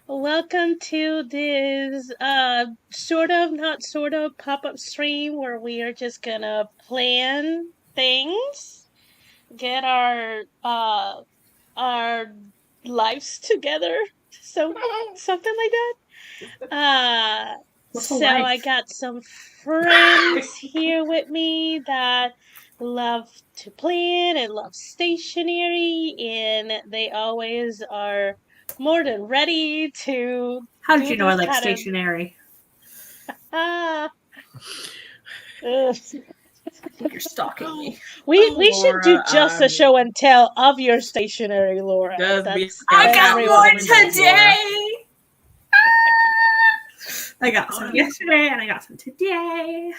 Welcome to this sort of not sort of pop-up stream where we are just gonna plan things, get our lives together. So something like that. What's a So I life? got some friends here with me that love to plan and love stationery, and they always are more than ready to How did do you know I this like kind of stationery? ah. ugh. I think you're stalking Oh, me. We should do Laura, just a show and tell of your stationery, Laura. just be That's I honest. got Open the everyone's. more windows, Laura. today. I got some yesterday and I got some today.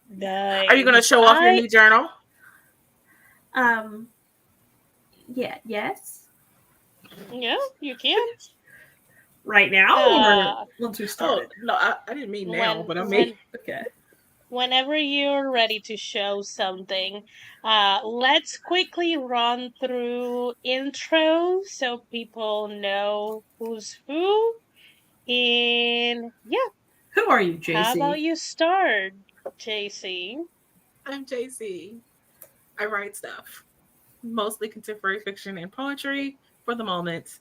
Nice. Are you going to show off your new journal? Yes. Yeah, you can. Right now or once we Oh, started? no, I didn't mean now, but I mean. Okay. Whenever you're ready to show something, let's quickly run through intro so people know who's who. And yeah, Who are you, how about JC? you start, JC? I'm JC. I write stuff, mostly contemporary fiction and poetry for the moment.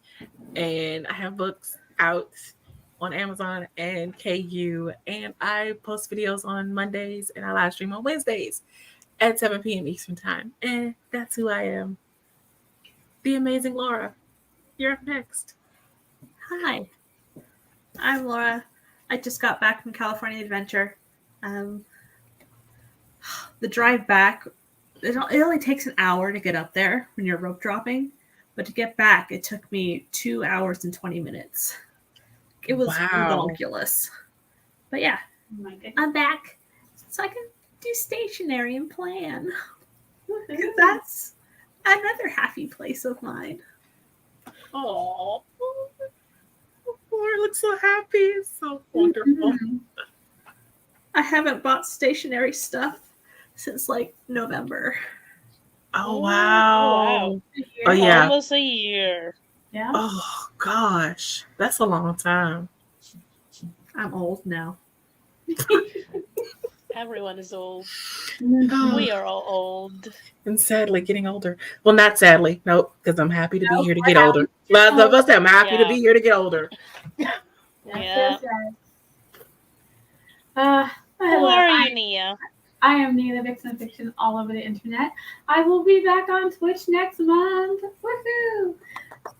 And I have books out on Amazon and KU. And I post videos on Mondays and I live stream on Wednesdays at 7 p.m. Eastern Time. And that's who I am. The amazing Laura. You're up next. Hi. I'm Laura. I just got back from California Adventure. Um, the drive back, it only takes an hour to get up there when you're rope dropping, but to get back, it took me 2 hours and 20 minutes. It was Wow. ridiculous. But yeah, I'm back so I can do stationery and plan. Because that's another happy place of mine. Oh, Laura looks so happy. It's so wonderful. Mm-hmm. I haven't bought stationery stuff since like November. Oh, Wow. wow. Oh, yeah. Almost a year. Yeah. Oh, gosh. That's a long time. I'm old now. Everyone is old. Oh, We are all old. and sadly, getting older. Well, not sadly. Nope, because I'm happy to be here to get we're older. Lots of us, I'm happy to Yeah. be here to get older. Yeah. Who Hello, are you, Nia? I am Nia, the Vixen of Fiction all over the internet. I will be back on Twitch next month. Woohoo!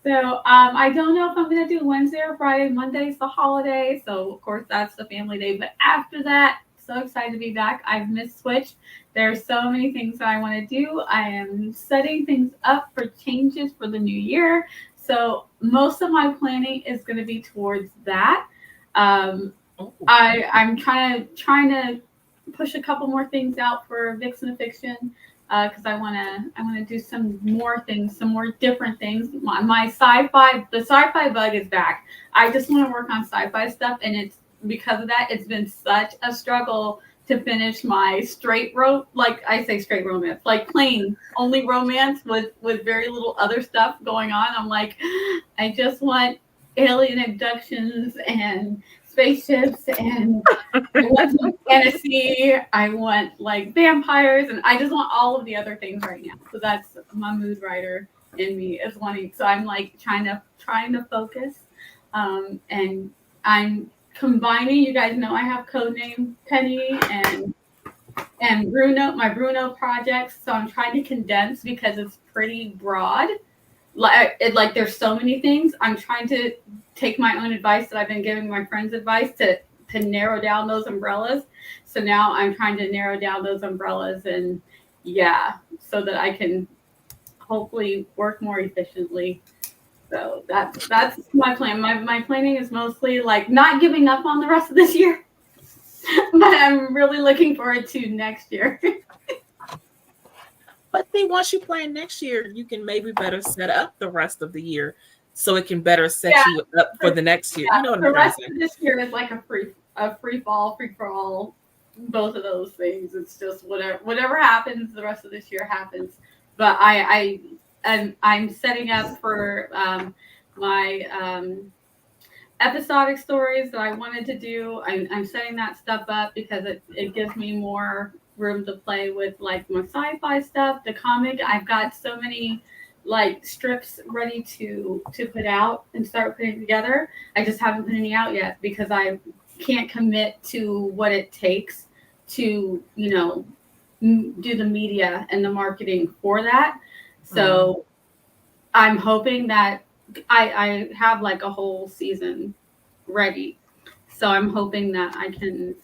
So I don't know if I'm going to do Wednesday or Friday. Monday's the holiday, so of course that's the family day. But after that, so excited to be back. I've missed Twitch. There's so many things that I want to do. I am setting things up for changes for the new year. So most of my planning is going to be towards that. I'm trying to push a couple more things out for Vixen of Fiction because I wanna do some more things, some more different things. My the sci-fi bug is back. I just want to work on sci-fi stuff, and it's because of that. It's been such a struggle to finish my straight romance, like plain only romance with very little other stuff going on. I'm like, I just want alien abductions and spaceships and I want some fantasy. I want like vampires, and I just want all of the other things right now. So that's my mood writer in me is wanting. So I'm like trying to focus, and I'm combining. You guys know I have codename Penny and Bruno, my Bruno projects. So I'm trying to condense because it's pretty broad. Like there's so many things. I'm trying to take my own advice that I've been giving my friends advice to narrow down those umbrellas. So now I'm trying to narrow down those umbrellas and so that I can hopefully work more efficiently. So that's my plan. My planning is mostly like not giving up on the rest of this year, but I'm really looking forward to next year. But then once you plan next year, you can maybe better set up the rest of the year so it can better set you up for the next year. You know what The I'm trying rest to say? of this year is like a free for all. Both of those things. It's just whatever happens. The rest of this year happens. But I'm setting up for my episodic stories that I wanted to do. I'm setting that stuff up because it gives me more room to play with like my sci-fi stuff. The comic, I've got so many like strips ready to put out and start putting together. I just haven't put any out yet because I can't commit to what it takes to, do the media and the marketing for that. So I'm hoping that I have like a whole season ready. So I'm hoping that I can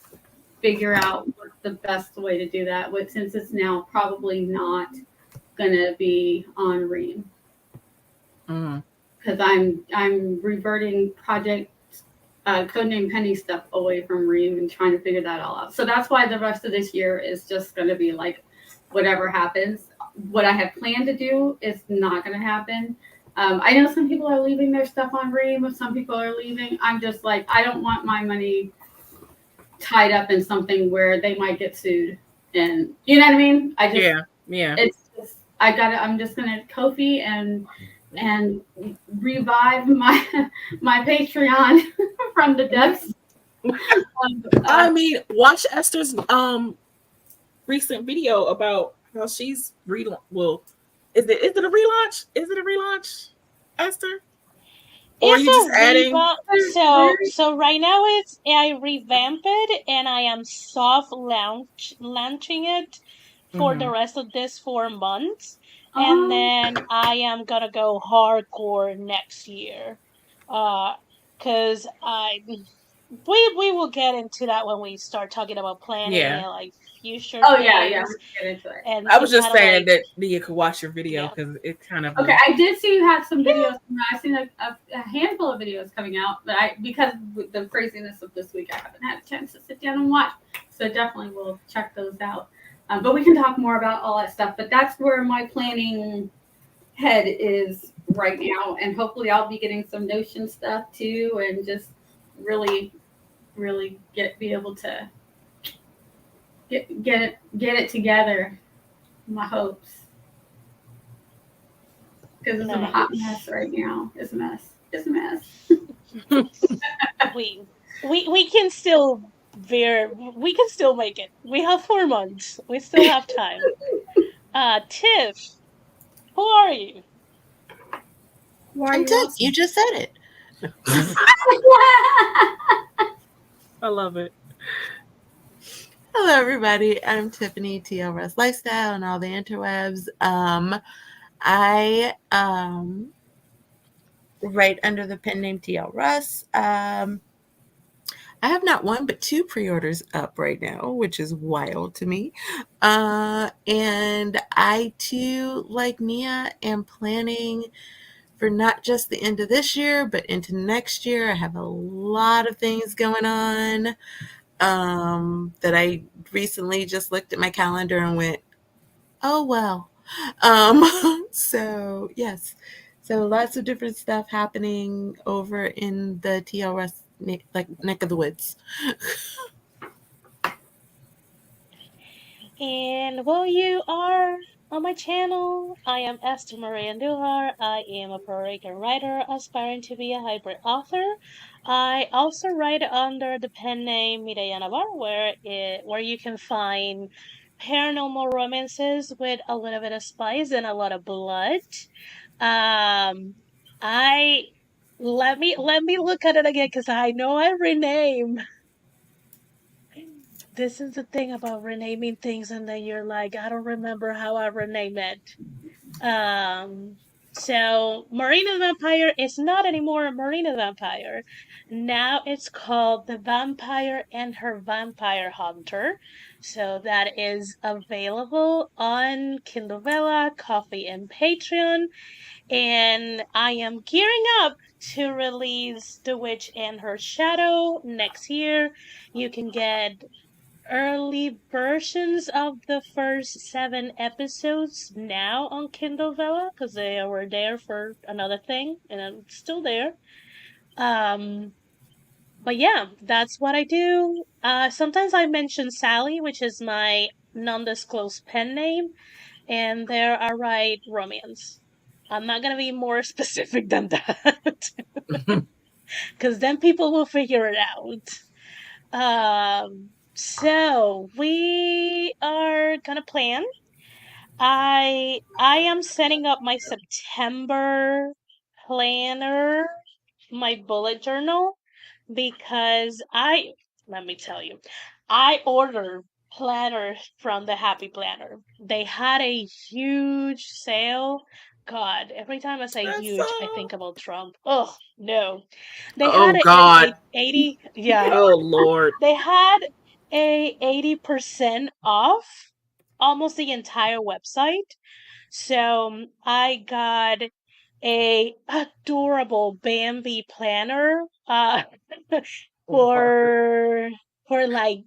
figure out what's the best way to do that. With since it's now probably not gonna be on Ream because I'm reverting project codename Penny stuff away from Ream and trying to figure that all out. So that's why the rest of this year is just gonna be like whatever happens. What I had planned to do is not gonna happen. I know some people are leaving their stuff on Ream. Some people are leaving. I'm just like, I don't want my money tied up in something where they might get sued. And you know what I mean? Yeah. It's just, I'm just going to Kofi and revive my Patreon from the depths. I mean, watch Esther's recent video about how she's well, is it a relaunch? Is it a relaunch, Esther? Or are you just adding? So right now I revamped it and I am soft launching it for the rest of this 4 months, and then I am gonna go hardcore next year, cause we will get into that when we start talking about planning and like future things. Yeah, we can get into it. And I was just saying that you could watch your video because it kind of okay. I did see you had some videos. I've seen a handful of videos coming out, but because of the craziness of this week, I haven't had a chance to sit down and watch. So definitely we'll check those out. But we can talk more about all that stuff. But that's where my planning head is right now, and hopefully I'll be getting some Notion stuff too, and just really be able to get it together. My hopes, because it's a hot mess right now. It's a mess. we can still we can still make it. We have 4 months. We still have time. Tiff, who are you? I'm Tiff. You just said it. I love it. Hello, everybody. I'm Tiffany, TLRS Lifestyle, and all the interwebs. I write under the pen name TL Russ. I have not one but 2 pre-orders up right now, which is wild to me. And I too, like Nia, am planning for not just the end of this year, but into next year. I have a lot of things going on that I recently just looked at my calendar and went, oh, well. So, yes. So lots of different stuff happening over in the TLS neck of the woods. And while you are on my channel, I am Esther Marie Andujar. I am a Puerto Rican writer aspiring to be a hybrid author. I also write under the pen name Mireya Navar, where you can find paranormal romances with a little bit of spice and a lot of blood. I let me look at it again because I know I rename. This is the thing about renaming things, and then you're like, I don't remember how I rename it. So Marina Vampire is not anymore Marina Vampire. Now it's called The Vampire and Her Vampire Hunter. So that is available on Kindle Vella, Coffee, and Patreon. And I am gearing up to release The Witch and Her Shadow next year. You can get early versions of the first 7 episodes now on Kindle Vella because they were there for another thing and I'm still there. But yeah, that's what I do. Sometimes I mention Sally, which is my non-disclosed pen name, and there I write romance. I'm not gonna be more specific than that. because then people will figure it out. So we are gonna plan. I am setting up my September planner, my bullet journal, because I let me tell you, I ordered planners from the Happy Planner. They had a huge sale. God, every time I say That's huge, I so. think about Trump. Oh no, they Oh had a God. 80, yeah, Oh Lord. they had a 80% off almost the entire website. So I got a adorable Bambi planner Lord. for like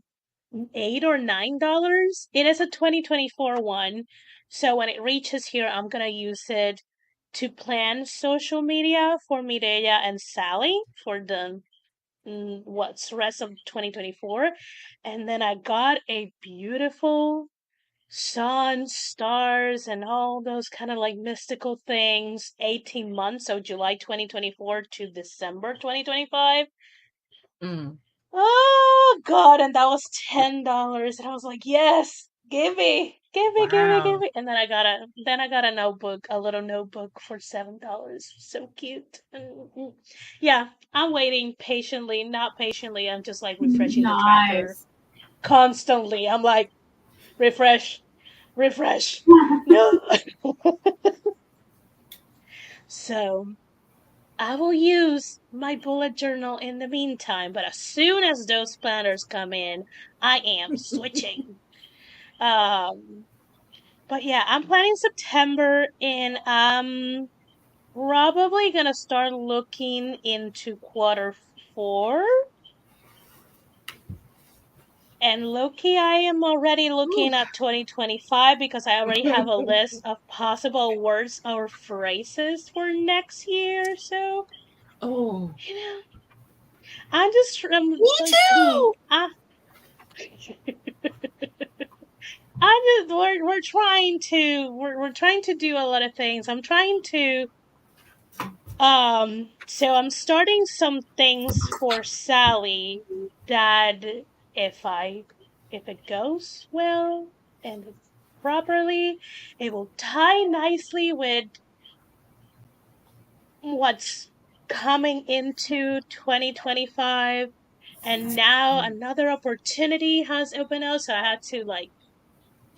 $8 or $9. It is a 2024 one. So when it reaches here, I'm gonna use it to plan social media for Mireya and Sally for the what's rest of 2024. And then I got a beautiful sun, stars, and all those kind of like mystical things. 18 months, so July 2024 to December 2025. Mm. Oh God, and that was $10. And I was like, yes, give Wow. me. And then I got a notebook, a little notebook for $7. So cute. Yeah, I'm waiting patiently, not patiently. I'm just like refreshing the tracker Nice. constantly. I'm like, refresh, refresh. No. So I will use my bullet journal in the meantime, but as soon as those planners come in, I am switching. Um, but yeah, I'm planning September and I'm probably gonna start looking into quarter 4. And Loki, I am already Ooh. looking at 2025 because I already have a list of possible words or phrases for next year. So, Oh. you know, I'm just Me like, too. I just we're trying to do a lot of things. I'm trying to so I'm starting some things for Sally that if I if it goes well and properly, it will tie nicely with what's coming into 2025. And now another opportunity has opened up, so I had to like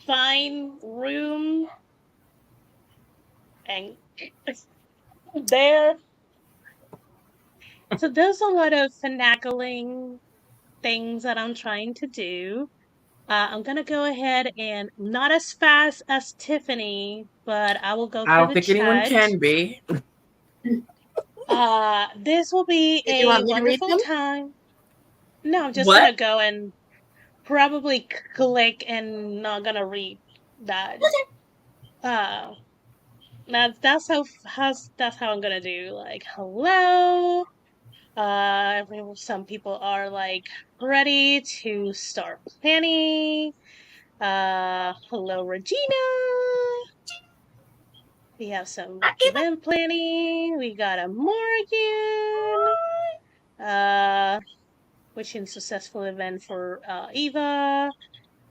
find room and there. So there's a lot of finagling things that I'm trying to do. I'm gonna go ahead and not as fast as Tiffany, but I will go I through don't the think anyone chat. can be. This will be Did you a want me to read wonderful them? time. No, I'm just What? gonna go and probably click and not gonna read that. Uh, that's how I'm gonna do. Like, hello. Some people are like ready to start planning. Hello, Regina. We have some event planning. We got a Morgan. Wishing successful event for Eva.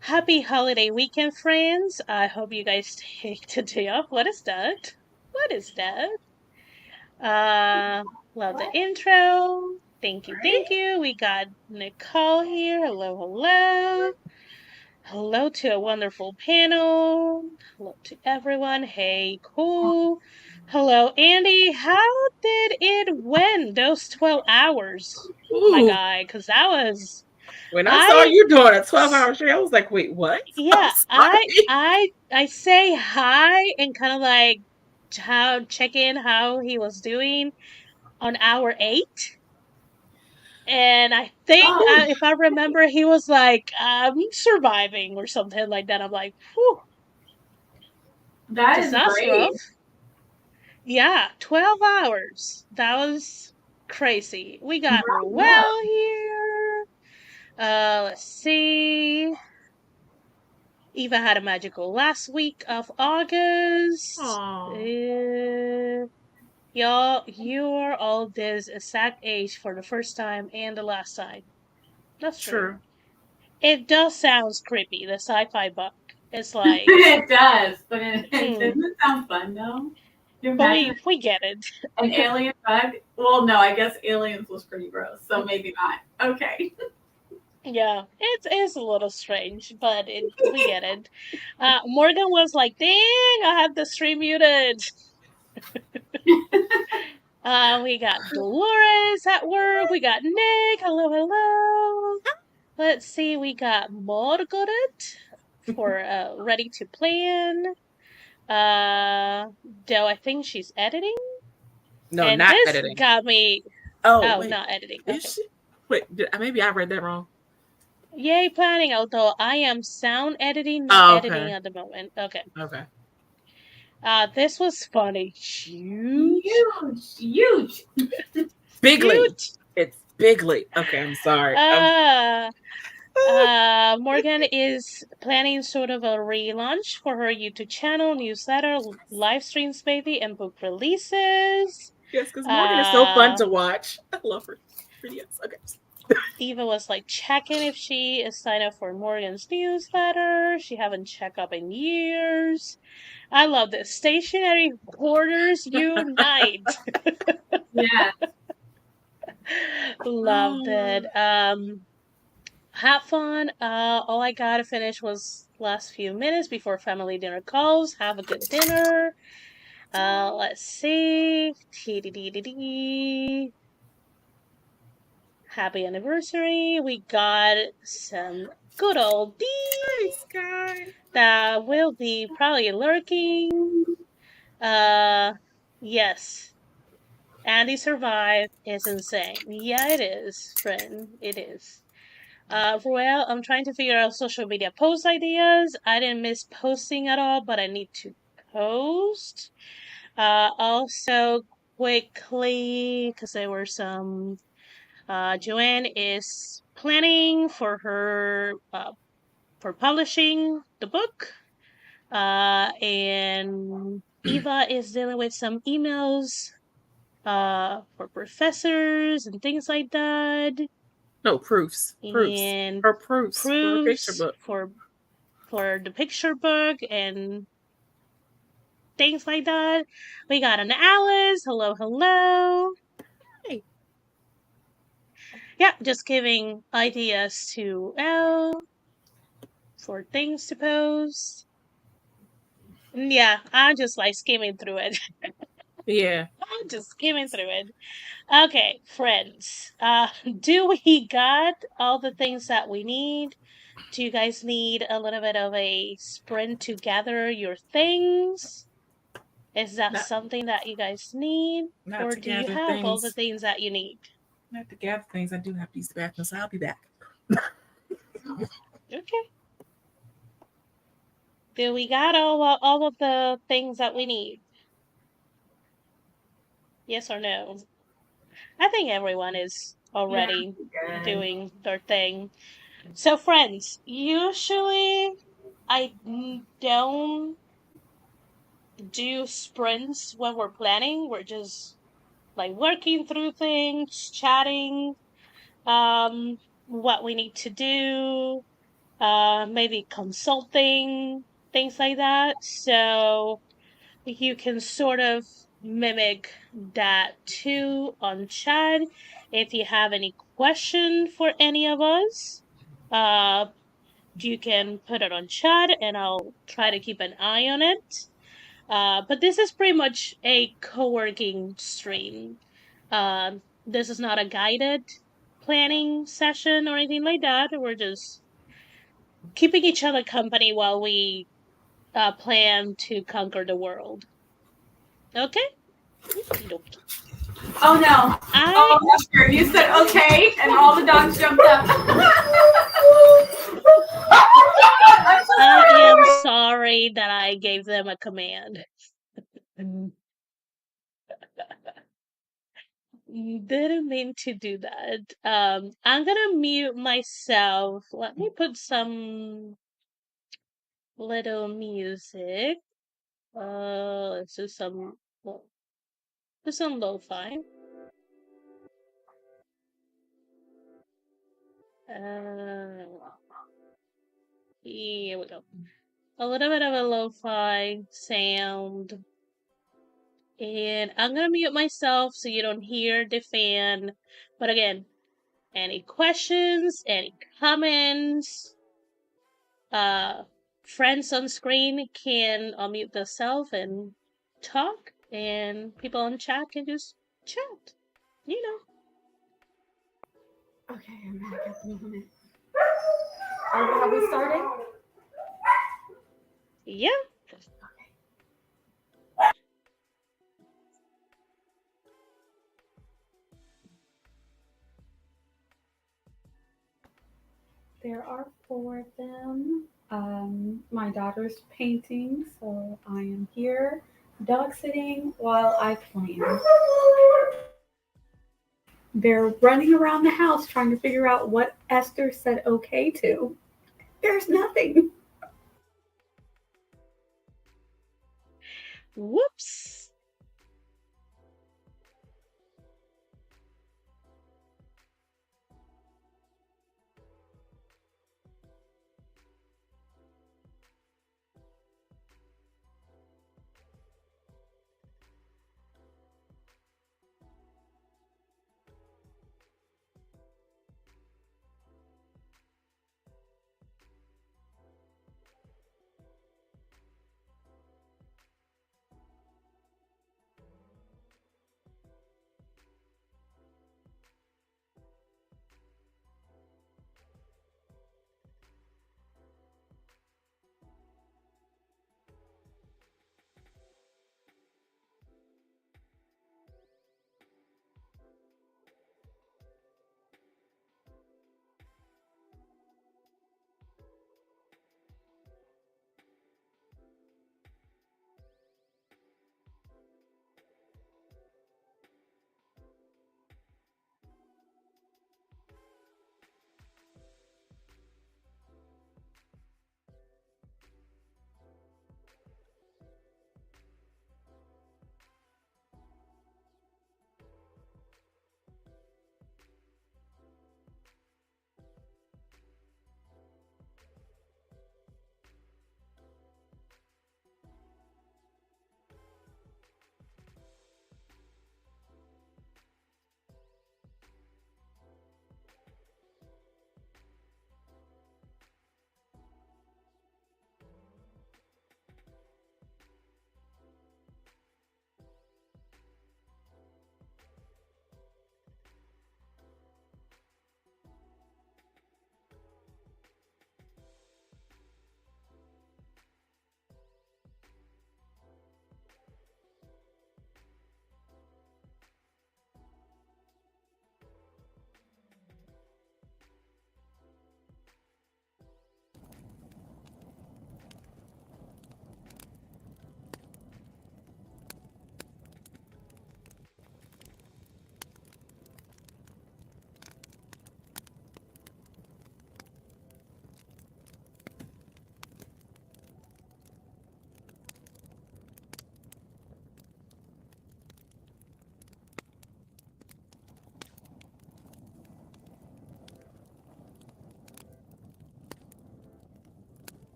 Happy holiday weekend, friends. I hope you guys take the day off. What is that? What is that? Uh, love the intro. Thank you, thank you. We got Nicole here. Hello, hello. Hello to a wonderful panel. Hello to everyone. Hey, cool. Hello, Andy. How did it went those 12 hours, my Ooh. guy? Because that was When I saw I you doing a 12-hour show, I was like, wait, what? I'm yeah, sorry. I say hi and kind of like how check in how he was doing on hour 8. And I think Oh, if I remember, he was like, I'm surviving or something like that. I'm like, whew, that because is that's rough. great. Yeah, 12 hours. That was crazy. We got Yeah. Ruel here. Let's see. Eva had a magical last week of August. Aw. Y'all, you're all this exact age for the first time and the last time. That's true. True. It does sound creepy, the sci-fi book. It's like, It does, but it mm, doesn't sound fun though. You but imagine we get it. an alien bug? Well, no, I guess aliens was pretty gross, so maybe not. Okay. Yeah, it's a little strange, but we get it. Morgan was like, "Dang, I had the stream muted." We got Dolores at work. We got Nick. Hello, hello. Let's see. We got Margaret for ready to plan. Though I think she's editing, No, and not this editing. got me. Oh Oh, wait, not editing. is Okay. she? Wait, maybe I read that wrong. Yay, planning. Although I am sound editing, not Oh, editing okay, at the moment. Okay. okay. This was funny. Huge. Huge, huge. Bigly. Huge. It's Bigly. Okay, I'm sorry. Uh, Morgan is planning sort of a relaunch for her YouTube channel, newsletter, live streams, baby, and book releases. Yes, because Morgan is so fun Uh, to watch. I love her videos. Okay. Eva was like checking if she is signed up for Morgan's newsletter. She haven't checked up in years. I love this. Stationary hoarders unite. Yeah. Loved it. Have fun. All I gotta finish was last few minutes before family dinner calls. Have a good dinner. Let's see. TDDD. Happy anniversary. We got some good old Hi, D Sky. that will be probably lurking. Yes. Andy survived. It's insane. Yeah, it is, friend. It is. Well, I'm trying to figure out social media post ideas. I didn't miss posting at all, but I need to post. Also, quickly, because there were some. Joanne is planning for her for publishing the book, and Eva is dealing with some emails for professors and things like that, No, proofs. Proofs. and Her proofs for her picture proofs book. for the picture book and things like that. We got an Alice. Hello, hello. Hey. Yeah, just giving ideas to Elle for things to post. Yeah, I'm just like skimming through it. Yeah. I'm just skimming through it. Okay, friends. Do we got all the things that we need? Do you guys need a little bit of a sprint to gather your things? Is that Not something that you guys need? not Or to do you gather have all the things. things that you need? Not to gather things. I do have to use the bathroom, so I'll be back. Okay. Do we got all of the things that we need? Yes or no? I think everyone is Yeah. already Good. doing their thing. So, friends, usually I don't do sprints when we're planning. We're just like working through things, chatting, what we need to do, maybe consulting, things like that. So you can sort of mimic that too on chat. If you have any question for any of us, uh, you can put it on chat and I'll try to keep an eye on it. But this is pretty much a co-working stream. This is not a guided planning session or anything like that. We're just keeping each other company while we plan to conquer the world. Okay? Okie dokie. Oh no. I Oh, Esther, you said okay, and all the dogs jumped up. I'm so I sorry. am sorry that I gave them a command. Didn't mean to do that. I'm gonna mute myself. Let me put some little music. Let's do some. Well, Just some lo-fi. Here we go. A little bit of a lo-fi sound. And I'm gonna mute myself so you don't hear the fan. But again, any questions, any comments, friends on screen can unmute themselves and talk, and people on chat can just chat. You know. Okay, I'm back at the moment. Have we started? Yeah. There are 4 of them. My daughter's painting, so I am here dog sitting while I plan. They're running around the house trying to figure out what Esther said okay to. There's nothing. Whoops.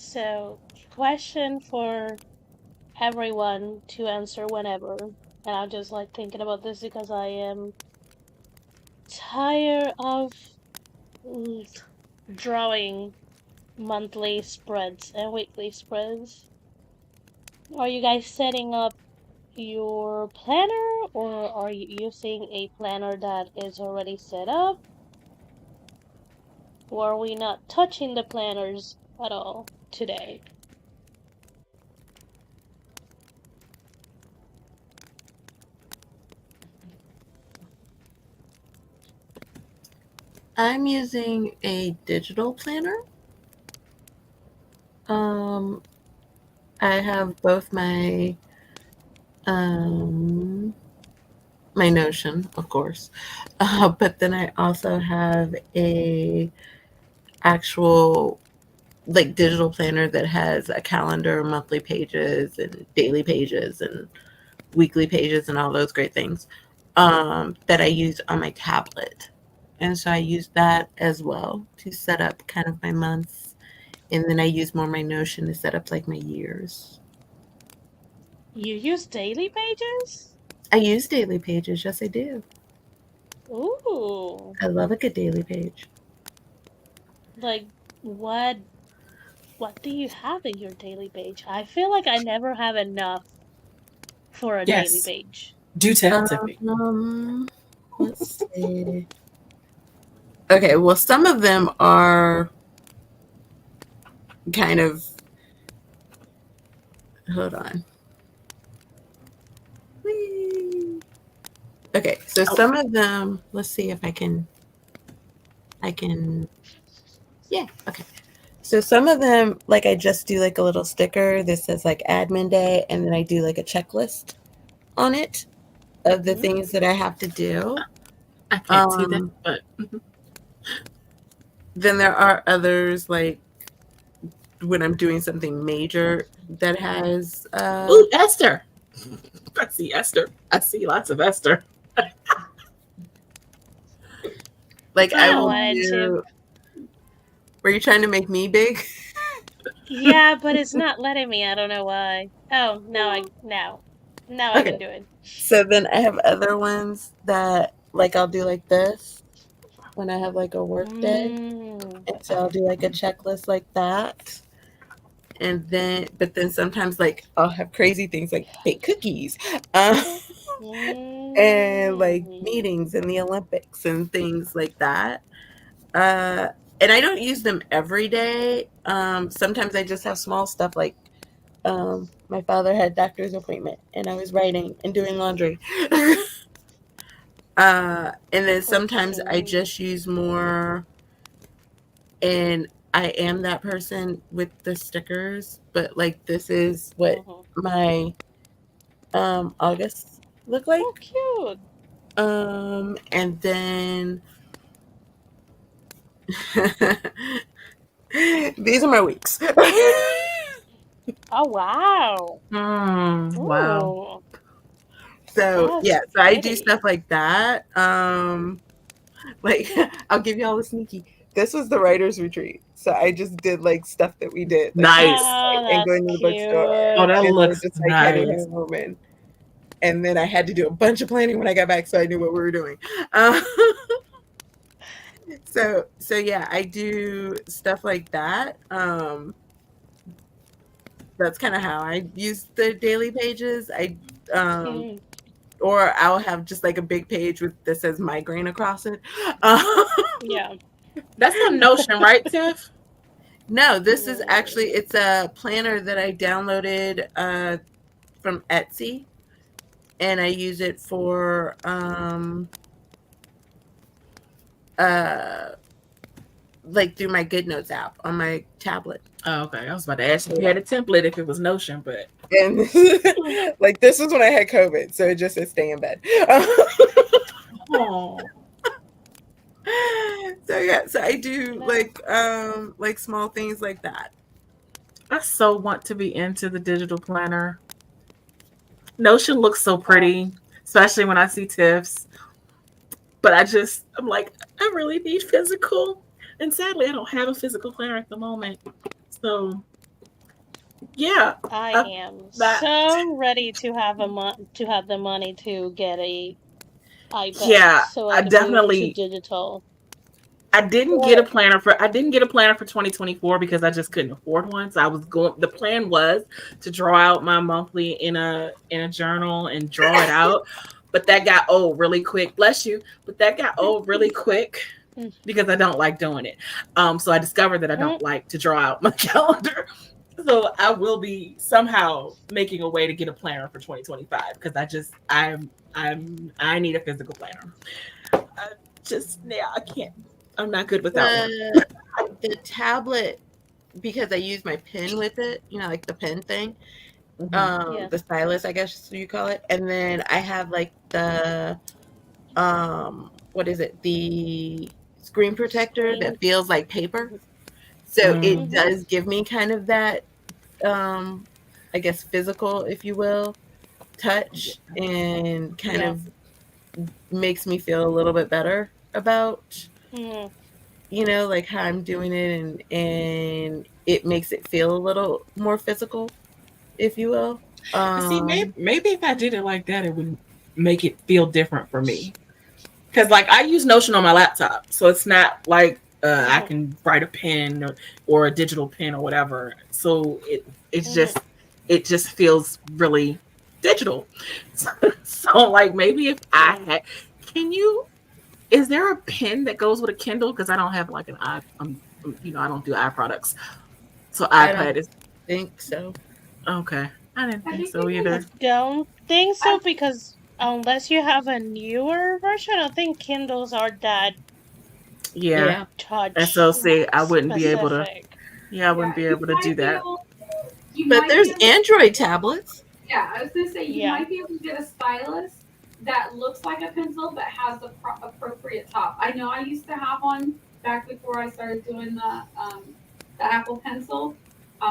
So, question for everyone to answer whenever. And I'm just like thinking about this because I am tired of mm, drawing monthly spreads and weekly spreads. Are you guys setting up your planner or are you using a planner that is already set up? Or are we not touching the planners at all today? I'm using a digital planner. Um, I have both um, my Notion, of course, but then I also have a actual like digital planner that has a calendar, monthly pages, and daily pages, and weekly pages, and all those great things that I use on my tablet. And so I use that as well to set up kind of my months. And then I use more my Notion to set up like my years. You use daily pages? I use daily pages. Yes, I do. Ooh. I love a good daily page. Like what do you have in your daily page? I feel like I never have enough for a daily Yes. page. Do tell, Tiffany. Let's see. Okay, well, some of them are kind of. Hold on. Whee! Okay, so Oh, some of them. Let's see if I can. I can. Yeah. Okay. So some of them, like I just do like a little sticker that says like admin day, and then I do like a checklist on it of the Mhm. things that I have to do. I can't see that, but Then there are others like when I'm doing something major that has ooh, Esther. I see Esther. I see lots of Esther. like I I will wanted to. do. Were you trying to make me big? Yeah, but it's not letting me. I don't know why. Oh, now I Okay. can do it. So then I have other ones that like I'll do like this when I have like a work day. Mm. And so I'll do like a checklist like that. And then, but then sometimes like I'll have crazy things like bake cookies, and like Mm. meetings in the Olympics and things like that. Uh, and I don't use them every day. Sometimes I just have small stuff like my father had doctor's appointment and I was writing and doing laundry. And then sometimes I Okay. just use more, and I am that person with the stickers, but like this is what Mhm. my August look Oh, like. cute. And then these are my weeks. Oh, wow. Wow. Ooh, So that's yeah, so I do pretty. stuff like that. Like I'll give you all a sneaky. This was the writers retreat. So I just did like stuff that we did, like Nice. Oh, and that's going to the bookstore Oh, cute. that and then looks just like heading nice. home, and then I had to do a bunch of planning when I got back so I knew what we were doing. Uh, so yeah, I do stuff like that. That's kind of how I use the daily pages. Um Mm. or I'll have just like a big page with that says migraine across it. Um, Yeah. That's on Notion, right, Tiff? no, this is Mm. actually it's a planner that I downloaded from Etsy, and I use it for uh like through my GoodNotes app on my tablet. Oh, okay. I was about to ask if you had a template if it was Notion, but And like this was when I had COVID, so it just said stay in bed. oh, So yeah, so I do No. like small things like that. I so want to be into the digital planner. Notion looks so Wow. pretty, especially when I see Tiff's. But I'm like, I really need physical. And sadly, I don't have a physical planner at the moment. So Yeah, I uh, am that. so ready to have to have the money to get a iPad Yeah, so I I can move to definitely. digital. But I didn't get a planner for 2024 because I just couldn't afford one. So I was going. The plan was to draw out my monthly in a journal and draw it out, but that got old really quick. Bless you. But that got old really quick Mm, because I don't like doing it. So I discovered that I mm, don't like to draw out my calendar. So I will be somehow making a way to get a planner for 2025 because I need a physical planner. I I can't. I'm not good without one. The tablet, because I use my pen with it, like the pen thing, Hmm. yeah. the stylus, I guess you call it. And then I have like the what is it? The screen protector that Screen. feels like paper. So it Mm, Mm-hmm. does give me kind of that um I guess physical, if you will, yeah. touch, and kind Yeah. of makes me feel a little bit better about Mm, like how I'm doing it, and it makes it feel a little more physical, if you will. And see, Um maybe if I did it like that, it would make it feel different for me. Because like I use Notion on my laptop, so it's not like I mm-hmm. can write a pen or a digital pen or whatever. So it's Mm-hmm. just feels really digital. So like maybe if I Yeah. had, can you? Is there a pen that goes with a Kindle? Because I don't have like an I don't do eye products. So I don't iPad is think so. okay. I didn't I think think so they I either. make. don't think I, so because unless you have a newer version, I think Kindles are that Yeah. Yeah. And so touch see, I wouldn't be able to. specific. Yeah, I wouldn't yeah, be able to do that. you But might be there's able. Android tablets. Yeah, I was gonna say you Yeah. might be able to get a stylus that looks like a pencil but has the appropriate top. I know I used to have one back before I started doing the Apple Pencil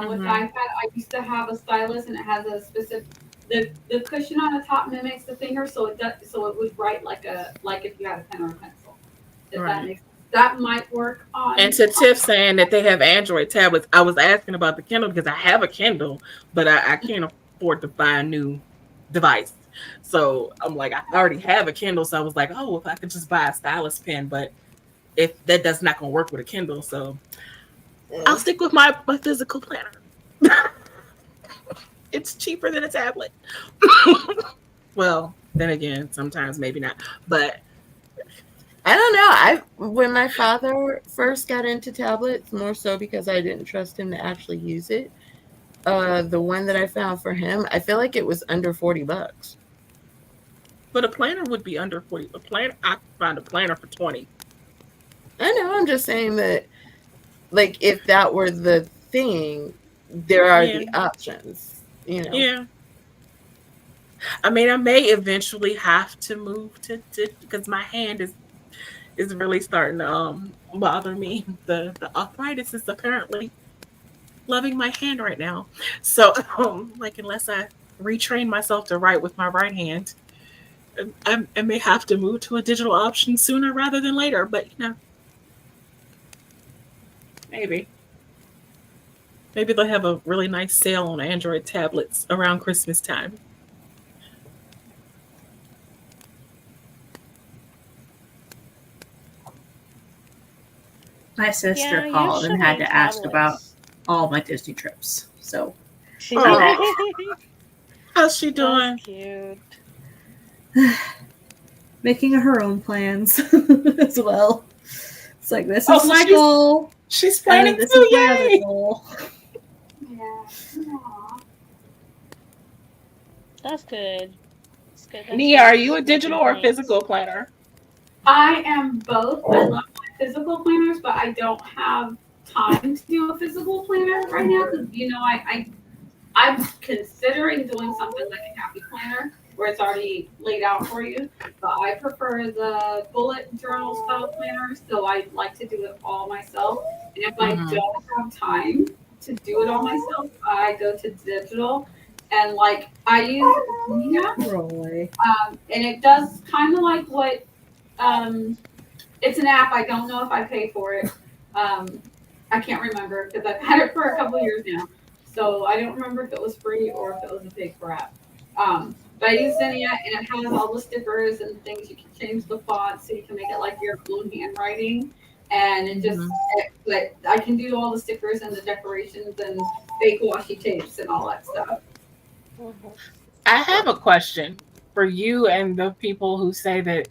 with the Hmm. iPad. I used to have a stylus and it has a specific the cushion on the top mimics the finger, so it does so it would write like if you had a pen or a pencil. If that Right. makes sense. That might work And on. to Tiff saying that they have Android tablets, I was asking about the Kindle because I have a Kindle, but I can't afford to buy a new device. So I'm like, I already have a Kindle, so I was like, oh, if I could just buy a stylus pen, but if that does not gonna work with a Kindle, so I'll Yeah. stick with my physical planner. It's cheaper than a tablet. Well, then again, sometimes maybe not. But I don't know. I When my father first got into tablets, more so because I didn't trust him to actually use it. The one that I found for him, I feel like it was under $40. a planner would be under 40. A planner, I could find a planner for 20. I know. I'm just saying that, like, if that were the thing, there are Yeah, the options. yeah. I mean, I may eventually have to move to because my hand is really starting to bother me. The arthritis is apparently loving my hand right now. So like unless I retrain myself to write with my right hand, I may have to move to a digital option sooner rather than later. But maybe maybe they'll have a really nice sale on Android tablets around Christmas time. my sister Yeah, called and had usually to ask about tablets. all my Disney trips. So I'm Oh, back. how's she That's doing? cute. Making her own plans as well. It's like this Oh, is so my goal, she's and planning this is too. my other Yay! goal. Yeah. Aw. That's good. That's good. That Nia, are you she's a making digital or physical plans. planner? I am both. I love my physical planners, but I don't have time to do a physical planner right now because I'm considering doing something like a happy planner where it's already laid out for you. But I prefer the bullet journal style planner, so I like to do it all myself. And if I Mm-hmm. don't have time to do it all myself, I go to digital. And like I use Nina, Roy. and it does kind of like what it's an app. I don't know if I pay for it. Um, I can't remember because I've had it for a couple years now. So I don't remember if it was free or if it was a big grab. But I use Zinnia and it has all the stickers and things. You can change the font so you can make it like your own handwriting. And it just, like, I can do all the stickers and the decorations and fake washi tapes and all that stuff. Mhm. I have a question for you and the people who say that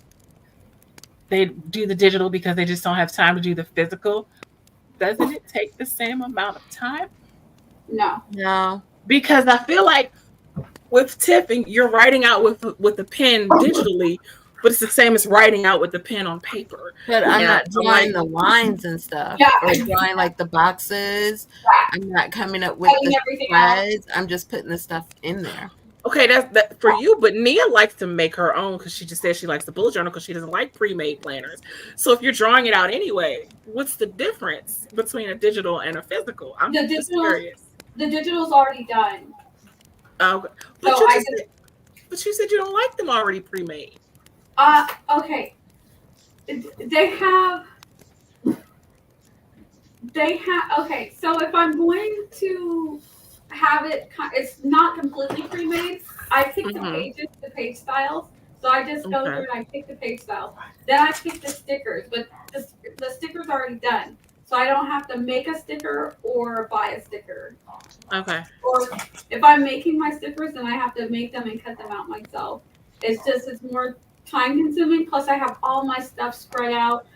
they do the digital because they just don't have time to do the physical. Doesn't it take the same amount of time? No. No. Because I feel like with tipping, you're writing out with the pen digitally, but it's the same as writing out with the pen on paper. But I'm And not I'm drawing like, the lines and stuff. Yeah. Or drawing like the boxes. I'm not coming up with Cutting the everything out. threads. I'm just putting the stuff in there. okay, that's that for you. But Nia likes to make her own because she just says she likes the bullet journal because she doesn't like pre-made planners. So if you're drawing it out anyway, what's the difference between a digital and a physical? I'm The just digital, curious. the digital's already done. But So you I just but you said you don't like them already pre-made. okay. They have, okay, so if I'm going to have it, it's not completely pre-made. I pick the pages, the page styles. So I just go through and I pick the page styles. Then I pick the stickers, but the sticker's already done. So I don't have to make a sticker or buy a sticker. Okay. Or if I'm making my stickers, then I have to make them and cut them out myself. It's more time consuming. Plus, I have all my stuff spread out.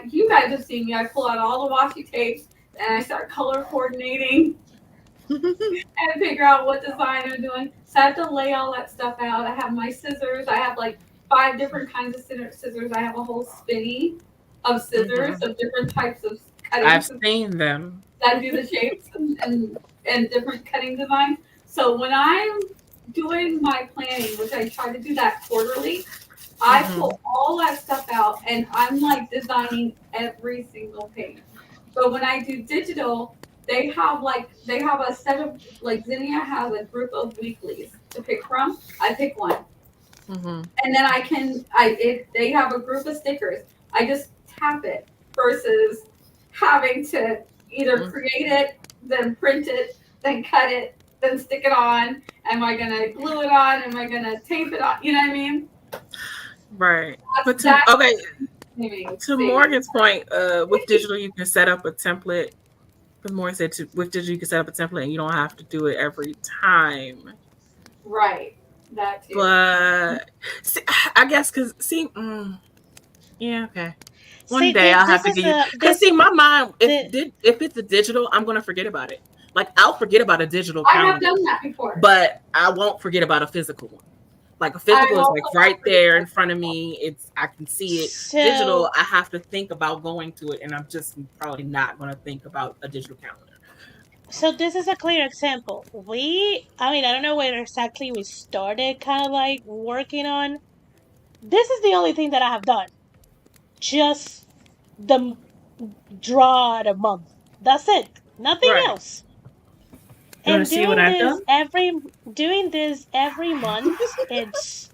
You guys have seen me. I pull out all the washi tapes and I start color coordinating and figure out what design I'm doing. So I have to lay all that stuff out. I have my scissors. I have like 5 different kinds of scissors. I have a whole spinny of scissors of different types of cutting. I've seen them. That do the shapes and different cutting designs. So when I'm doing my planning, which I try to do that quarterly, I pull all that stuff out and I'm like designing every single page. But when I do digital, they have a set of, like, Zinnia has a group of weeklies to pick from. I pick one. And then they have a group of stickers. I just tap it versus having to either create it, then print it, then cut it, then stick it on. Am I gonna glue it on? Am I gonna tape it on? You know what I mean? Right. But Saving. to Morgan's point, with digital you can set up a template. Because Morgan said with digital you can set up a template and you don't have to do it every time. Right. That too. But see, I guess because yeah, okay. One day I'll have to get you. Because see, my mind, if it's a digital, I'm gonna forget about it. Like I'll forget about a digital calendar. I have done that before, but I won't forget about a physical one. Like a physical is like right there in front of me. I can see it. So, digital, I have to think about going to it, and I'm just probably not gonna think about a digital calendar. So this is a clear example. I don't know where exactly we started kind of like working on. This is the only thing that I have done. Just the draw a month. That's it. Nothing else. You want to see what I've done? Doing this every month, it's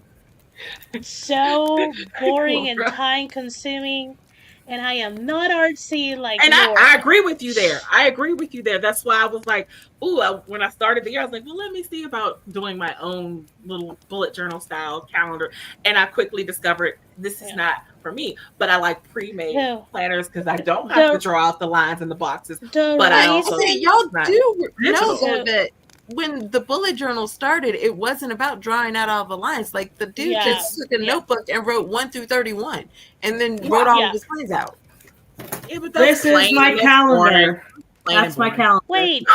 so boring and time consuming. And I am not artsy like and Laura. I agree with you there. That's why I was like, when I started the year, I was like, well, let me see about doing my own little bullet journal style calendar. And I quickly discovered this is not for me. But I like pre-made planners because I don't have to draw out the lines and the boxes. But I also y'all do know that when the bullet journal started, it wasn't about drawing out all the lines. Like the dude just took a notebook and wrote 1 through 31 and then wrote all of his lines out. Yeah, but this is my calendar. That's my calendar. Wait.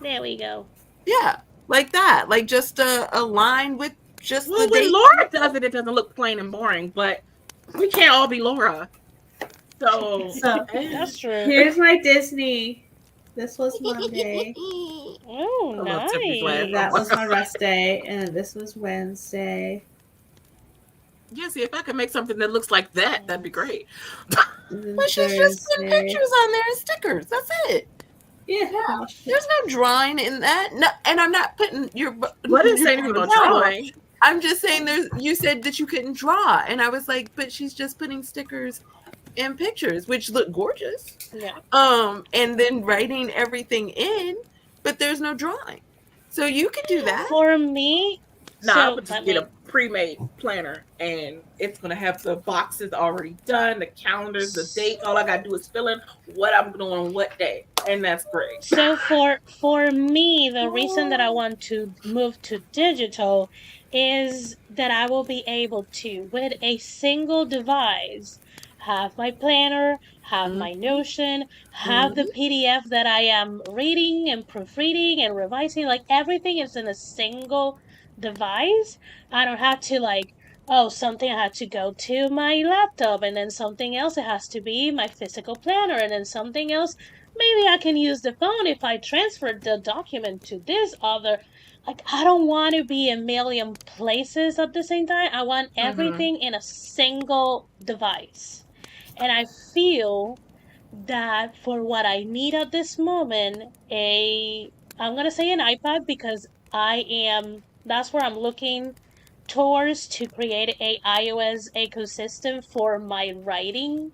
There we go. Yeah, like that. Like just a line with just the date. When Laura does it, it doesn't look plain and boring, but we can't all be Laura. So that's true. Here's my Disney. This was Monday. Oh, nice. That was my rest day, and this was Wednesday. Yeah, see, if I could make something that looks like that, that'd be great. But she's just putting pictures on there and stickers. That's it. Yeah. There's no drawing in that. No, and I'm not putting your. What didn't say anything about drawing. I'm just saying you said that you couldn't draw, and I was like, but she's just putting stickers and pictures, which look gorgeous. Yeah. And then writing everything in, but there's no drawing. So you could do that. For me, Nah, I so would just let get me. a pre-made planner, and it's gonna have the boxes already done, the calendars, the dates. All I gotta do is fill in what I'm doing what day, and that's great. So for me, the reason that I want to move to digital is that I will be able to, with a single device, have my planner, have my Mm-hmm. Notion, have the Mm-hmm. PDF that I am reading and proofreading and revising. Like everything is in a single device. I don't have to like, oh, something I had to go to my laptop, and then something else it has to be my physical planner, and then something else maybe I can use the phone if I transfer the document to this other. Like, I don't want to be a million places at the same time. I want Mm-hmm. everything in a single device. And I feel that for what I need at this moment, I'm going to say an iPad because that's where I'm looking towards to create a iOS ecosystem for my writing,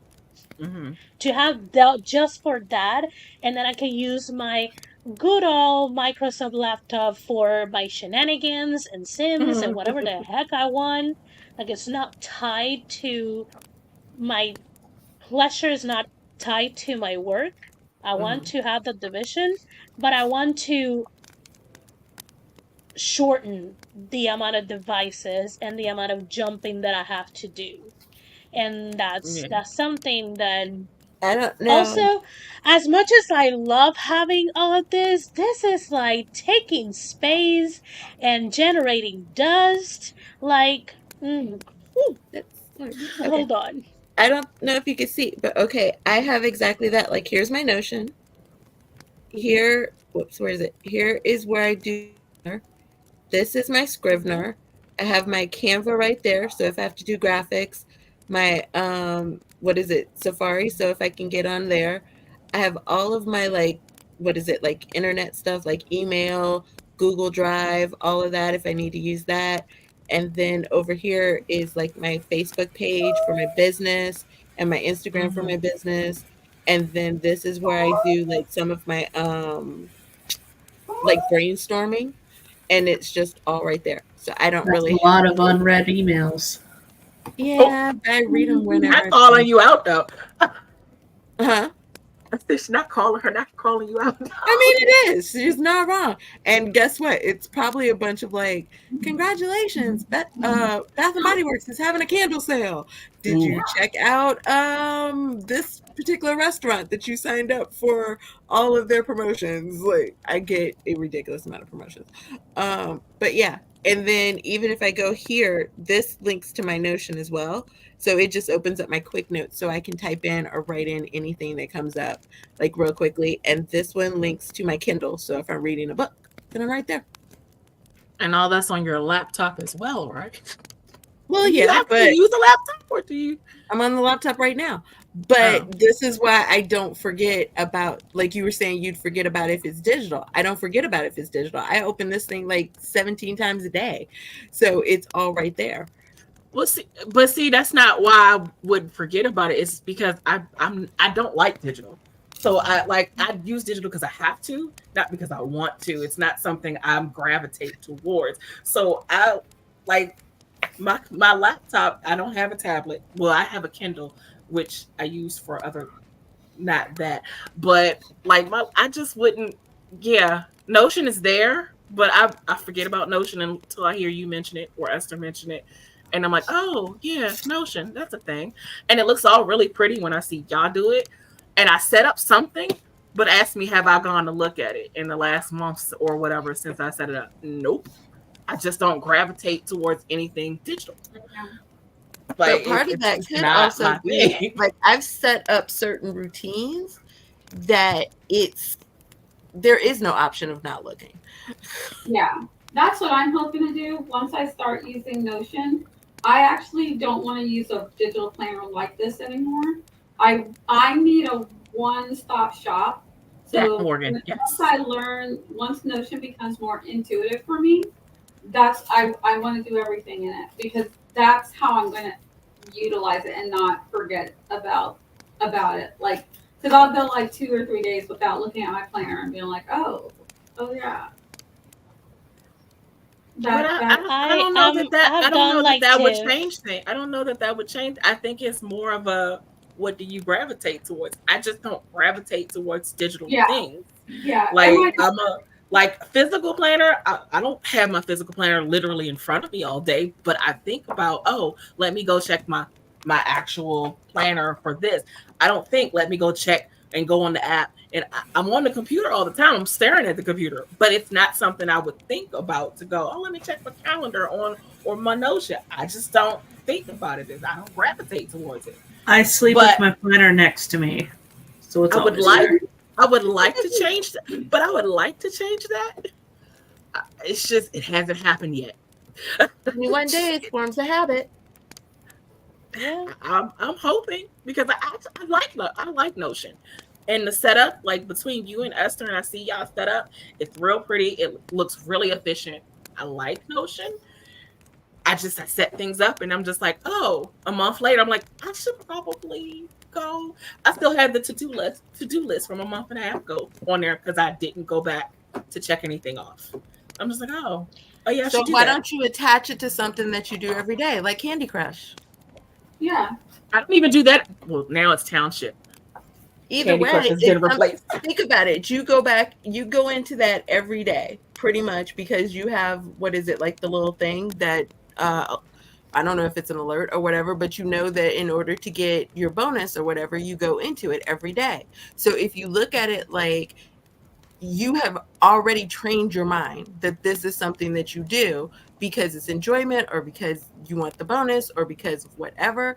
Mm-hmm. to have that just for that, and then I can use my good old Microsoft laptop for my shenanigans and sims and whatever the heck I want. Like it's not tied to my pleasure is not tied to my work. I want Mm-hmm. to have the division, but I want to shorten the amount of devices and the amount of jumping that I have to do. And Yeah. that's something that I don't know. also, as much as I love having all of this is like taking space and generating dust. Like, That's okay. hold on. I don't know if you can see, but okay, I have exactly that. Like, here's my Notion. Here, whoops, where is it? Here is where I do. This is my Hmm. Scrivener. I have my Canva right there. So if I have to do graphics, my what is it? Safari. So if I can get on there, I have all of my like what is it? Like internet stuff like email, Google Drive, all of that if I need to use that. And then over here is like my Facebook page for my business and my Instagram for Mm-hmm. my business. And then this is where I do like some of my like brainstorming, and it's just all right there. So I don't That's really a have lot of to. unread emails. Oh, Yeah, but I read them whenever not I calling feel. you out though. Huh? She's not calling her, not calling you out. I mean, it is. She's not wrong. And guess what? It's probably a bunch of like, congratulations, Bath and Body Works is having a candle sale. Did Ooh. you check out this particular restaurant that you signed up for all of their promotions? Like, I get a ridiculous amount of promotions. But yeah. And then even if I go here, this links to my Notion as well. So it just opens up my quick notes so I can type in or write in anything that comes up like real quickly. And this one links to my Kindle. So if I'm reading a book, then I'm right there. And all that's on your laptop as well, right? Well, Do you yeah, actually but use a laptop, or do you? I'm on the laptop right now. But Oh, this is why I don't forget about, like you were saying, you'd forget about if it's digital. I don't forget about if it's digital. I open this thing like 17 times a day. So it's all right there. well, see, that's not why I would forget about it. It's because I don't like digital. So I use digital because I have to, not because I want to. It's not something I'm gravitate towards. So I like my laptop. I don't have a tablet. Well, I have a Kindle, which I use for other, not that, but like I just wouldn't. Yeah, Notion is there, but I forget about Notion until I hear you mention it or Esther mention it, and I'm like, oh yeah, Notion, that's a thing, and it looks all really pretty when I see y'all do it, and I set up something. But ask me, have I gone to look at it in the last months or whatever since I set it up? Nope. I just don't gravitate towards anything digital. But Like part of it's that just could not also my be thing. like I've set up certain routines that there is no option of not looking. Yeah, that's what I'm hoping to do once I start using Notion. I actually don't want to use a digital planner like this anymore. I need a one-stop shop. That So Morgan, once yes. I learn, once Notion becomes more intuitive for me, I want to do everything in it because that's how I'm going to utilize it and not forget about about it. Like, because I'll go like 2 or 3 days without looking at my planner and being like, oh yeah, But that that I don't know I have I don't done know that like that would TIFF. change things. I don't know that that would change. I think it's more of a what do you gravitate towards? I just don't gravitate towards digital yeah, things. yeah. It Like might, I'm a like physical planner. I don't have my physical planner literally in front of me all day, but I think about, oh, let me go check my actual planner for this. I don't think let me go check and go on the app. And I'm on the computer all the time. I'm staring at the computer, but it's not something I would think about to go, oh, let me check my calendar on or my Notion. I just don't think about it. I don't gravitate towards it. I sleep with But my planner next to me, so it's I would always like there. I would like to change that, but I would like to change that. It's just it hasn't happened yet. 21 days forms a habit. Yeah. I'm hoping because I like Notion and the setup like between you and Esther and I see y'all set up. It's real pretty. It looks really efficient. I like Notion. I set things up and I'm just like, oh, a month later I'm like I should probably go. I still have the to do list from a month and a half ago on there because I didn't go back to check anything off. I'm just like, oh yeah, I So should do why that. don't you attach it to something that you do every day, like Candy Crush? yeah. I don't even do that. Well, now it's Township. Either Candy Crush way, has been it's replaced. think about it. You go back, you go into that every day, pretty much, because you have what is it like the little thing that I don't know if it's an alert or whatever, but you know that in order to get your bonus or whatever, you go into it every day. So if you look at it like you have already trained your mind that this is something that you do because it's enjoyment or because you want the bonus or because of whatever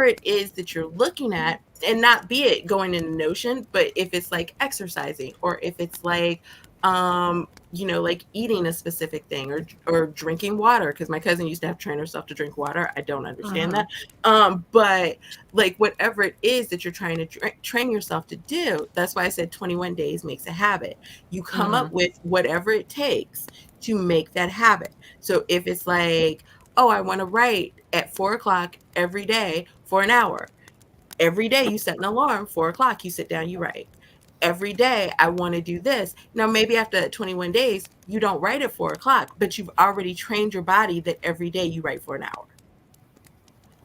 it is that you're looking at, and not be it going into Notion, but if it's like exercising or if it's like like eating a specific thing or drinking water, because my cousin used to have to train herself to drink water. I don't understand that. But like whatever it is that you're trying to train yourself to do, that's why I said 21 days makes a habit. You come up with whatever it takes to make that habit. So if it's like, oh, I want to write at 4 o'clock every day for an hour, every day you set an alarm, 4 o'clock, you sit down, you write. Every day I want to do this. Now, maybe after 21 days, you don't write at 4 o'clock, but you've already trained your body that every day you write for an hour.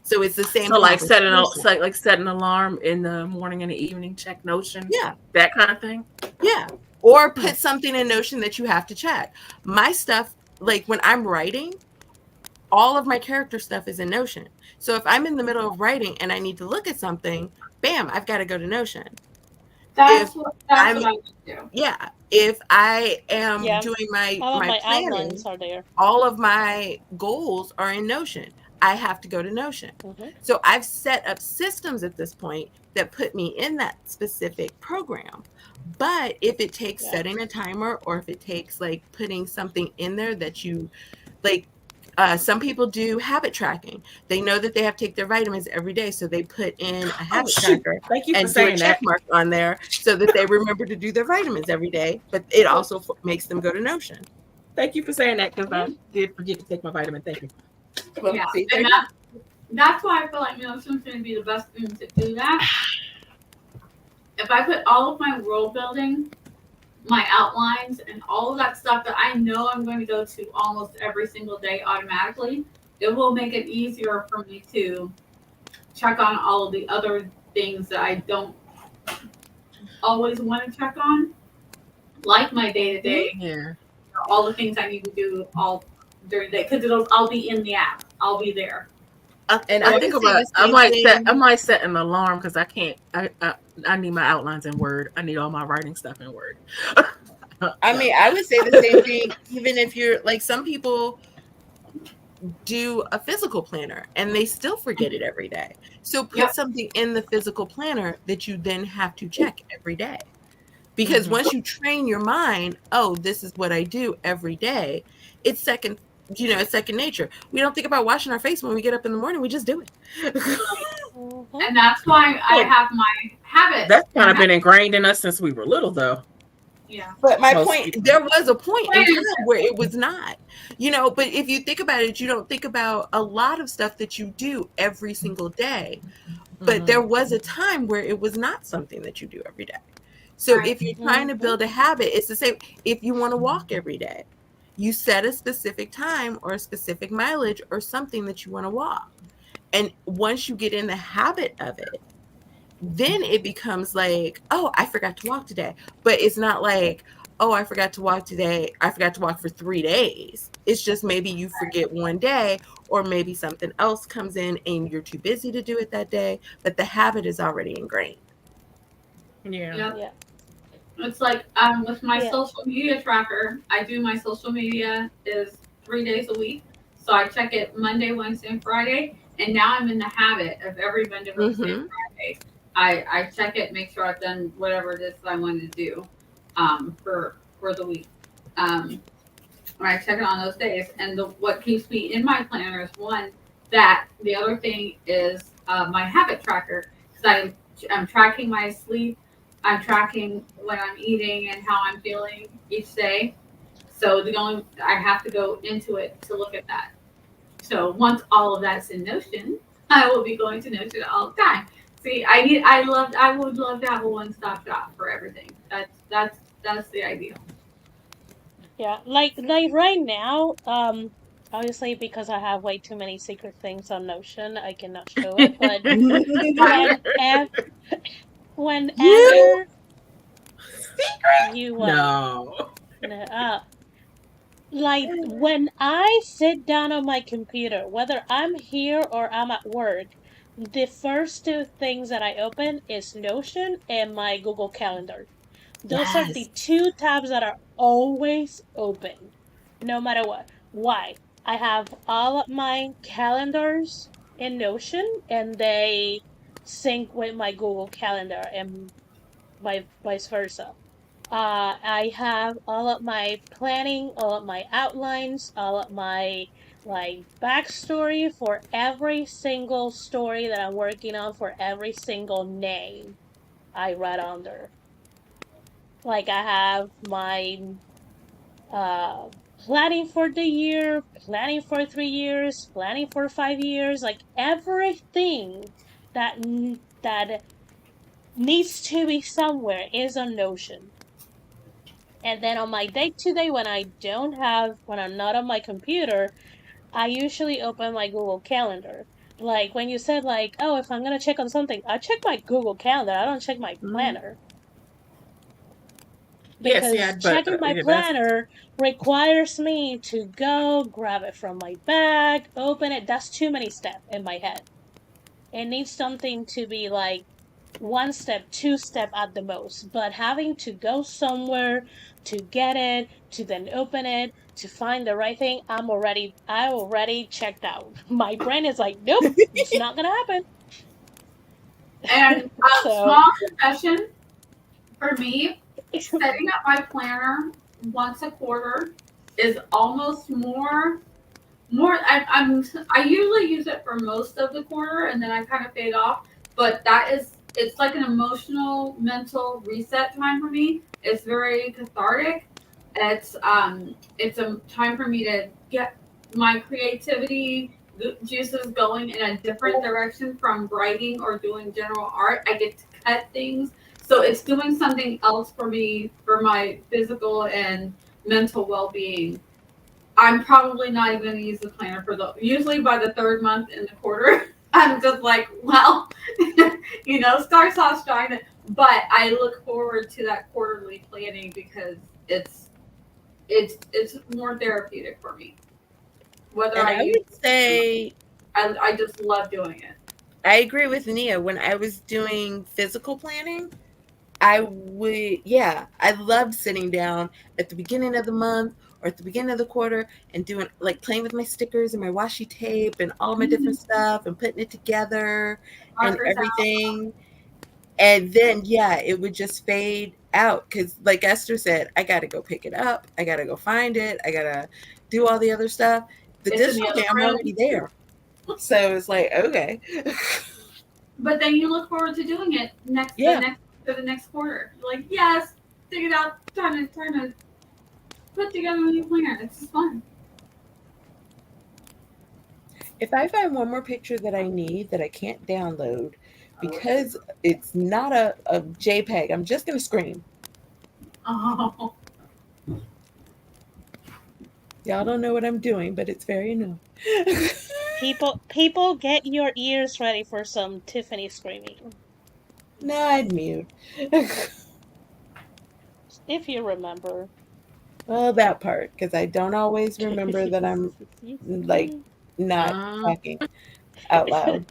So it's the same So like conversation. set an alarm in the morning and the evening, check Notion. Yeah. That kind of thing. Yeah. Or put something in Notion that you have to check. My stuff, like when I'm writing, all of my character stuff is in Notion. So if I'm in the middle of writing and I need to look at something, bam, I've got to go to Notion. That's what I would do. Yeah. If I am Yeah. doing All of my my planning, outlines are there. all of my goals are in Notion. I have to go to Notion. So I've set up systems at this point that put me in that specific program. But if it takes setting a timer, or if it takes like putting something in there that you like, some people do habit tracking. They know that they have to take their vitamins every day, so they put in a habit tracker Thank you for and do a saying check that. mark on there so that they remember to do their vitamins every day. But it also makes them go to Notion. Thank you for saying that because I did forget to take my vitamin. Thank you. Well, Yeah, see, and that's why I feel like Notion's going to be the best thing to do that. If I put all of my world building, my outlines, and all of that stuff that I know I'm going to go to almost every single day automatically, it will make it easier for me to check on all of the other things that I don't always want to check on, like my day-to-day, Yeah. all the things I need to do all during the day, because I'll be in the app. I'll be there. And I I think would say about. the same I thing. might set an alarm because I can't. I need my outlines in Word. I need all my writing stuff in Word. I mean, I would say the same thing, even if you're like, some people do a physical planner and they still forget it every day. So put something in the physical planner that you then have to check every day. Because once you train your mind, oh, this is what I do every day, it's second nature. We don't think about washing our face when we get up in the morning. We just do it. And that's why I have my habit. That's kind of been ingrained in us since we were little, though. Yeah. But my Most point, people. there was a point in time where it was not, but if you think about it, you don't think about a lot of stuff that you do every single day. But there Mhm. was a time where it was not something that you do every day. So Right. if you're trying to Mhm. build a habit, it's the same. If you want to walk every day, you set a specific time or a specific mileage or something that you want to walk. And once you get in the habit of it, then it becomes like, oh, I forgot to walk today. But it's not like, oh, I forgot to walk today. I forgot to walk for 3 days. It's just maybe you forget one day, or maybe something else comes in and you're too busy to do it that day, but the habit is already ingrained. Yeah. Yep. Yeah. It's like with my Yeah. social media tracker, I do my social media is 3 days a week. So I check it Monday, Wednesday, and Friday. And now I'm in the habit of every Monday, Wednesday, and Mm-hmm. Friday. I check it, make sure I've done whatever it is that I wanted to do for the week. Um, when I check it on those days. And what keeps me in my planner is one that. The other thing is my habit tracker because I'm tracking my sleep. I'm tracking what I'm eating and how I'm feeling each day. So the only I have to go into it to look at that. So once all of that's in Notion, I will be going to Notion all the time. See, I would love to have a one-stop shop for everything. That's the ideal. Yeah. Like right now, obviously because I have way too many secret things on Notion, I cannot show it. But whenever You whenever you No. no, like when I sit down on my computer, whether I'm here or I'm at work, the first two things that I open is Notion and my Google Calendar. Those are yes. the two tabs that are always open, no matter what. Why? I have all of my calendars in Notion and they sync with my Google Calendar and vice versa. I have all of my planning, all of my outlines, all of my like backstory for every single story that I'm working on for every single name I read under. Like I have my uh planning for the year, planning for 3 years, planning for 5 years, like everything that needs to be somewhere is on Notion. And then on my day to day, when I'm not on my computer, I usually open my Google Calendar. Like when you said, like, oh, if I'm gonna check on something, I check my Google Calendar. I don't check my Mhm. planner Yes, yeah, because but checking my yeah, that's planner requires me to go grab it from my bag, open it. That's too many steps in my head. It needs something to be like one step, two step at the most, but having to go somewhere to get it, to then open it, to find the right thing, I already checked out. My brain is like, nope, it's not gonna And happen. So small confession for me, setting up my planner once a quarter is almost I usually use it for most of the quarter and then I kind of fade off. But it's like an emotional, mental reset time for me. It's very cathartic. It's a time for me to get my creativity juices going in a different direction from writing or doing general art. I get to cut things. So it's doing something else for me for my physical and mental well being. I'm probably not even gonna use the planner for the usually by the third month in the quarter. I'm just like, well, starts off strong, but I look forward to that quarterly planning because it's it's more therapeutic for me. Whether And I I use would say I just love doing it. I agree with Nia. When I was doing physical planning, I would, yeah, I loved sitting down at the beginning of the month or at the beginning of the quarter and doing like playing with my stickers and my washi tape and all my different stuff and putting it together and Markers out. everything. And then, yeah, it would just fade out because, like Esther said, I got to go pick it up. I got to go find it. I got to do all the other stuff. The It's in digital the other day, I'm room. already there. So it's like, okay. But then you look forward to doing it Yeah. for the next quarter. You're like, yes, dig it out, trying to put together a new planner. It's just fun. If I find one more picture that I need that I can't download, because it's not a JPEG, I'm just going to scream. Oh, Y'all don't know what I'm doing, but it's very annoying. People, get your ears ready for some Tiffany screaming. No, I'd mute. If you remember. Well, that part, because I don't always remember that I'm like not talking out loud.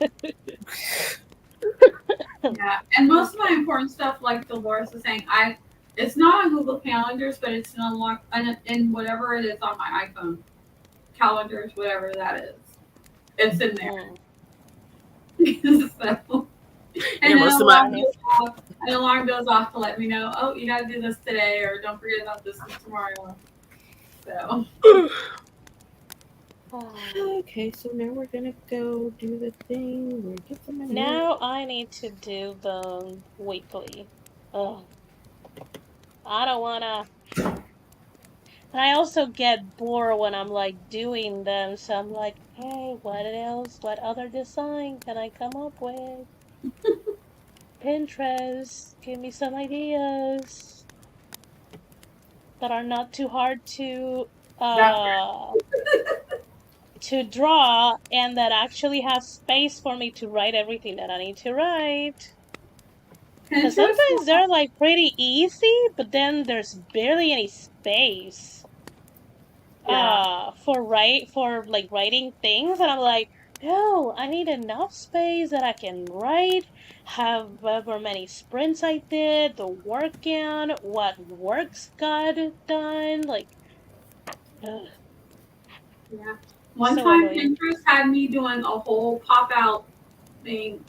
yeah. And most of my important stuff, like Dolores was saying, it's not on Google Calendars, but it's in whatever it is on my iPhone. Calendars, whatever that is. It's in there. So, and Yeah, most of my an alarm goes off to let me know, oh, you got to do this today, or don't forget about this tomorrow. So. Okay, so now we're gonna go do the thing. We're get some money. Now I need to do the weekly. Ugh. I don't wanna. And I also get bored when I'm like doing them, so I'm like, hey, what else? What other design can I come up with? Pinterest, give me some ideas that are not too hard That to draw and that actually have space for me to write everything that I need to write. Because Pinterest sometimes will they're like pretty easy, but then there's barely any space yeah. for like writing things, and I'm like, no, I need enough space that I can write however many sprints I did, the workout, what works got done, like ugh, Yeah. One so time annoying. Pinterest had me doing a whole pop out thing.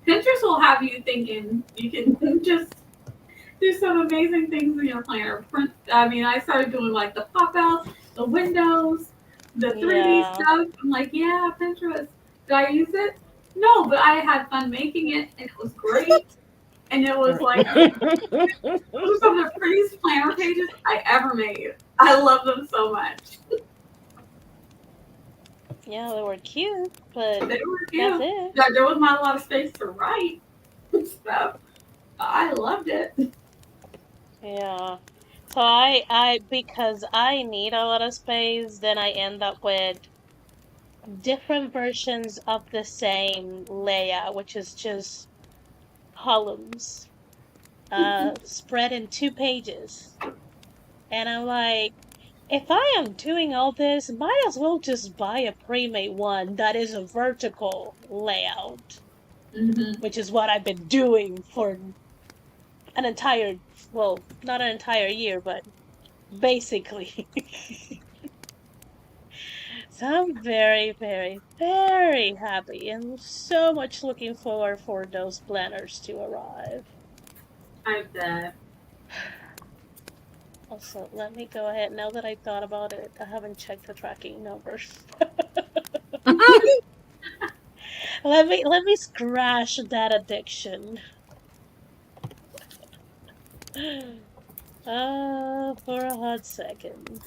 Pinterest will have you thinking you can just do some amazing things in your planner. I started doing like the pop outs, the windows, the 3D Yeah. stuff. I'm like, yeah, Pinterest. Did I use it? No, but I had fun making it and it was great. And it was like some of the prettiest planner pages I ever made. I love them so much. Yeah, they were cute, but They were that's cute. it. There was not a lot of space to write stuff. I loved it. Yeah. So I because I need a lot of space, then I end up with different versions of the same layout, which is just columns, spread in 2 pages. And I'm like, if I am doing all this, might as well just buy a pre-made one that is a vertical layout, Mm-hmm. which is what I've been doing for an entire, well, not an entire year, but basically. So I'm very, very, very happy and so much looking forward for those planners to arrive. I bet. Also, let me go ahead. Now that I thought about it, I haven't checked the tracking numbers. Let me scratch that addiction. For a hot second.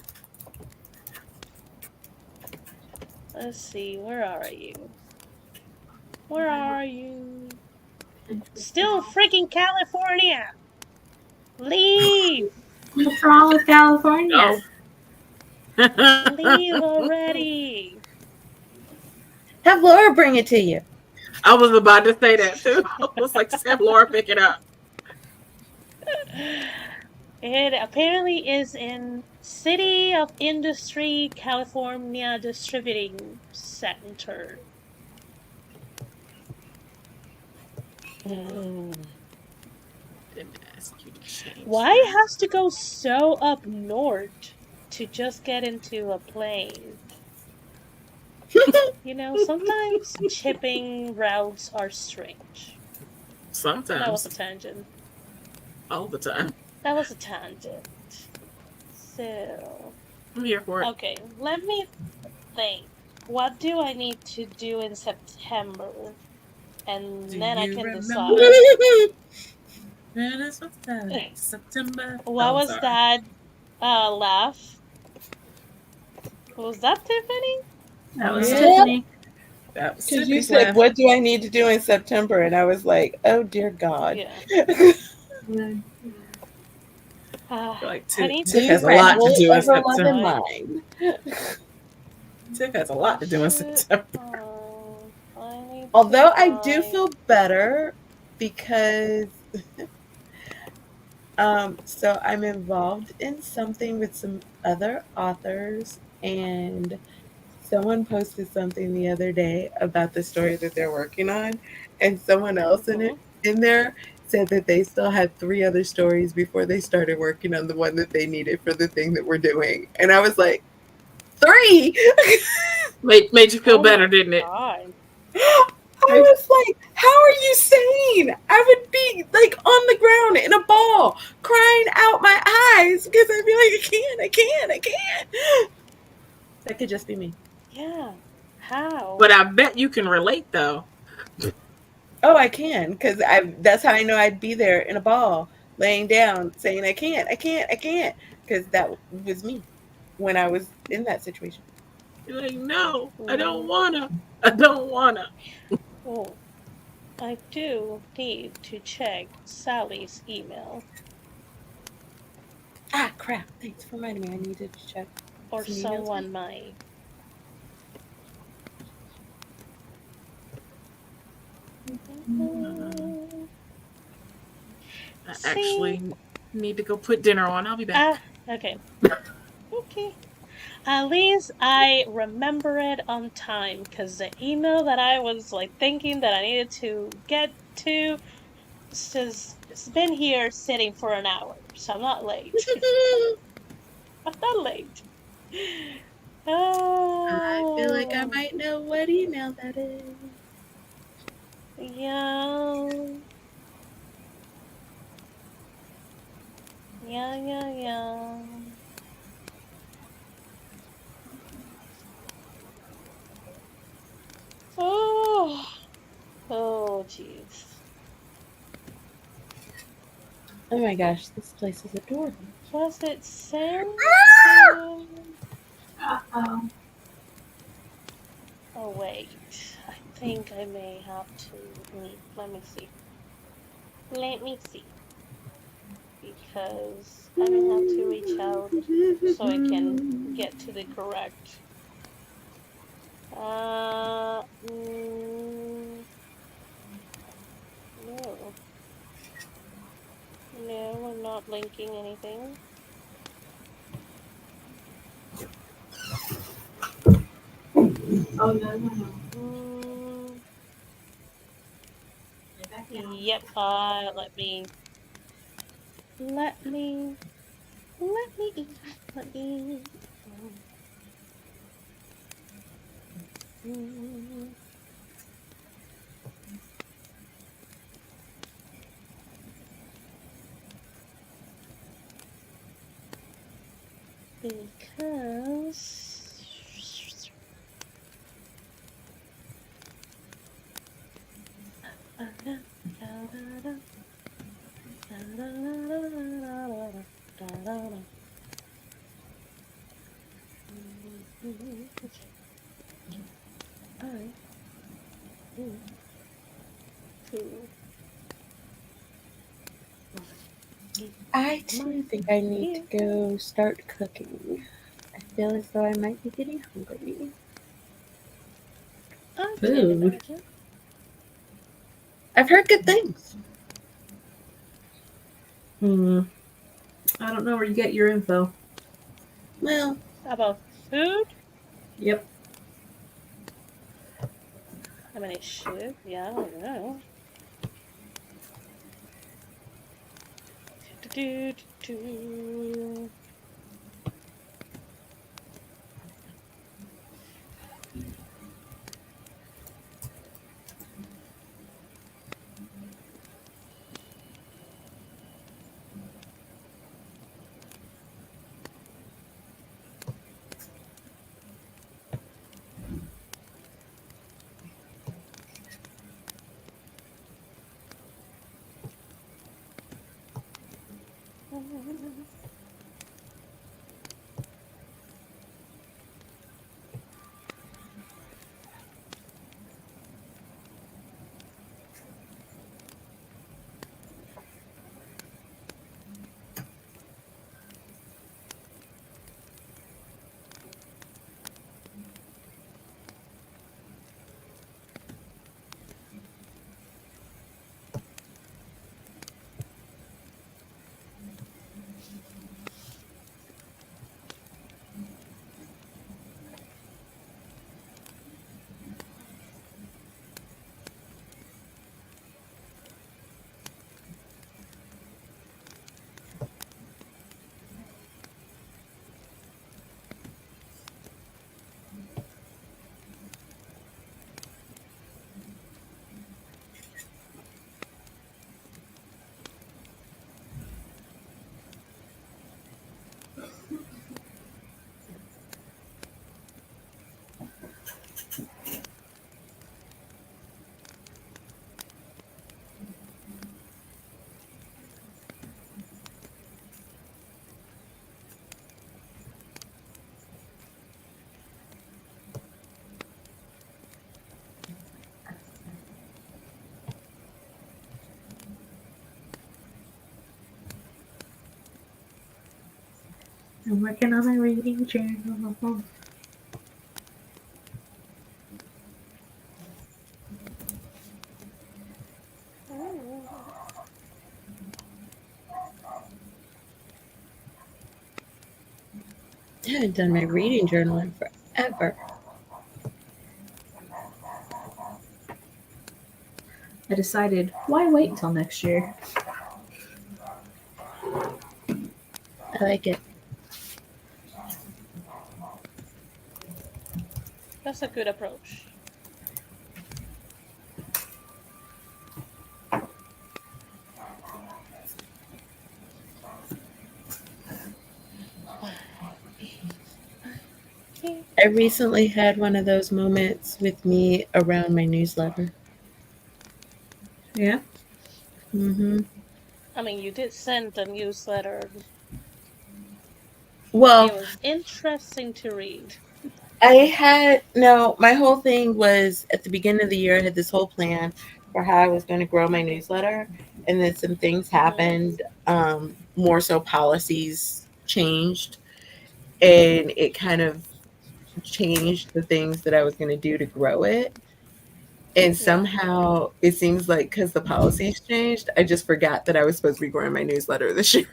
Let's see, where are you? Where are you? Still freaking California! Leave! What's wrong with California? Leave already! Have Laura bring it to you. I was about to say that too. I was like, just have Laura pick it up. It apparently is in City of Industry, California Distributing Center. Didn't ask you to change Why that. it has to go so up north to just get into a plane? Sometimes shipping routes are strange. That was a Sometimes, tangent. all the time. That was a tangent. So, I'm here for it. okay, let me think. What do I need to do in September? Do And then I you can remember? decide. That is what's that? September. What Oh, I'm was sorry. that laugh? Was that Tiffany? That was Yeah. Tiffany. That was Because you Tiffany's said, laugh. "What do I need to do in September?" And I was like, "Oh dear God." Yeah. Like I Tiff, need Tiff Be has a to lot to restful, do in ever loving September. decide. mind. Tiff has a I lot to do in should. September. I need to Although I do decide. feel better because so I'm involved in something with some other authors, and someone posted something the other day about the story that they're working on, and someone else Hmm. in there said that they still had three other stories before they started working on the one that they needed for the thing that we're doing. And I was like, three. Made you feel Oh better, my didn't it? god. I was like, how are you sane? I would be like on the ground in a ball, crying out my eyes because I'd be like, I can't. That could just be me. Yeah. How? But I bet you can relate though. Oh, I can, because I that's how I know I'd be there in a ball, laying down, saying, I can't, because that was me when I was in that situation. You're like, no, I don't Mm. wanna. I don't wanna. Oh, I do need to check Sally's email, Ah, crap. Thanks for reminding me. I needed to check or some emails. someone might. I See? actually need to go put dinner on. I'll be back. Okay. Okay. At least I remember it on time because the email that I was like thinking that I needed to get to it's been here sitting for an hour, so I'm not late. I'm not late. I feel like I Oh, might know what email that is. yeah, yeah, yeah, yeah. Oh, oh, jeez. Oh my gosh, this place is adorable. Was it sent to? Uh-oh. Oh wait, I think I may have to. Let me see. Let me see because I may have to reach out so I can get to the correct. No, no, I'm not linking anything. Oh, no, no, no. Mm, Lay back down. yep. Let me, let me, let me. Mm, because. I need to eat I my too think I need to ear. go start cooking. I feel as though I might be getting hungry. I can Food. imagine. I've heard good things. Hmm. I don't know where you get your info. Well, About food? Yep. I mean, it should. Yeah, I don't know. Do, do, do, do. I'm working on my reading journal. Ooh. I haven't done my reading journal in forever. I decided, why wait until next year? I like it. That's a good approach. Okay. I recently had one of those moments with me around my newsletter. Yeah. Hmm. I mean, you did send a newsletter. It Well, was interesting to read. I had no. My whole thing was at the beginning of the year. I had this whole plan for how I was going to grow my newsletter, and then some things Mm-hmm. happened. More so, policies changed, and it kind of changed the things that I was going to do to grow it. And Yeah. somehow it seems like because the policies changed, I just forgot that I was supposed to be growing my newsletter this year.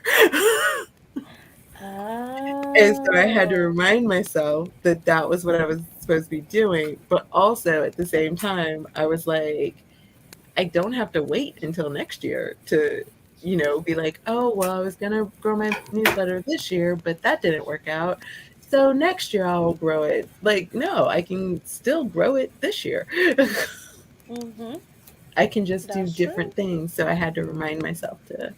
And so I had to Oh. remind myself that that was what I was supposed to be doing. But also at the same time, I was like, I don't have to wait until next year to, be like, oh, well, I was going to grow my newsletter this year, but that didn't work out. So next year I'll grow it. Like, no, I can still grow it this year. Mm-hmm. I can just do That's true. different things. So I had to remind myself that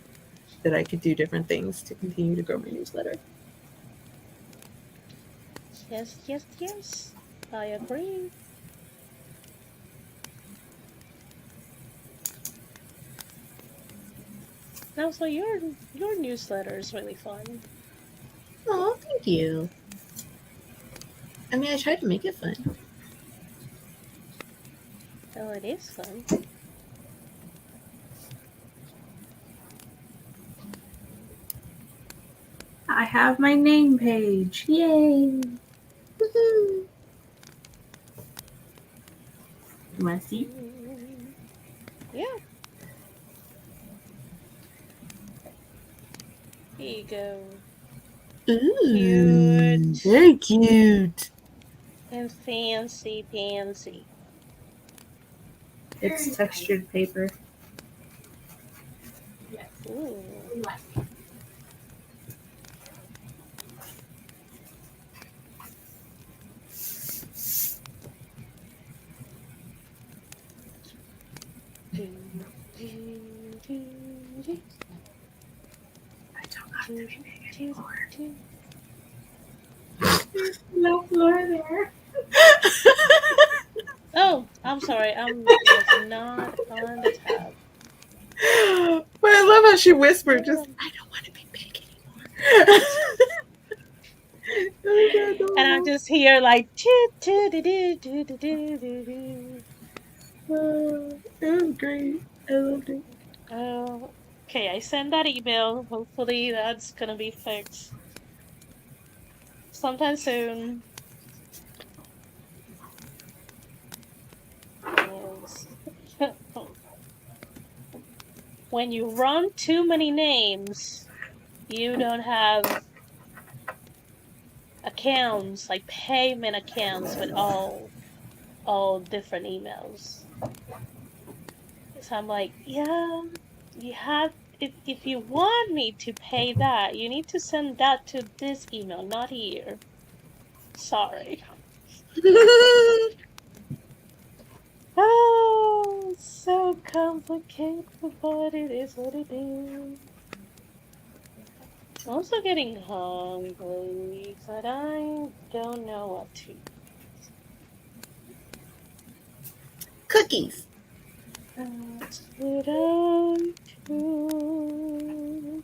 I could do different things to continue to grow my newsletter. Yes, yes, yes. I agree. Now, so your newsletter is really fun. Oh, thank you. I mean, I tried to make it fun. Oh, it is fun. I have my name page. Yay! Woohoo. You want to see? Mm. Yeah. Here you go. Ooh, Cute very cute. and fancy pansy. It's textured paper. Yes. Ooh. We like it. Do, do, do, do, I don't have to do, be big do, anymore. do. There's no floor there. Oh, I'm sorry. I was not on the tab. But I love how she whispered, just, I don't want to be big anymore. Oh, that's And I'm adorable. just here like choo choo do do do do do do do. It was great. I loved it. Oh, okay. I sent that email. Hopefully that's gonna be fixed sometime soon. Yes. When you run too many names, you don't have accounts like payment accounts with all different emails. So I'm like, yeah, you have if you want me to pay that, you need to send that to this email, not here. Sorry. Oh, so complicated, but it is what it is. I'm also getting hungry, but I don't know what to eat. Cookies. What should I do?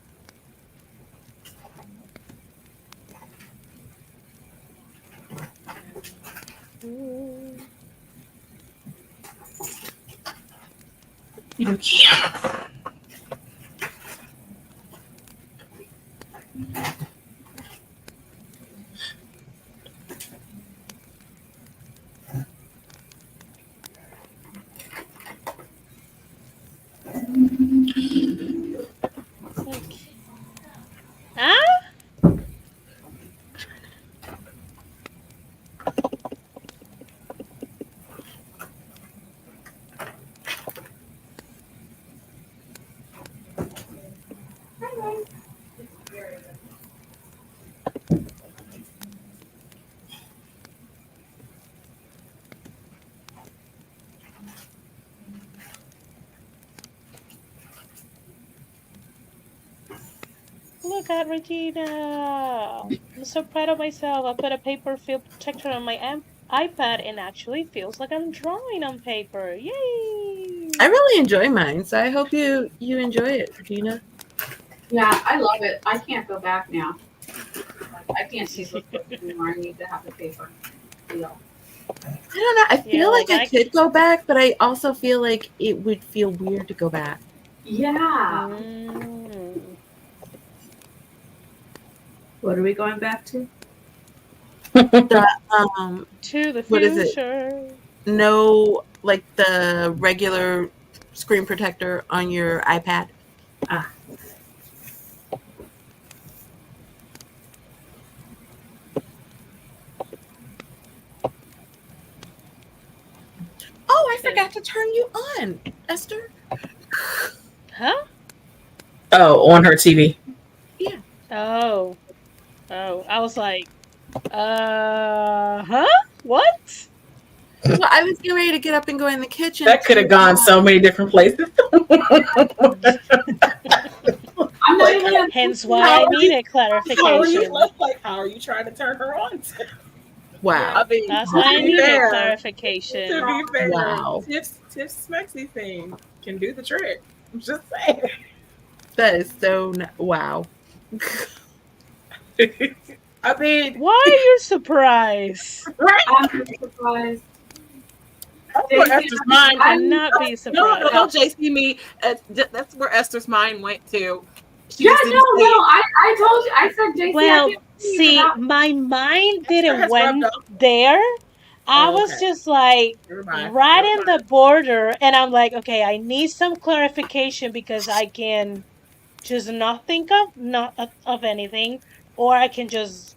Look at Regina. I'm so proud of myself. I put a paper field protector on my iPad and actually feels like I'm drawing on paper. Yay! I really enjoy mine, so I hope you enjoy it, Regina. Yeah, I love it. I can't go back now. Like, I can't paper clip anymore. I need to have the paper feel. I don't know. I Yeah, feel like I like could go back, but I also feel like it would feel weird to go back. Yeah. Mm. What are we going back to? The To the what is it? future. No, like the regular screen protector on your iPad. Ah, Oh, I forgot to turn you on, Esther. Huh? Oh, on her TV. Oh. Oh. I was like, huh? What? Well, I was getting ready to get up and go in the kitchen. That could have gone so many different places. I'm not even. Hence why I needed clarification. How are you trying to turn her on? Wow. I mean, That's to why I be needed fair, clarification. to be fair, Wow. Tiff's Smexy thing can do the trick. I'm just saying. That is so wow. I mean, Why are you surprised? right? I'm surprised. That's where Daisy, Esther's mind. I'm not be No, surprised. don't JC me. That's where Esther's mind went to. She Yeah, just no, didn't see it. I told you. I said, JC, Well, I can't believe see, without. my mind Esther didn't has went rubbed off. there. I Oh, was okay. just like Never mind. right Never in mind. the border, and I'm like, okay, I need some clarification because I can just not think of anything, or I can just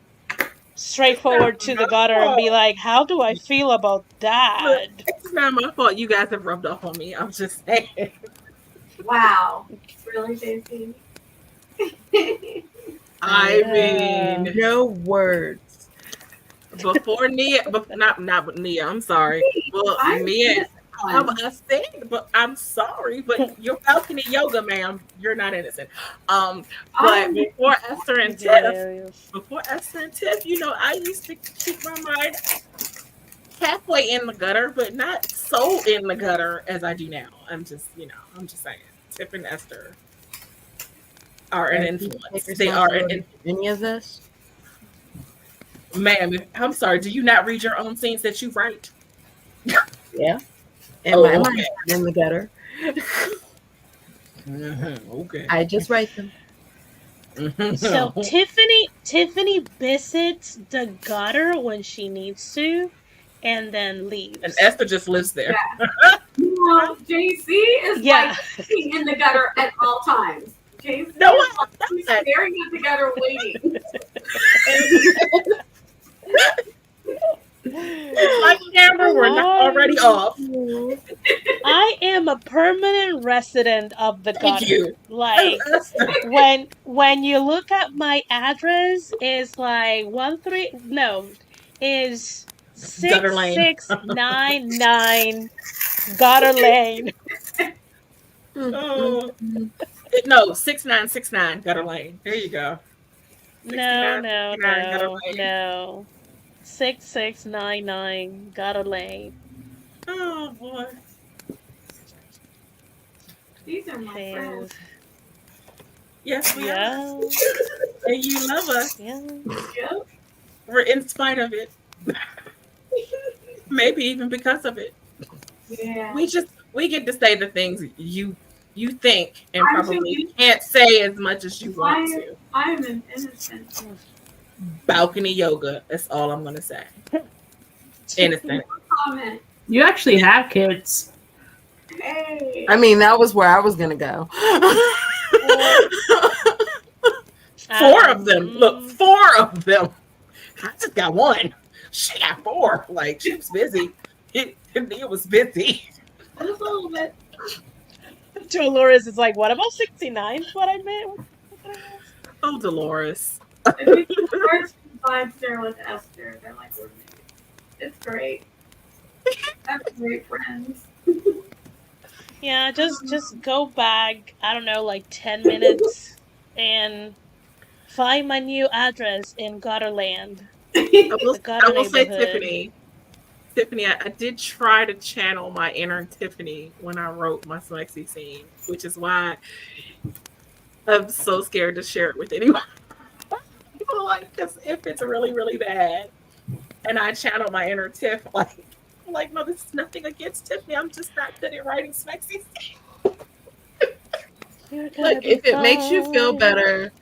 straightforward to the gutter and be like, how do I feel about Look, that? it's not my fault. You guys have rubbed off on me. I'm just saying. Wow. Really, JC? I mean, No words. before Nia, but not Nia. I'm sorry. Well, I'm Nia. I'm one. a stand, but I'm sorry, but your balcony yoga, ma'am, you're not innocent. But I'm before Esther and Tiff, Hilarious. I used to keep my mind halfway in the gutter, but not so in the gutter as I do now. I'm just saying. Tiff and Esther are an Like, you influence. take They are an responsibility for any of this? ma'am. I'm sorry. Do you not read your own scenes that you write? Yeah. And Oh, my okay. mind's not in the gutter. Okay. I just write them. So Tiffany visits the gutter when she needs to, and then leaves. And Esther just lives there. No, JC is Yeah. like in the gutter at all times. JC No, is I'm like, he's not. staring at the gutter waiting. It's like camera, we're not already off. I am a permanent resident of the Thank gutter. you. Like Esther. when you look at my address, is like is Gutter Lane. 6699 Gutter Lane. Oh. No, 6969 Gutter Lane. There you go. No, 6969 Gutter Lane. no. 6699 Gutter Lane. Oh boy. These are my friends. Is Yes, we yeah, are. And you love us. yeah. Yep. We're in spite of it. Maybe even because of it. Yeah. We get to say the things you think and I'm probably thinking- can't say as much as you want to. I'm an innocent. Balcony yoga. That's all I'm gonna say. Innocent. Comment. you actually have kids. Hey. I mean, that was where I was going to go. Four of them. Look, 4 of them. I just got 1. She got 4. Like, she was busy. Nia was busy. Just a little bit. Dolores is like, what about 69? What I meant? Oh, Dolores. If you first vibes there with Esther, they're like roommates. It's great. I have great friends. Yeah, just go back, I don't know, like 10 minutes and Find my new address in Gotterland, I will, the Gotter I will say, neighborhood. Tiffany, I did try to channel my inner Tiffany when I wrote my sexy scene, which is why I'm so scared to share it with anyone. People like, because if it's really, really bad, and I channel my inner Tiff, like, no, this is nothing against Tiffany. I'm just not good at writing sexy scenes. You're Look, gonna be if it makes you feel fine. better,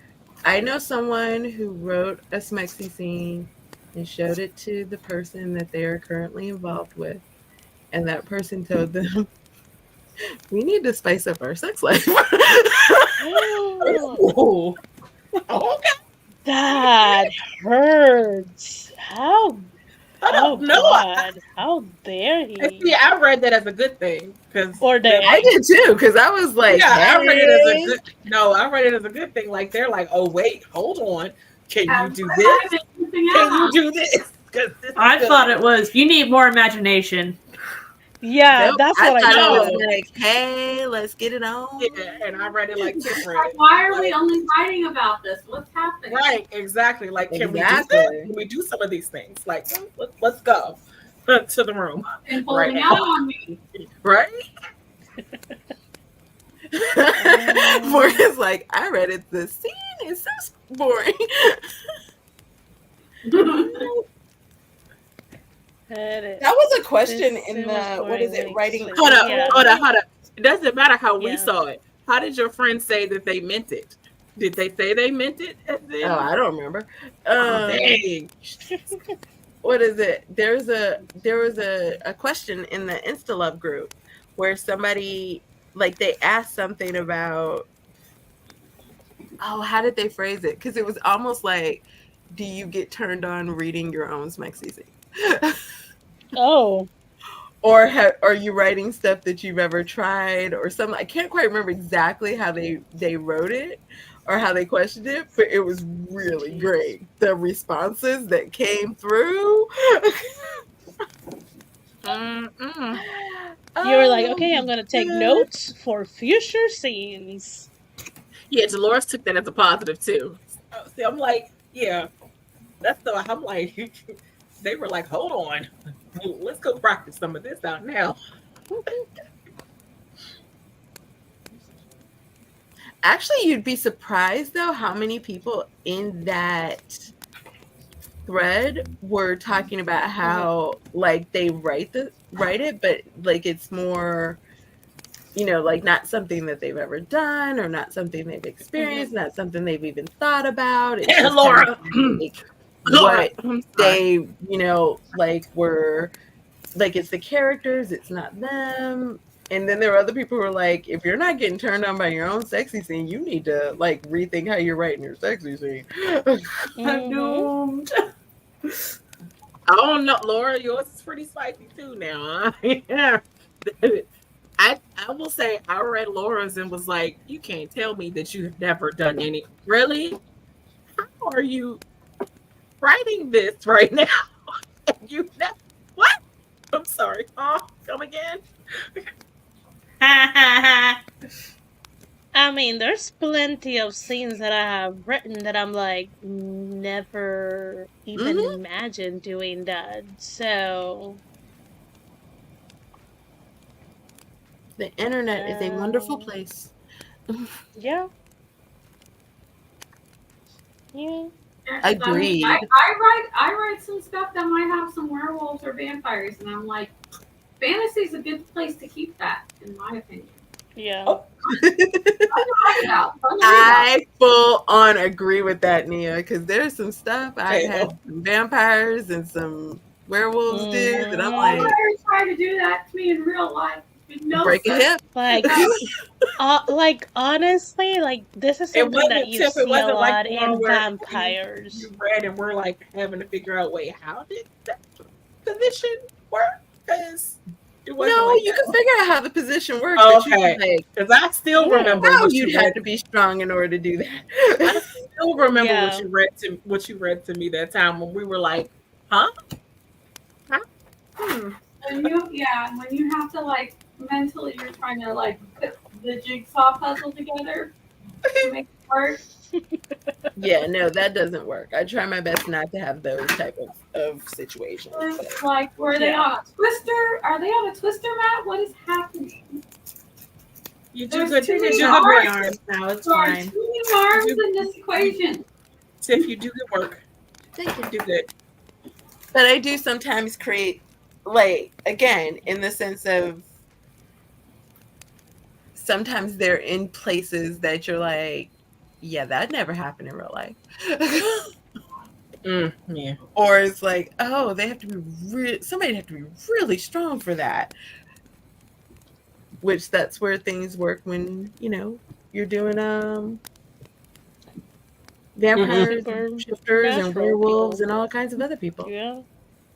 I know someone who wrote a smexy scene and showed it to the person that they are currently involved with, and that person told them, "We need to spice up our sex life." Oh, okay. That hurts. I How don't know. God, how dare I he? see. I read that as a good thing because Or they're they. I like, did too, because I was like, yeah, I read it as a "Hey." good. No, I read it as a good thing. Like they're like, oh wait, hold on, can you And do what this? have I been missing Can you out? do this? Because this is I good. thought it was you need more imagination. Yeah, Nope, that's I what I thought it was thought. No, like, "Hey, let's get it yeah, on." and I read it like Tiff read Like, it. why are we Like, only writing about this? What's happening? right, exactly. Like, can we do this? Exactly. Can we do some of these things? Like, let's go to the room And right holding out now. on me. Right? Morgan's like, "I read it. The scene is so boring." That That was a this question in scene was the what boring is when it he writing? sleep. Hold up, Yeah, hold up. It doesn't matter how we yeah. saw it. How did your friends say that they meant it? Did they say they meant it? And then, Oh, I don't remember. oh, dang. What is it? There was a question in the InstaLove group where somebody like they asked something about how did they phrase it? Because it was almost like, do you get turned on reading your own smexy scene? Oh, Or are you writing stuff that you've ever tried or something? I can't quite remember exactly how they wrote it or how they questioned it, but it was really great. The responses that came through. Mm-mm. you were like, Oh, okay, I'm gonna take good. notes for future scenes. Yeah, Dolores took that as a positive too. See, I'm like, yeah, that's the. I'm like, they were like, hold on, let's go practice some of this out now. Actually, you'd be surprised though how many people in that thread were talking about how like they write it, but like it's more, like not something that they've ever done or not something they've experienced, not something they've even thought about. It's just kind of Laura, like Laura, what I'm sorry. they, like were like it's the characters, it's not them. And then there are other people who are like, if you're not getting turned on by your own sexy scene, you need to like rethink how you're writing your sexy scene. I'm Mm-hmm. doomed. I don't know, Laura. Yours is pretty spicy too now. Yeah. I will say I read Laura's and was like, you can't tell me that you've never done any. Really? How are you writing this right now? You never what? I'm sorry. Oh, come again? I mean, there's plenty of scenes that I have written that I'm like, never even Mhm. imagined doing that. So, The internet is a wonderful um, place. yeah, yeah. Yeah, 'cause I mean, Agreed. I write some stuff that might have some werewolves or vampires, and I'm like, fantasy's a good place to keep that, in my opinion. Yeah. Oh. Fun to write about. Fun to read about. I full on agree with that, Nia, because there's some stuff I've Okay, had some vampires and some werewolves do that I'm like, Vampires try to do that to me in real life. No, break a sir. hip. Like honestly, like this is it something that wasn't you Tiff. It see a wasn't like lot the one in where vampires. you read and we're like having to figure out, wait, how did that position work? Because it wasn't No, like you that. can figure out how the position works, Oh, but you okay. can like, Because I still Yeah. remember how what you'd you have read. to be strong in order to do I that. still remember Yeah. what you read to me that time when we were like, huh? Huh? Hmm. When you have to like mentally, you're trying to like put the jigsaw puzzle together to make Or Yeah, no, that doesn't work. I try my best not to have those type of situations. But like, were they Yeah. on a twister? Are they on a twister mat? What is happening? You do There's good. too You many do Just good three work, arms. arms now. It's There are fine. too many arms in this equation. Tiff. You do good work. thank you. You do good. But I do sometimes create, like, again, in the sense of sometimes they're in places that you're like, yeah, that never happened in real life. Yeah. Or it's like, oh, they have to be somebody have to be really strong for that. Which that's where things work when, you're doing vampires and shifters and Supernatural werewolves people. and all kinds of other people. Yeah.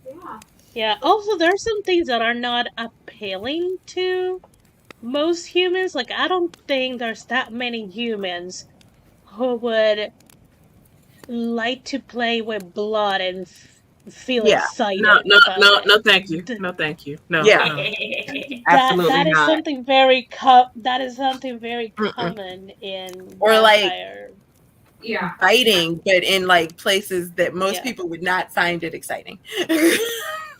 Yeah. Yeah. Also, there's some things that are not appealing to most humans. Like, I don't think there's that many humans who would like to play with blood and feel Yeah. No, excited no, about no, it. no. Thank you. No, thank you. No, Yeah. no. That Absolutely that is not. something that is something very Mm-mm. common in Or like vampire. Yeah. fighting, but in like places that most Yeah. people would not find it exciting.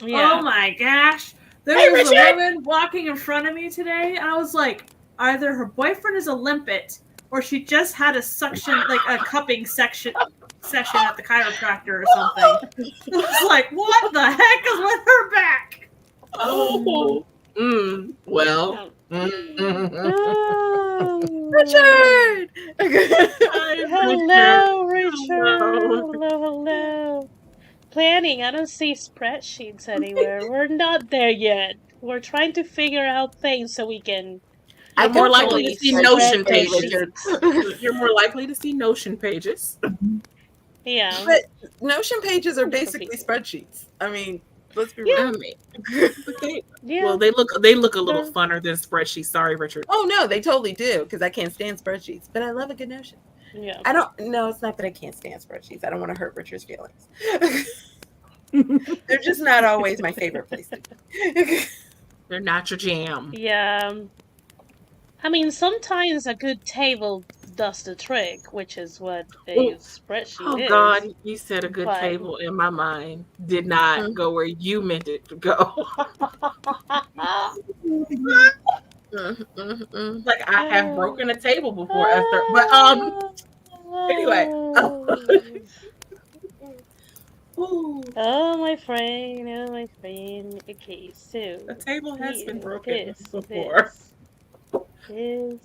Yeah. Oh my gosh. There Hey, was a Richard! woman walking in front of me today, and I was like, either her boyfriend is a limpet, or she just had a suction, like a cupping session at the chiropractor or something. I was like, what the heck is with her back? Oh. Well. Oh. Richard! Hi, Hello, Richard. Richard. Hello. Hello. Planning. I don't see spreadsheets anywhere. We're not there yet. We're trying to figure out things so we can I You're more likely hopefully to see spread Notion those pages. sheets. You're more likely to see Notion pages. Yeah. But Notion pages are For basically people. spreadsheets. I mean, let's be Yeah. I real. mean, but Yeah. they look a little They're- funner than spreadsheets. Sorry, Richard. Oh no, they totally do because I can't stand spreadsheets. But I love a good Notion. Yeah. I don't. No, it's not that I can't stand spreadsheets. I don't want to hurt Richard's feelings. They're just not always my favorite place to be. They're not your jam. Yeah. I mean, sometimes a good table does the trick, which is what a spreadsheet Oh is. God, you said a good but- table, and my mind did not go where you meant it to go. Like I have broken a table before, Esther. But anyway. Ooh, Oh, my friend. Oh, my friend. Okay, so. a table has been here, broken this, before. This.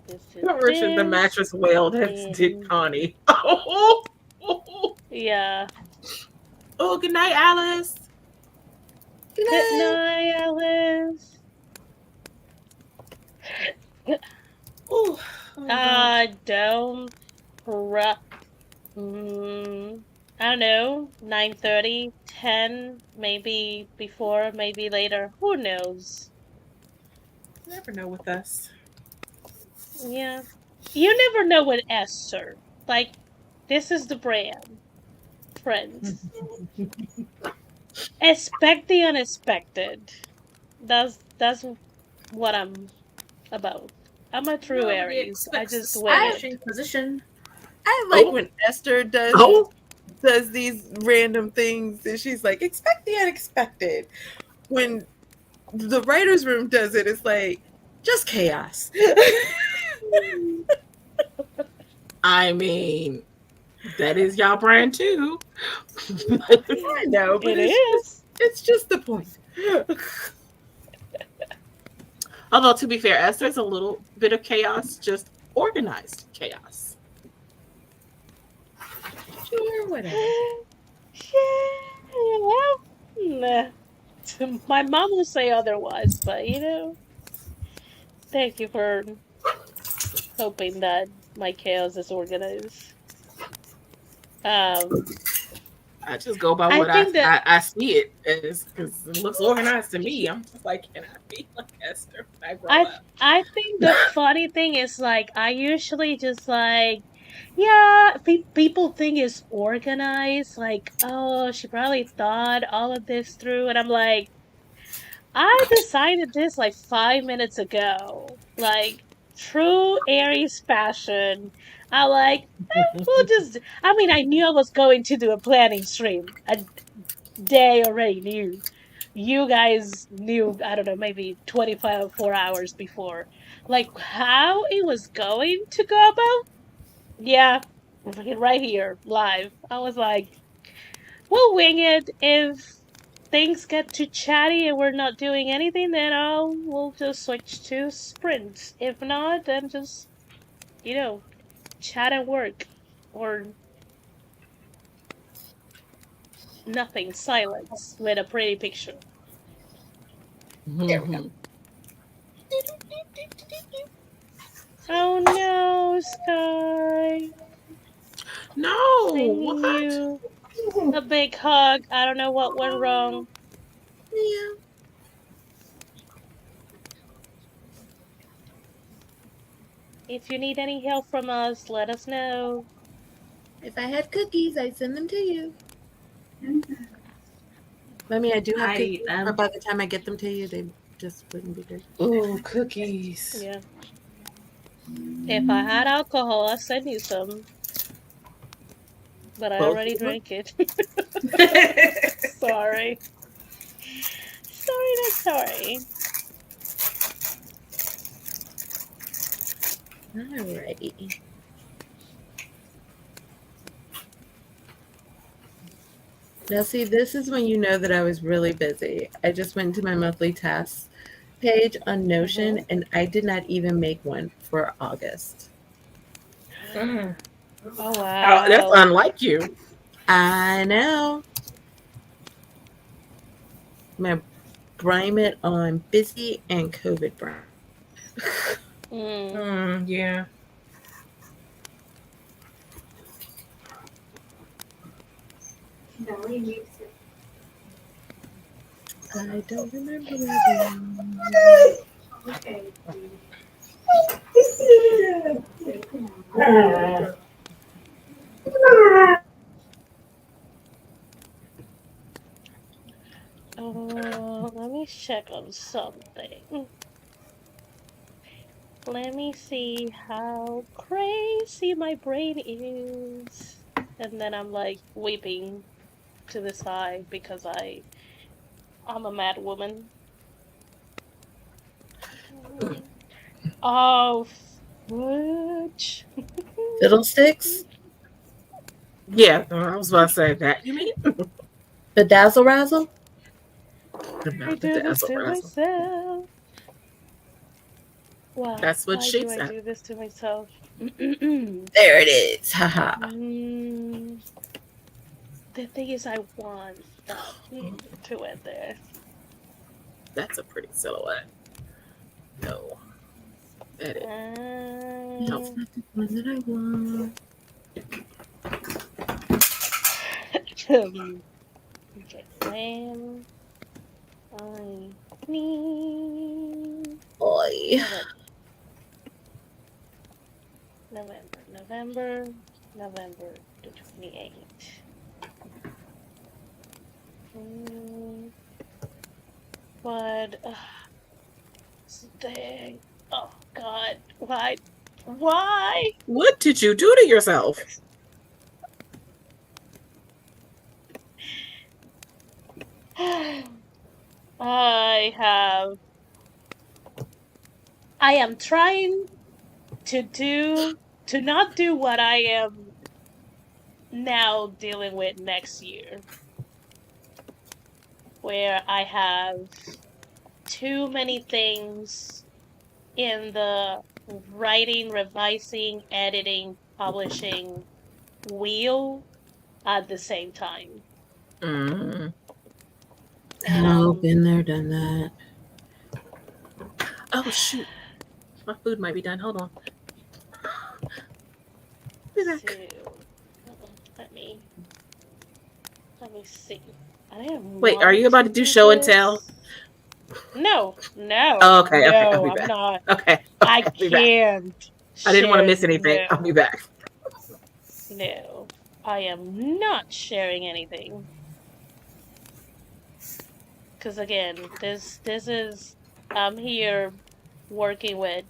Richard, the this, mattress wailed as did Connie. Oh, Yeah. oh, good night, Alice. Good night, Alice. Ooh, Don't. I don't know, 9:30, 10, maybe before, maybe later. Who knows? you never know with us. Yeah. You never know with Esther. Like, this is the brand. Friends. Expect the unexpected. That's what I'm about. I'm a true Nobody Aries. I expects just a win it. smashing position. I like Oh. when Esther does these random things, and she's like, "Expect the unexpected." When the writers' room does it, it's like just chaos. I mean, that is y'all brand too. I know, but It is. it's just the point. Although to be fair, Esther's a little bit of chaos, just organized chaos. Sure, whatever. Yeah. My mom will say otherwise, but thank you for hoping that my chaos is organized. I just go by I what think that- I see it as because it looks organized to me. I'm just like, can I be like Esther when I grow up? I think the funny thing is, like, I usually just like, yeah, people think it's organized. Like, oh, she probably thought all of this through, and I'm like, I decided this like 5 minutes ago. Like, true Aries fashion. I'm like, we'll just. I mean, I knew I was going to do a planning stream a day already knew. You guys knew, I don't know, maybe 25 or 4 hours before. Like how it was going to go about? Yeah, right here, live. I was like, we'll wing it. If things get too chatty and we're not doing anything, then we'll just switch to sprints. If not, then just, you know, chat and work. Or nothing, silence with a pretty picture. There we go. Mhm. Oh no, Sky. No, Sending what? you a big hug. I don't know what went Oh, wrong. yeah. If you need any help from us, let us know. If I had cookies, I'd send them to you. I mean, I do have I'd cookies, eat them. but by the time I get them to you, they just wouldn't be great. Ooh, cookies. Yeah. If I had alcohol, I'd send you some. But I Both already of them? drank it. Sorry. Sorry, not sorry. Alrighty. Now, see, this is when you know that I was really busy. I just went to my monthly tasks page on Notion and I did not even make one for August. Mm. Oh That's wow. unlike you. I know. My blame it on busy and COVID brain. Mm. Yeah. I don't remember where they Oh, let me check on something. Let me see how crazy my brain is. And then I'm like weeping to the side because I'm a mad woman. Oh, fudge. Fiddlesticks? Yeah, I was about to say that. You mean Bedazzle Razzle? I not the do this dazzle to razzle? myself. Why? That's what Why she do I said. do this to myself? There it is. Haha. Mm, the thing is, I want that to end there. That's a pretty silhouette. No, edit. No. That's not the one that I want. Okay, when I need Oi. November, November the 28th. Mm, but dang, oh God, why, why? What did you do to yourself? I have. I am trying to not do what I am now dealing with next year, where I have too many things in the writing, revising, editing, publishing wheel at the same time. Mm. And Oh, been there, done that. Oh shoot, my food might be done. Hold on. Be back. so let me see. I didn't Wait, are want you about to to do do show and tell? this. No, no, Oh, okay, okay. I'll no, be I'm back. not. Okay, okay. I I'll be back. can't I didn't want to share. miss anything. I'll be No, back. no. I am not sharing anything. Because again, this is I'm here working with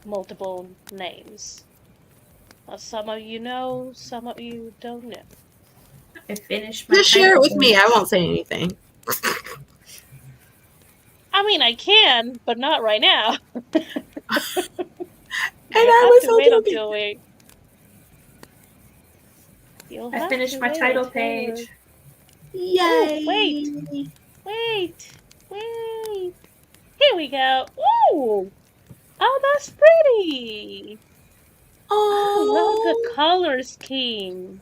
multiple names. Some of you know, some of you don't know. I finished my Just share it title with me. I page. won't say anything. I mean, I can, but not right now. And You I have was to wait hoping. until we. You'll I have to finished my wait title until we're. page. Oh, Yay! wait, wait. Here we go. Ooh, oh, that's pretty. I love the Oh, color scheme.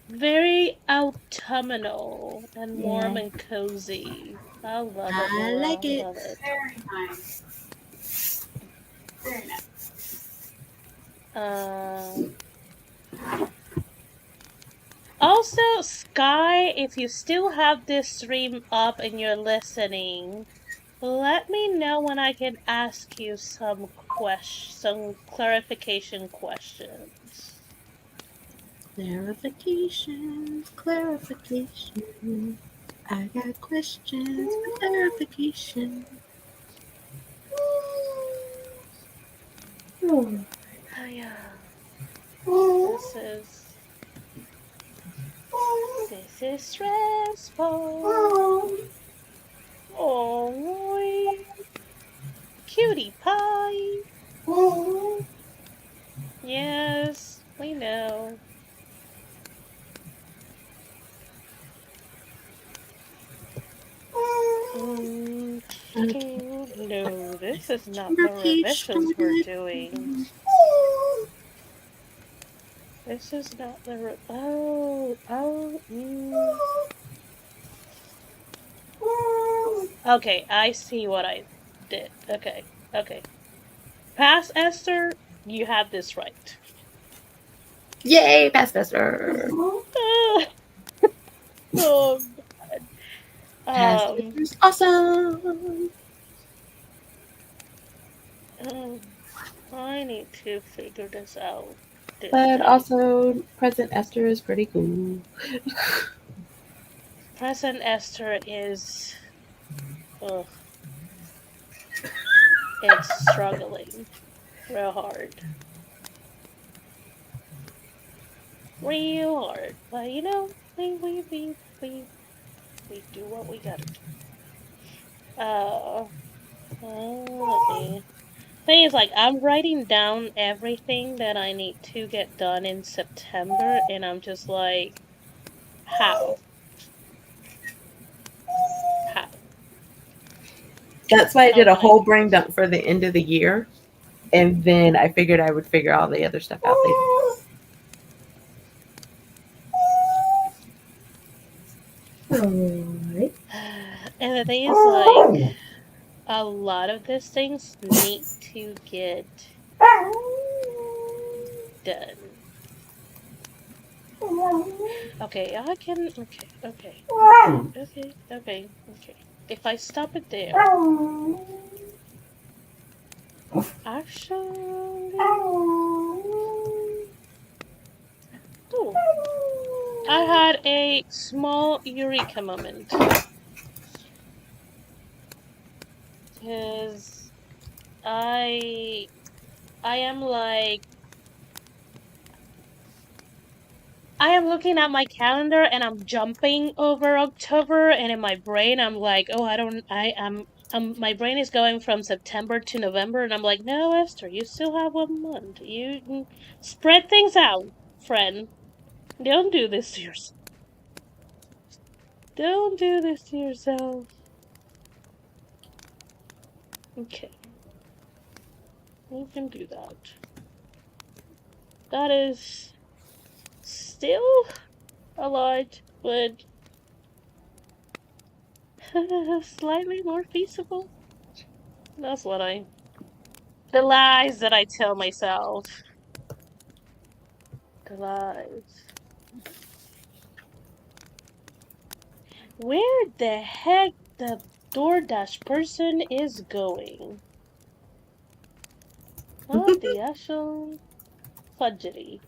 Very autumnal and warm Yeah. and cozy. I love it, I Laura. like I it. love it. Very nice. Very nice. Uh, Also, Sky, if you still have this stream up and you're listening, let me know when I can ask you some clarification questions. Clarification, clarification. I got questions for clarification. Oh, Oh yeah, this is stressful. Oh, cutie pie. Yes, we know. Mm, Okay, no, this is not your the page revisions we're started. doing. This is not the Okay, I see what I did. Okay, okay. Pass Esther, you had this right. yay, past Esther. Oh, Past um, is awesome. um, I need to figure this out this But time. also, present Esther is pretty cool. Present Esther is, ugh, it's struggling real hard. Real hard. But you know, we do what we gotta do. Uh, let me. Thing is, like, I'm writing down everything that I need to get done in September, and I'm just like, how? How? That's why I How did a can I whole do brain this? dump for the end of the year. And then I figured I would figure all the other stuff out later. Alright. And the thing is, like, a lot of these things need to get done. Okay, I can. Okay. If I stop it there, actually, oh, I had a small eureka moment. Because I am like, I am looking at my calendar and I'm jumping over October, and in my brain I'm like, oh, I am my brain is going from September to November, and I'm like, no, Esther, you still have 1 month. You spread things out, friend. Don't do this to yourself. Don't do this to yourself. Okay, you can do that. That is still a lot, but slightly more feasible. That's what I. The lies that I tell myself. The lies. Where the heck the DoorDash person is going? What the actual fudgery?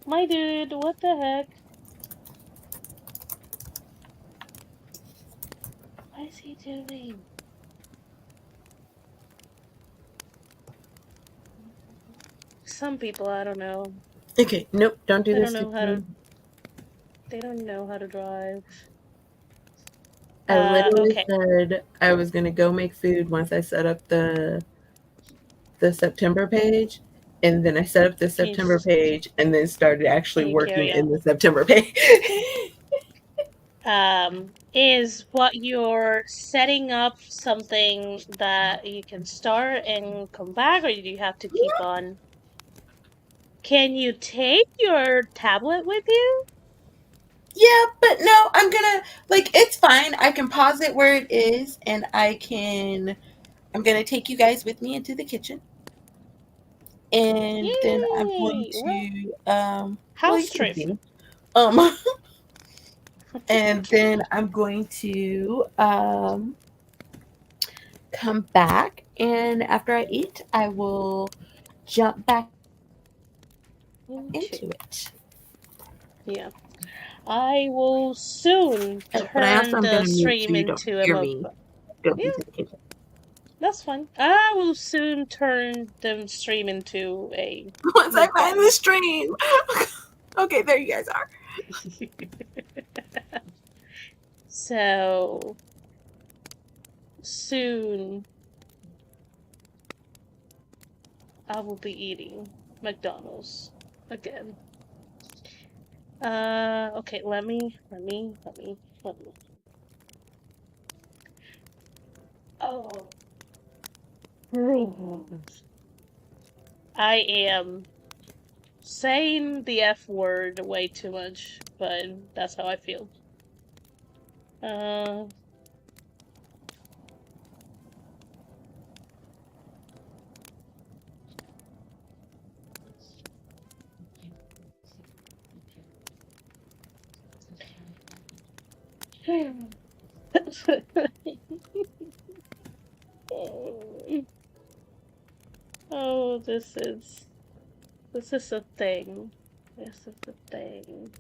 My dude, what the heck? What is he doing? some people, I don't know. Okay, nope, don't do They don't this. know how to. They don't know how to drive. I literally Okay. said I was gonna go make food once I set up the September page, and then I set up the And you, September page, and then started actually and you working carry in on. the September page. Is what you're setting up something that you can start and come back, or do you have to keep on? Can you take your tablet with you? Yeah, but no, I'm gonna like it's fine. I can pause it where it is, and I'm gonna take you guys with me into the kitchen, and then I'm going Yay! Well, to well, you house can trip. see me. Um and then I'm going to come back, and after I eat, I will jump back into it. Yeah. I will soon Oh, but I also turn am the gonna mute so stream you don't into a hear me mukbang. go Yeah, into the kitchen. that's fine. I will soon turn the stream into a Once I find the mukbang. stream. Okay, there you guys are. So soon I will be eating McDonald's again. Okay, let me. Oh, I am saying the F word way too much, but that's how I feel. Uh, oh, this is a thing. This is a thing.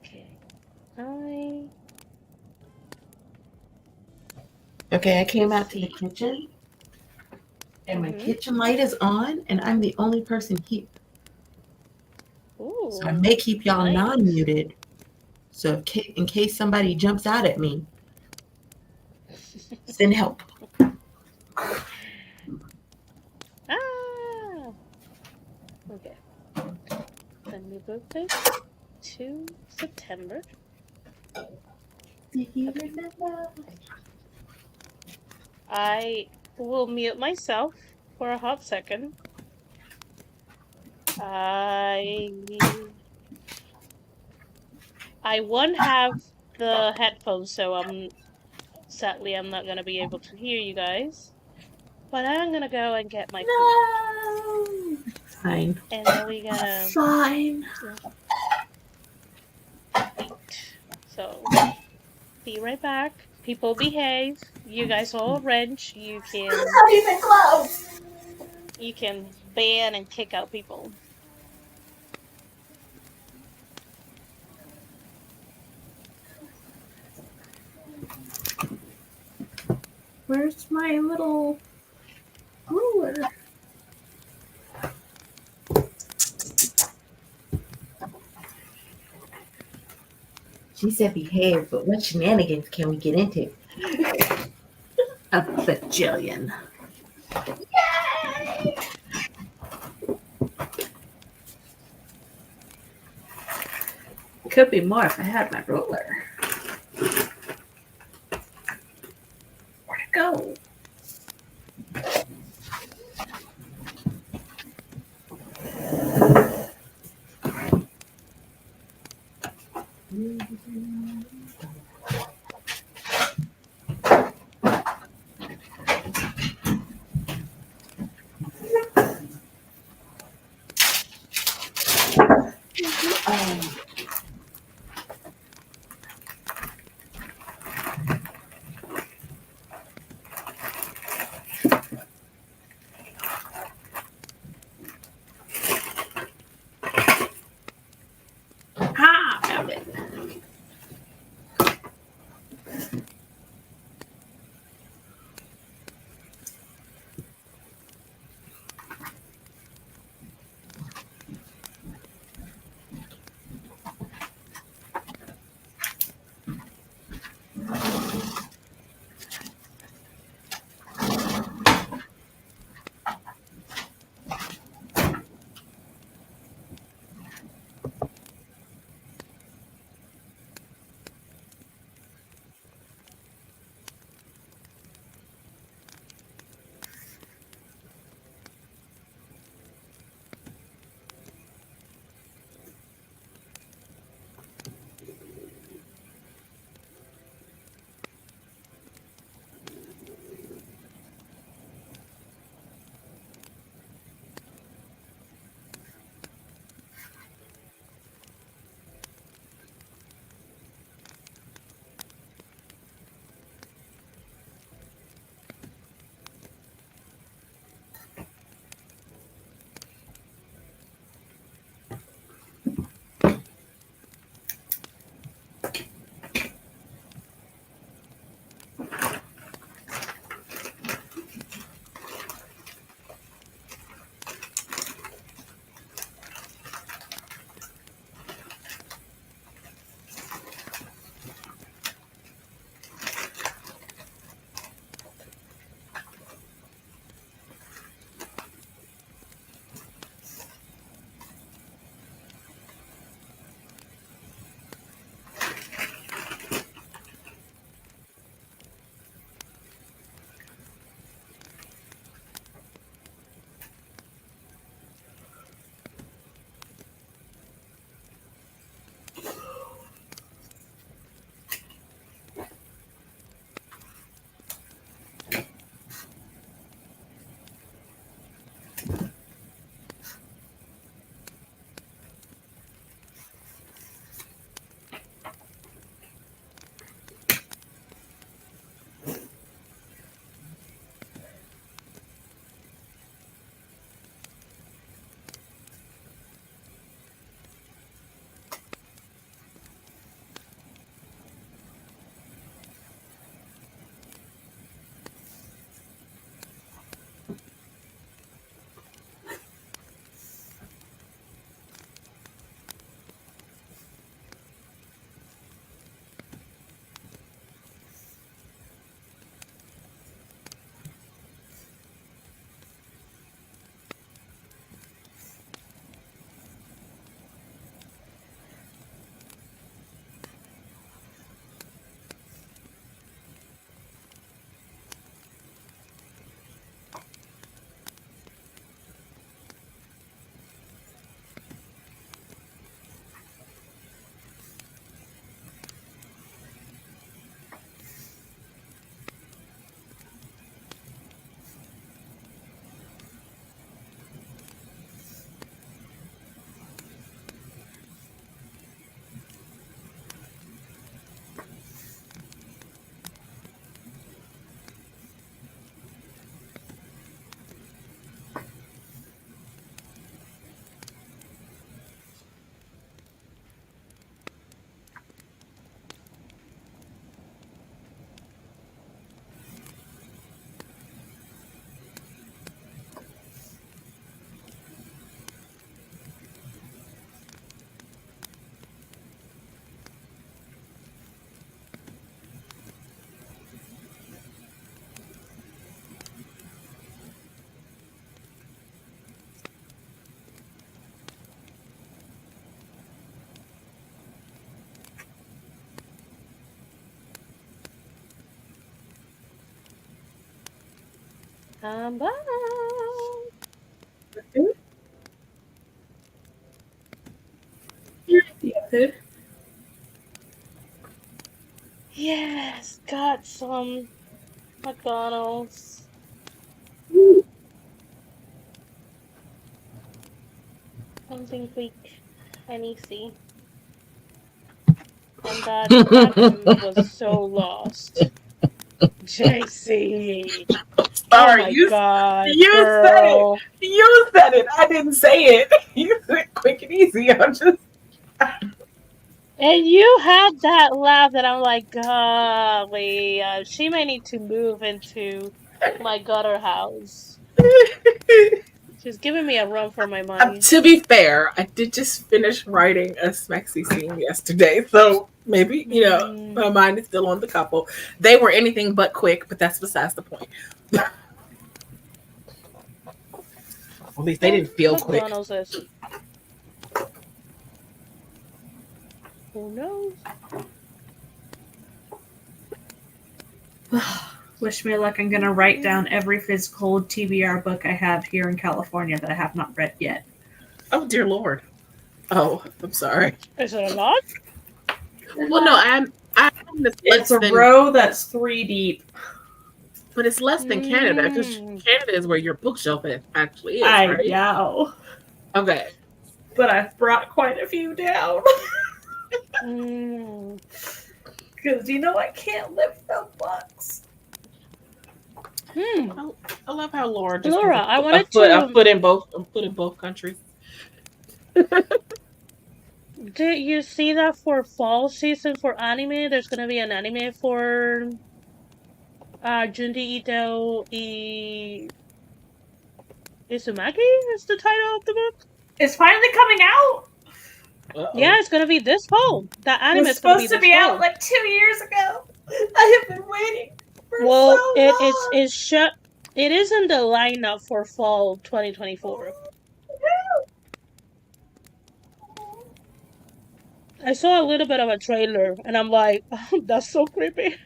Okay. Okay, I came Let's out to the see. kitchen, and my Mm-hmm. kitchen light is on, and I'm the only person here. So I Ooh, may keep y'all nice. non-muted. So in case somebody jumps out at me, send help. Ah, okay. Send me birthday to September. Do you Okay. remember? I will mute myself for a hot second. I I won't have the headphones, so I'm not gonna be able to hear you guys. But I'm gonna go and get my food, No. Fine. and then we're gonna Fine. eat. So be right back. People behave. You guys all wrench. Not even close. You can ban and kick out people. Where's my little ruler? She said behave, but what shenanigans can we get into? A bajillion. Could be more if I had my ruler. Where'd it go? Ah, found it. I'm back. Yeah, food. Yes, got some McDonald's. Something quick and easy. And that food was so lost. JC. Oh Sorry, my you god, you said it. girl. You said it. I didn't say it. You said quick and easy. I'm just. And you had that laugh that I'm like, golly, she may need to move into my gutter house. She's giving me a run for my money. To be fair, I did just finish writing a Smexy scene yesterday, so maybe Mm. my mind is still on the couple. They were anything but quick, but that's besides the point. At least they Well, didn't feel quick. McDonald's is. Who knows? Wish me luck. I'm going to write down every physical TBR book I have here in California that I have not read yet. Oh dear lord. Oh, I'm sorry. Is it a lot? Well, no, I'm this It's less a than, row that's 3 deep. but it's less than Canada because Mm. Canada is where your bookshelf actually is, I right? know. Okay. But I've brought quite a few down. Mm. Because, I can't lift the books. Hmm. I love how Laura just Laura, has I a wanted foot to. a foot in both countries. Did you see that for fall season for anime? There's gonna be an anime for Junji Ito Izumaki is the title of the book. It's finally coming out. Yeah, Uh-oh. it's gonna be this fall. That It anime was is gonna be supposed to this be out fall. like 2 years ago. I have been waiting for Well, so it's long. it's shut. It is in the lineup for fall 2024. I saw a little bit of a trailer, and I'm like, oh, that's so creepy.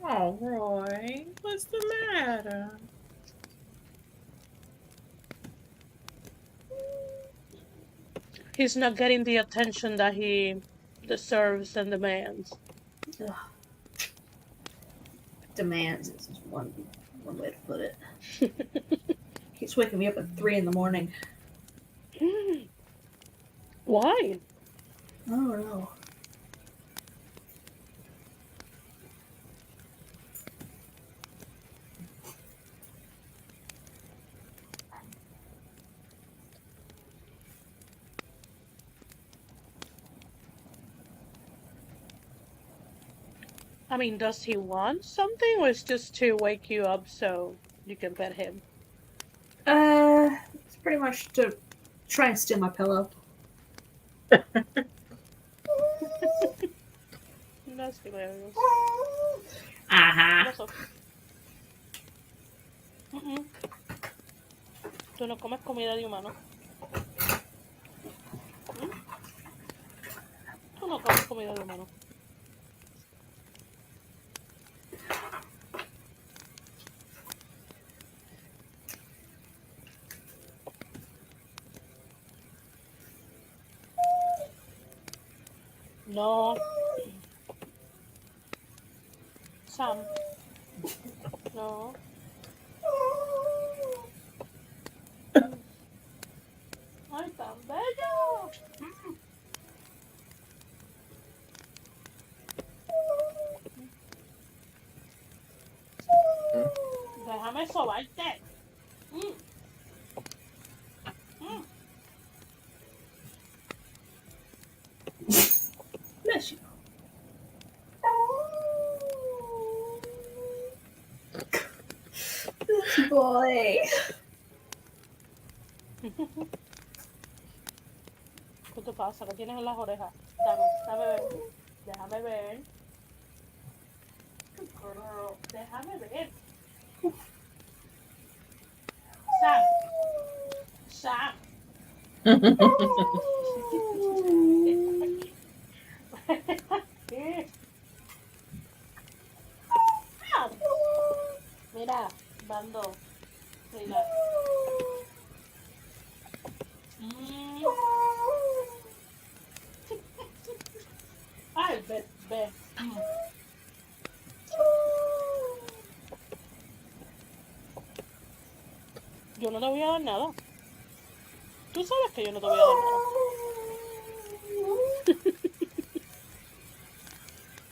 Oh, Roy, what's the matter? He's not getting the attention that he deserves and demands. Ugh. Demands is one way to put it. Keeps waking me up at 3 in the morning. Why? I don't know. I mean, does he want something, or is just to wake you up so you can pet him? It's pretty much to try and steal my pillow. That's hilarious. Ajá. What's up? Tú no comes comida de humano. Tú no comes comida de humano. No. Sam. No. Ay, tan bello. Déjame sobarte. Mm. Mm. Bless you. This boy. ¿Qué te pasa? ¿Qué tienes en las orejas? Dame ver. Déjame ver. Girl, déjame ver. Sam. Sam. Ya, van dos. Relax. Ay, ve, ve. Yo no te voy a dar nada. Tú sabes que yo no te voy a dar nada.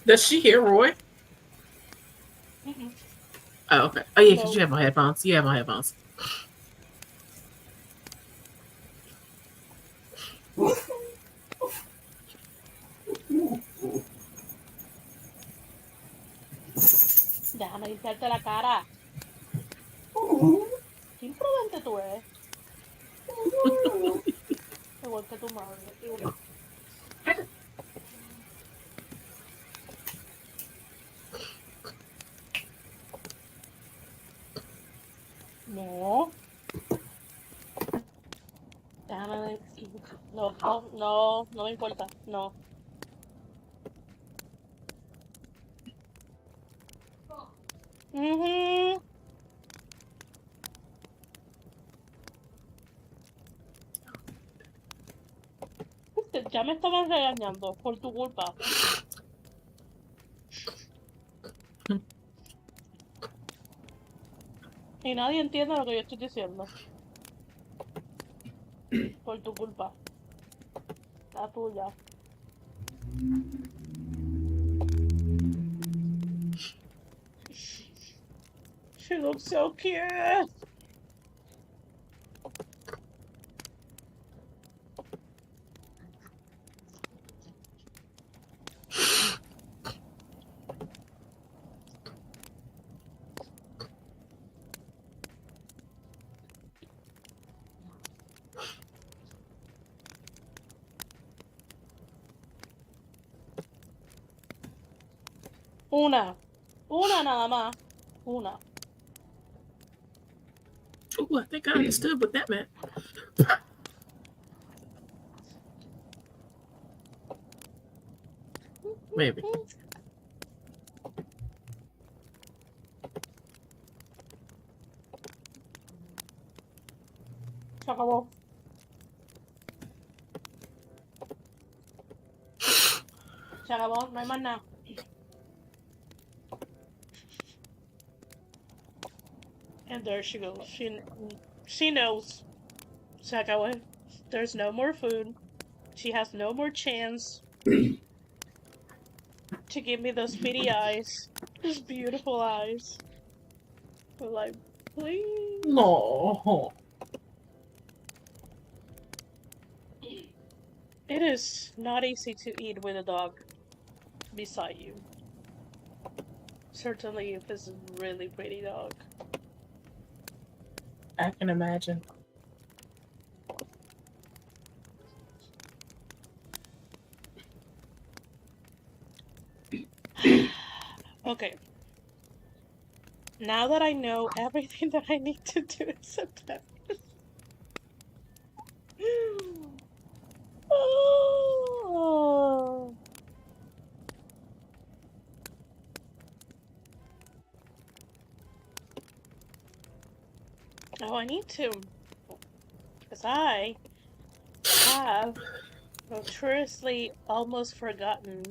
Does she hear Roy? Mm-mm. Oh, okay. Oh, yeah, because No. you have my headphones. You have my headphones. Déjame limpiarte la cara. Qué imprudente tú eres. Igual que tu madre. Igual. No. Déjame. No, no, no, no me importa. No. Mhm. Ya me estaban regañando por tu culpa. Y nadie entiende lo que yo estoy diciendo. Por tu culpa. La tuya. She looks so cute. Una. Una nada más. Una. Oh, I think I understood what that meant. Maybe. Se acabó. Se acabó. No hay más nada. And there she goes. She knows. Se acabó. There's no more food. She has no more chance to give me those pretty eyes. Those beautiful eyes. We're like, please. No. It is not easy to eat with a dog beside you. Certainly if it's a really pretty dog. I can imagine. Okay. Now that I know everything that I need to do in September. Oh. Oh, I need to. Because I have notoriously almost forgotten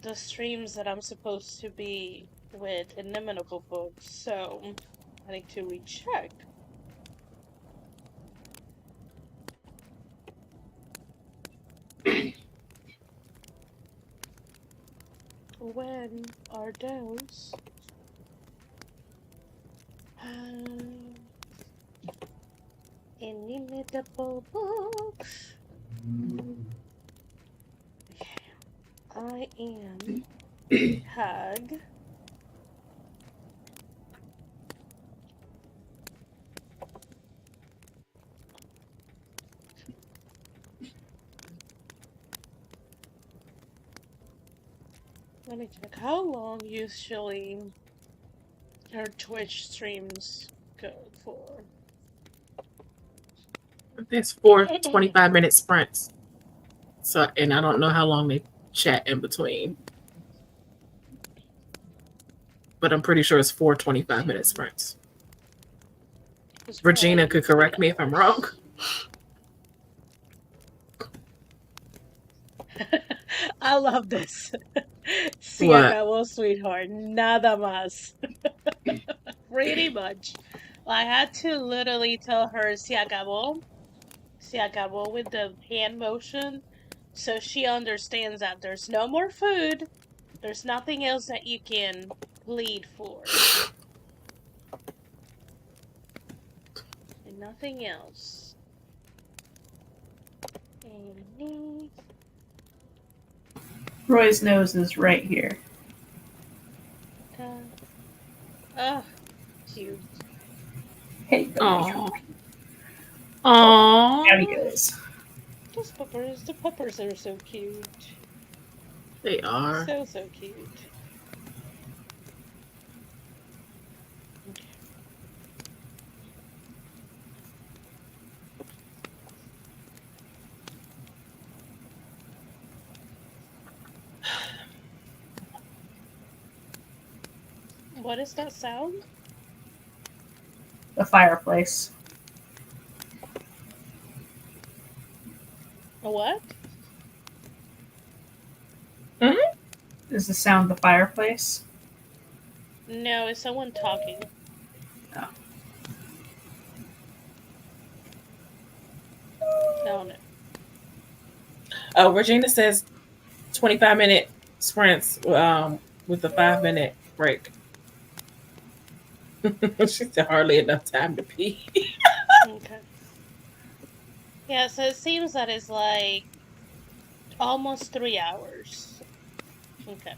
the streams that I'm supposed to be with inimitable books, so I need to recheck. When are those? Inimitable books. I am Hag. Let me check how long usually our Twitch streams go for. There's 4 25-minute sprints. So, and I don't know how long they chat in between. but I'm pretty sure it's 4 25-minute sprints. It's Regina probably could correct 3 me if I'm hours. wrong. I love this. Se What? acabó, sweetheart. Nada más. Pretty much. I had to literally tell her se acabó with the hand motion, so she understands that there's no more food, there's nothing else that you can plead for, and nothing else. And Roy's nose is right here. oh, cute. Hey, Oh. there he Aww. goes. Those puppers, the puppers are so cute. They are. So cute. Okay. What is that sound? The fireplace. A what? Is the sound of the fireplace? No, it's someone talking. Oh. Oh no. Oh, Regina says 25-minute sprints with a 5-minute break. She said hardly enough time to pee. Okay. Yeah, so it seems that it's like almost 3 hours. Okay.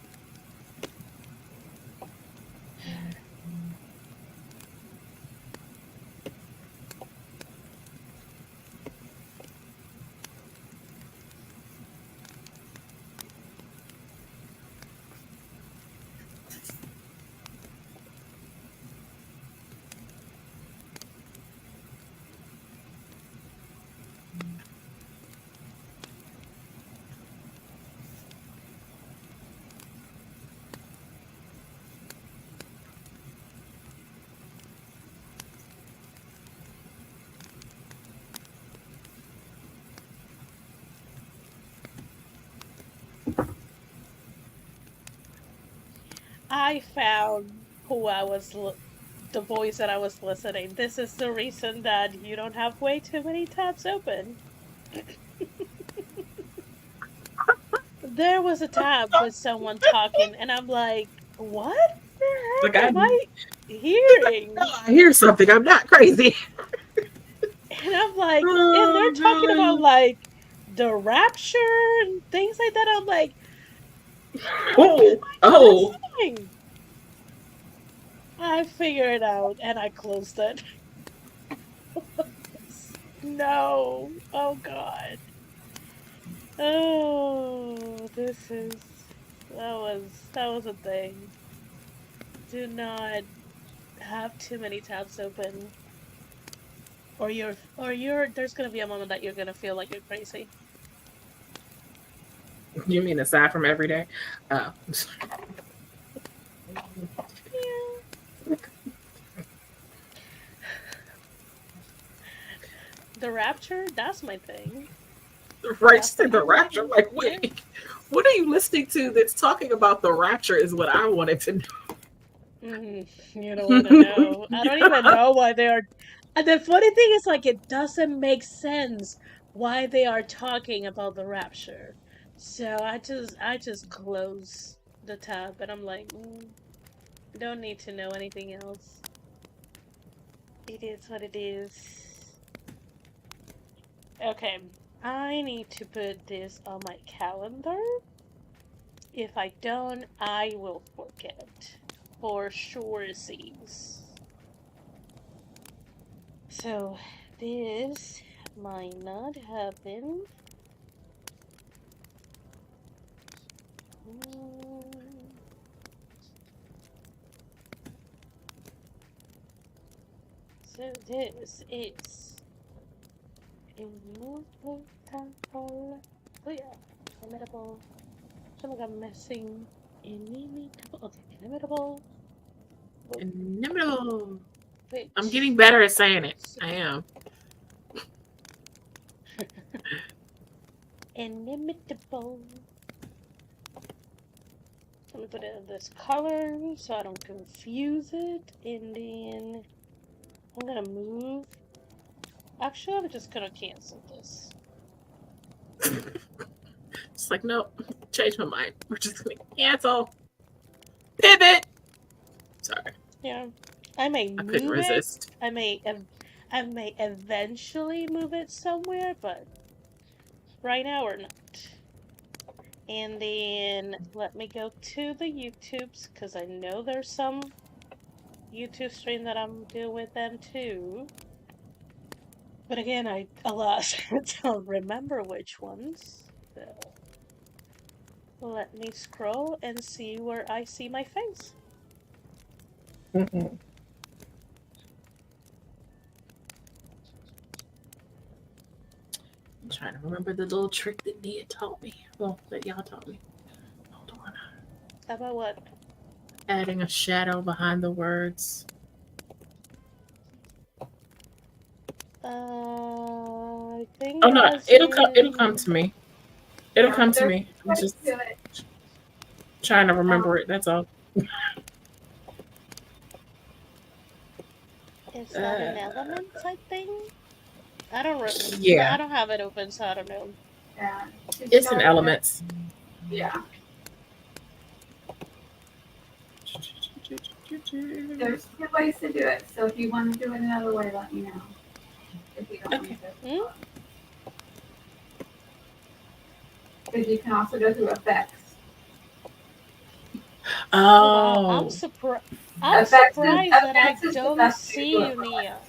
I found who the voice that I was listening. This is the reason that you don't have way too many tabs open. There was a tab with someone talking, and I'm like, what the Like heck I, am I hearing? I hear something. I'm not crazy. And I'm like, and they're Oh talking about god. like the rapture and things like that. I'm like, what Oh. am I Oh. listening? I figured it out and I closed it. No. Oh god. Oh, that was a thing. Do not have too many tabs open, or you're there's gonna be a moment that you're gonna feel like you're crazy. You mean aside from every day? Oh. Yeah. The rapture, that's my thing. Right That's to the the kind of rapture. thing. Like, Yeah. wait, what are you listening to that's talking about the rapture? Is what I wanted to You don't want to know. know. I don't even know why they are. And the funny thing is, like, it doesn't make sense why they are talking about the rapture. So I just close the tab, and I'm like, don't need to know anything else. It is what it is. Okay, I need to put this on my calendar. If I don't, I will forget. For sure, sees. So, this might not happen. So, this is immutable. Oh, yeah. Inimitable. Something I'm missing. Inimitable. Okay, inimitable. Inimitable. Which I'm getting better at saying it. I am. inimitable. Let me put it in this color so I don't confuse it. And then I'm gonna move. Actually, I'm just gonna cancel this. It's like, nope, change my mind. We're just gonna cancel. Pivot. Sorry, Yeah, I may I couldn't move it. resist. I may eventually move it somewhere, but right now or not. And then let me go to the YouTubes because I know there's some YouTube stream that I'm doing with them too. But again, I don't remember which ones. So let me scroll and see where I see my face. Mm-mm. I'm trying to remember the little trick that Nia taught me. Well, that y'all taught me. Hold on. About what? Adding a shadow behind the words. I think Oh no, as it'll come. It'll in come to me. It'll come to There's me. I'm ways just to do it. trying to remember it. That's all. is that an element type thing? I don't remember. I Yeah, don't have it open, so I don't know. Yeah. She's it's got in it. elements. Yeah. There's two ways to do it. So if you want to do it another way, let me know. If you don't want to Okay. do it. Because you can also go through effects. Oh wow, I'm Oh, surprised. Effects That I is the don't best way to do see it you, for life. Nia.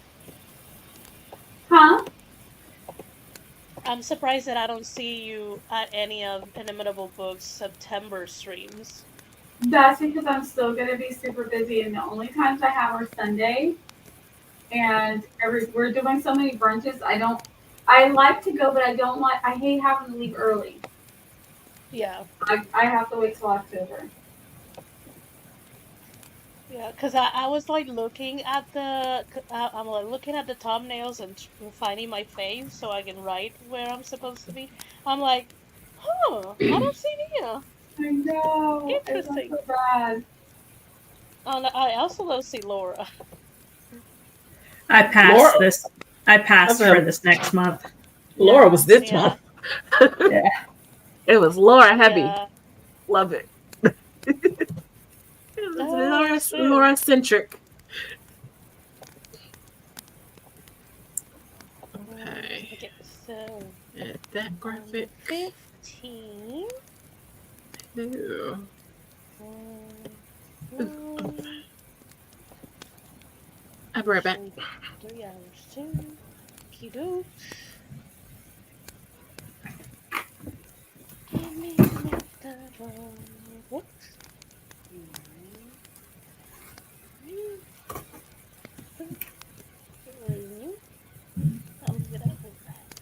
Huh? I'm surprised that I don't see you at any of Inimitable Books September streams. That's because I'm still going to be super busy, and the only times I have are Sunday. And we're doing so many brunches. I like to go, but I hate having to leave early. Yeah, I have to wait till October. yeah, because I was like looking at I'm like looking at the thumbnails and finding my face so I can write where I'm supposed to be. I'm like, huh, I don't see Nia. I know. I feel Interesting. so bad. And I also don't see Laura. I Laura. passed this. I passed for Okay, this next month. Laura Yeah. was this Yeah, month. Yeah. It was Laura heavy. yeah. Love it. It was Oh, Laura that's true. Laura centric. Okay. Okay, so Add that graphic. 15. Ew. Um, I'll be right back. actually, 3 hours too. Kiddo. Whoops. Get out of that.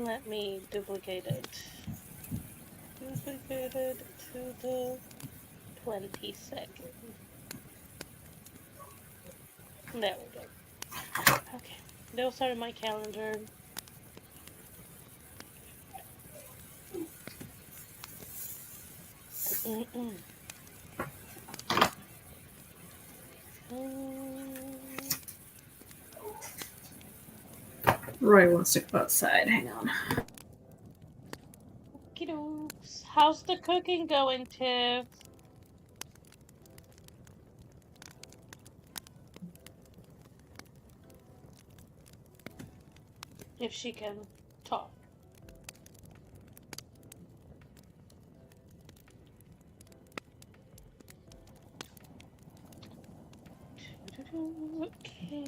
Let me duplicate it. Duplicate it to the 22nd. There we go. Okay, those are my calendar. Roy wants to go outside. Hang on. Okey-dokes. How's the cooking going, Tiff? If she can talk. Okay.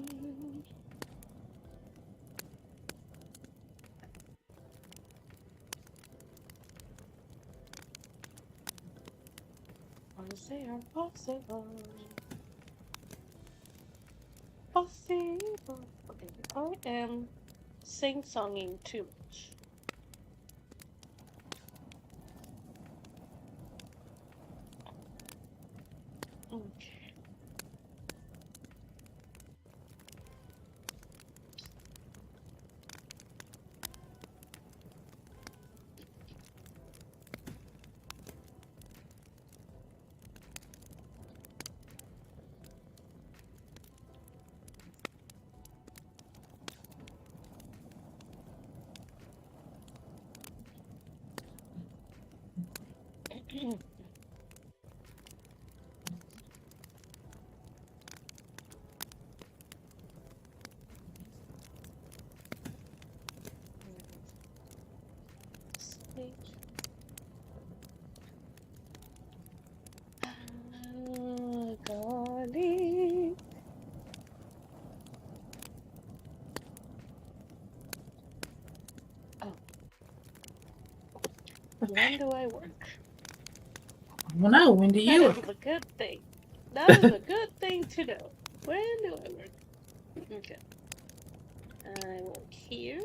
Was there possible? Possible. Okay, I am sing-songing too much. Golly. Oh, when do I work? Well, no, when do That you? is a good thing. That is a good thing to know. When do I work? Okay. I work here.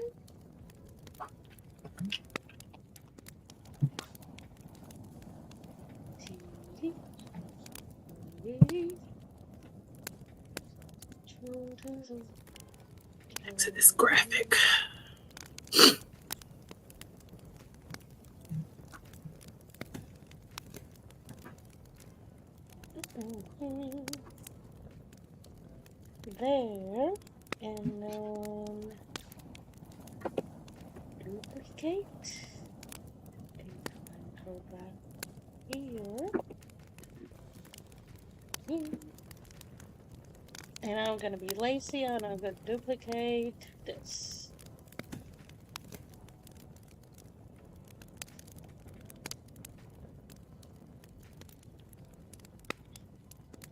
To this graphic. There, and then duplicate, and go back here. And I'm gonna be lazy and I'm gonna duplicate this.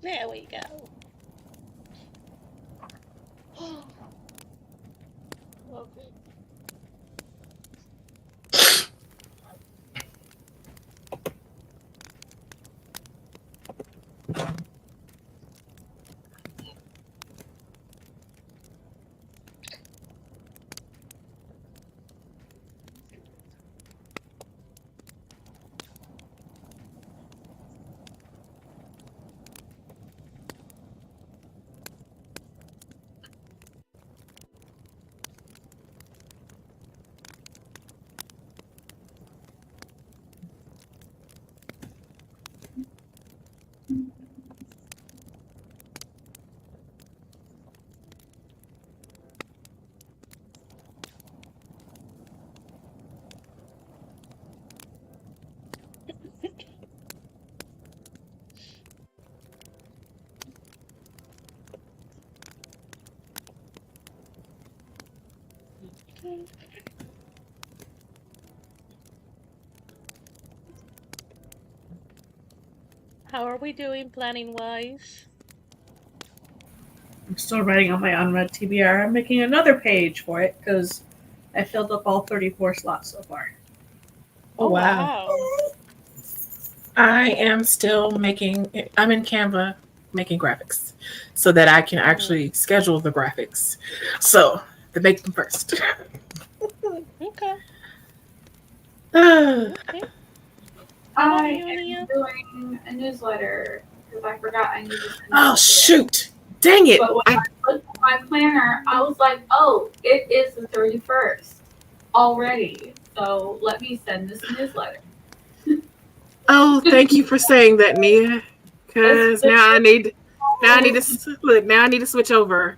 There we go. Okay. How are we doing planning wise? I'm still writing on my unread TBR. I'm making another page for it because I filled up all 34 slots so far. Oh, wow. I am still making, I'm in Canva making graphics so that I can actually schedule the graphics. So, to make them first. Okay. Okay. I you, am Nia? doing a newsletter because I forgot I needed to send Oh, it. shoot. Dang it. But when I looked at my planner, I was like, oh, it is the 31st already. So let me send this newsletter. Oh, thank you for saying that, Nia. Because now I need to switch over.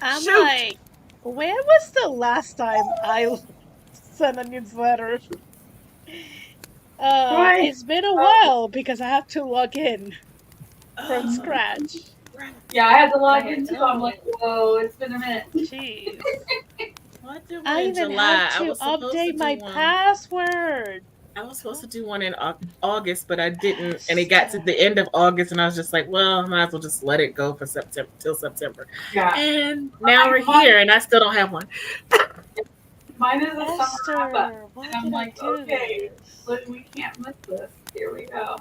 I'm Shoot. like, when was the last time I sent a newsletter? Why? It's been a while because I have to log in from scratch. Yeah, I had to log I'm like, in too. I'm like, whoa, it's been a minute. jeez. Well, I did one I in even July. have to update my password. I was supposed to do one in August, but I didn't, and it got to the end of August, and I was just like, "Well, I might as well just let it go for September till September." Yeah. And now we're here, and I still don't have one. Mine is a summer wrap-up. Esther, why And I'm did I like, do okay, this? look, we can't miss this. Here we go.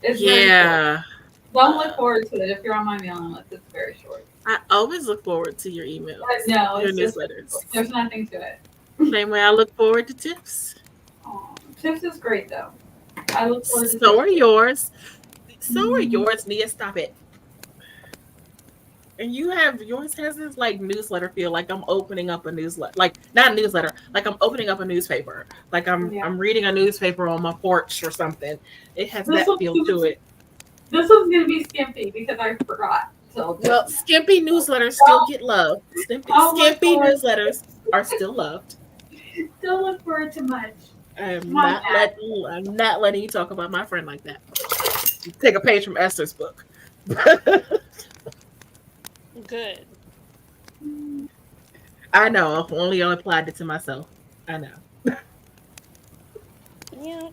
It's very short. Yeah, Don't look forward to it if you're on my mailing list. It's very short. I always look forward to your emails, But no, your it's just newsletters. there's nothing to it. Same way I look forward to tips. Tips is great though. I look forward to So are tips. yours. So are yours, Nia. Stop it. And you have yours has this like newsletter feel, like I'm opening up a newsletter, like not a newsletter, like I'm opening up a newspaper, like I'm reading a newspaper on my porch or something. It has that feel to it. This one's gonna be skimpy because I forgot. So Well, skimpy newsletters still get love. Skimpy newsletters are still loved. Don't look forward to much. Come on, Dad. I'm not letting you talk about my friend like that. You take a page from Esther's book. Good. I know. I only applied it to myself. I know. Yeah.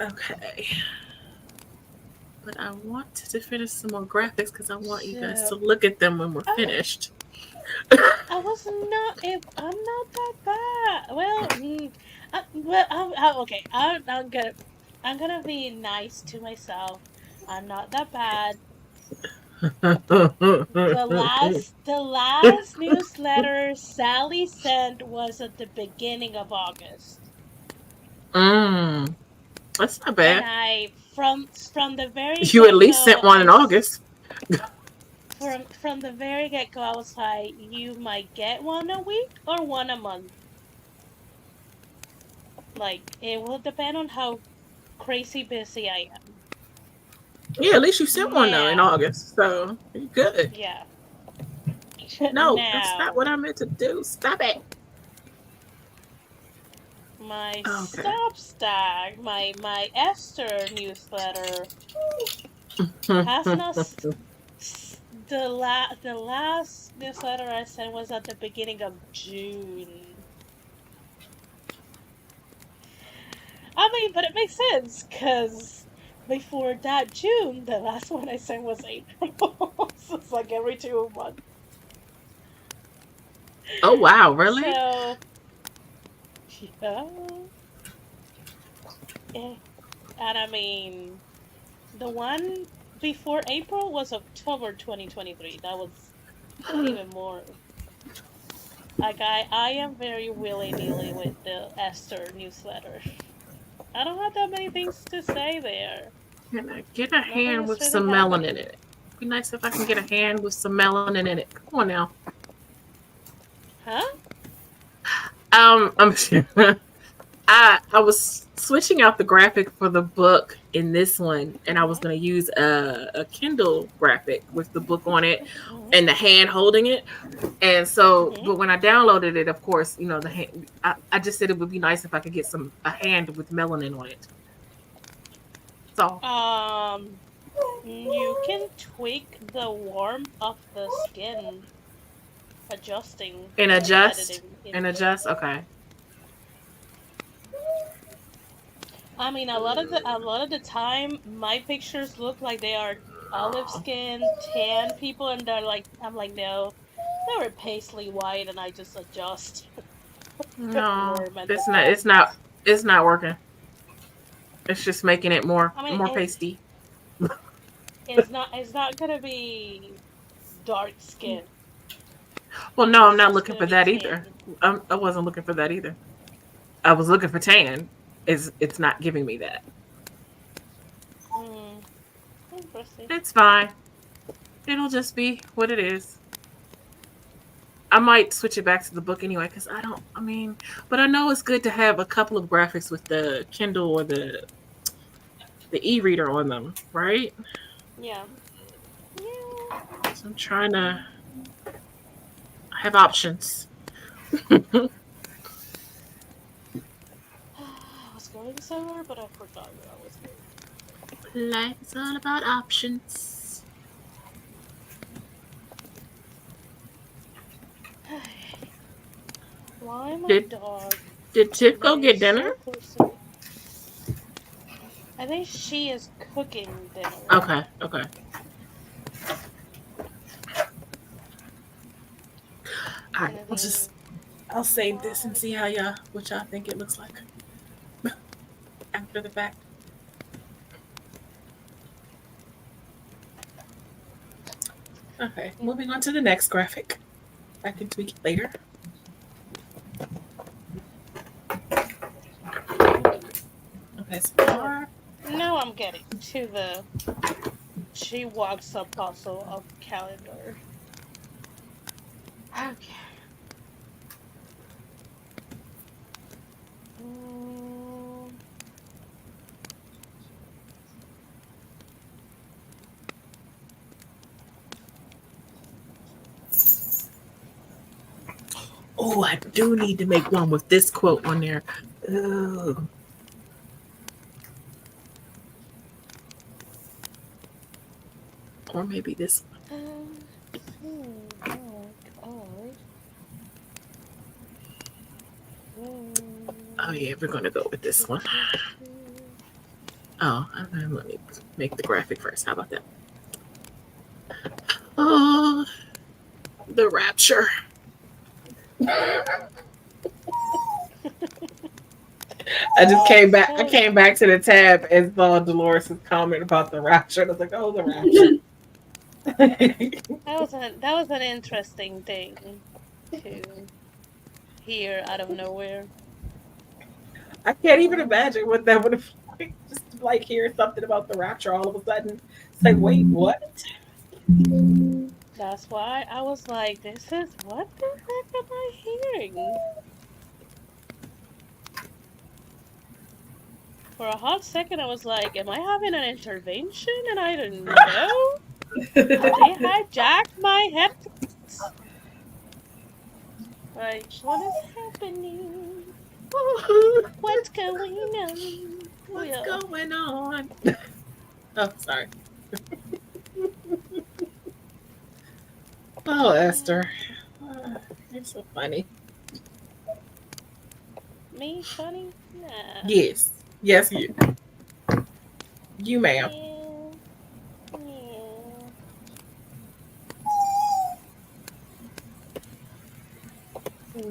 Okay. But I want to finish some more graphics because I want you guys to So look at them when we're I finished. I was not. I'm not that bad. Well, well, okay. I'm gonna be nice to myself. I'm not that bad. The last newsletter Sally sent was at the beginning of August, mm, that's not and bad. I from the very You at get least go sent one in August. from the very get go I was like, you might get one a week or one a month. Like it will depend on how crazy busy I am. Yeah, at least you sent one though in Now, August. So you're good. yeah. No, that's not Now, what I meant to do. Stop it. my Okay. Substack, my Esther newsletter has not. The last newsletter I sent was at the beginning of June. I mean, but it makes sense because before that June, the last one I sent was April. So it's like every 2 months. Oh wow, really? So yeah, eh, and I mean, the one before April was October 2023. That was even more. Like I am very willy nilly with the Esther newsletter. I don't have that many things to say there. Can I get a Nothing hand is with really some melanin in happening. it? Be nice if I can get a hand with some melanin in it. Come on now. Huh? I'm I was switching out the graphic for the book in this one, and I was Mhm. going to use a Kindle graphic with the book on it Mhm. and the hand holding it. And so, Mhm. but when I downloaded it, of course, the hand. I just said it would be nice if I could get a hand with melanin on it. So Um, you can tweak the warmth of the skin, adjusting and the adjust editing and in the. adjust. Okay. I mean, a lot of the time, my pictures look like they are olive skin, tan people, and I'm like, no, they were paisley white, and I just adjust the No, warm and the it's not. cold. It's not working. It's just making it more I mean, more pasty. it's not gonna be dark skin. Well, no, I'm It's not just looking gonna for be that either. tan. I wasn't looking for that either. I was looking for tan. It's not giving me that. Hmm. Interesting. It's fine. It'll just be what it is. I might switch it back to the book anyway because I don't. I mean, but I know it's good to have a couple of graphics with the Kindle or the e-reader on them, right? Yeah. Yeah. So I'm trying to have options. I was going somewhere, but I forgot where I was going. Life is all about options. Why my Did dog did Tiff go that get is dinner? so close to me? I think she is cooking dinner. Okay, okay. All right. And I I'll save this and think see what y'all think it looks like after the fact. Okay, moving on to the next graphic. I can tweak it later. Okay, so oh, far. now I'm getting to the she walks up puzzle of calendar. Okay. Mm, Oh, I do need to make one with this quote on there. Ugh. Or maybe this one. Oh God. Oh yeah, we're gonna go with this one. Oh, let me make the graphic first. How about that? Oh, the rapture. I just came back. I So came back to the tab and saw Dolores' comment about the rapture. And I was like, "Oh, the rapture." that was an interesting thing to hear out of nowhere. I can't even Um, imagine what that would have like. Just to, like hear something about the rapture all of a sudden. It's like, wait, what? that's why I was like, this is what the heck am I hearing? For a hot second, I was like, am I having an intervention and I don't know? Did they hijack my headphones? Like, what is happening? What's going on? What's Yeah. going on? Oh, sorry. Oh, Esther, you're so funny. Me funny? Nah. Yes, yes, you, ma'am. Yeah. Yeah.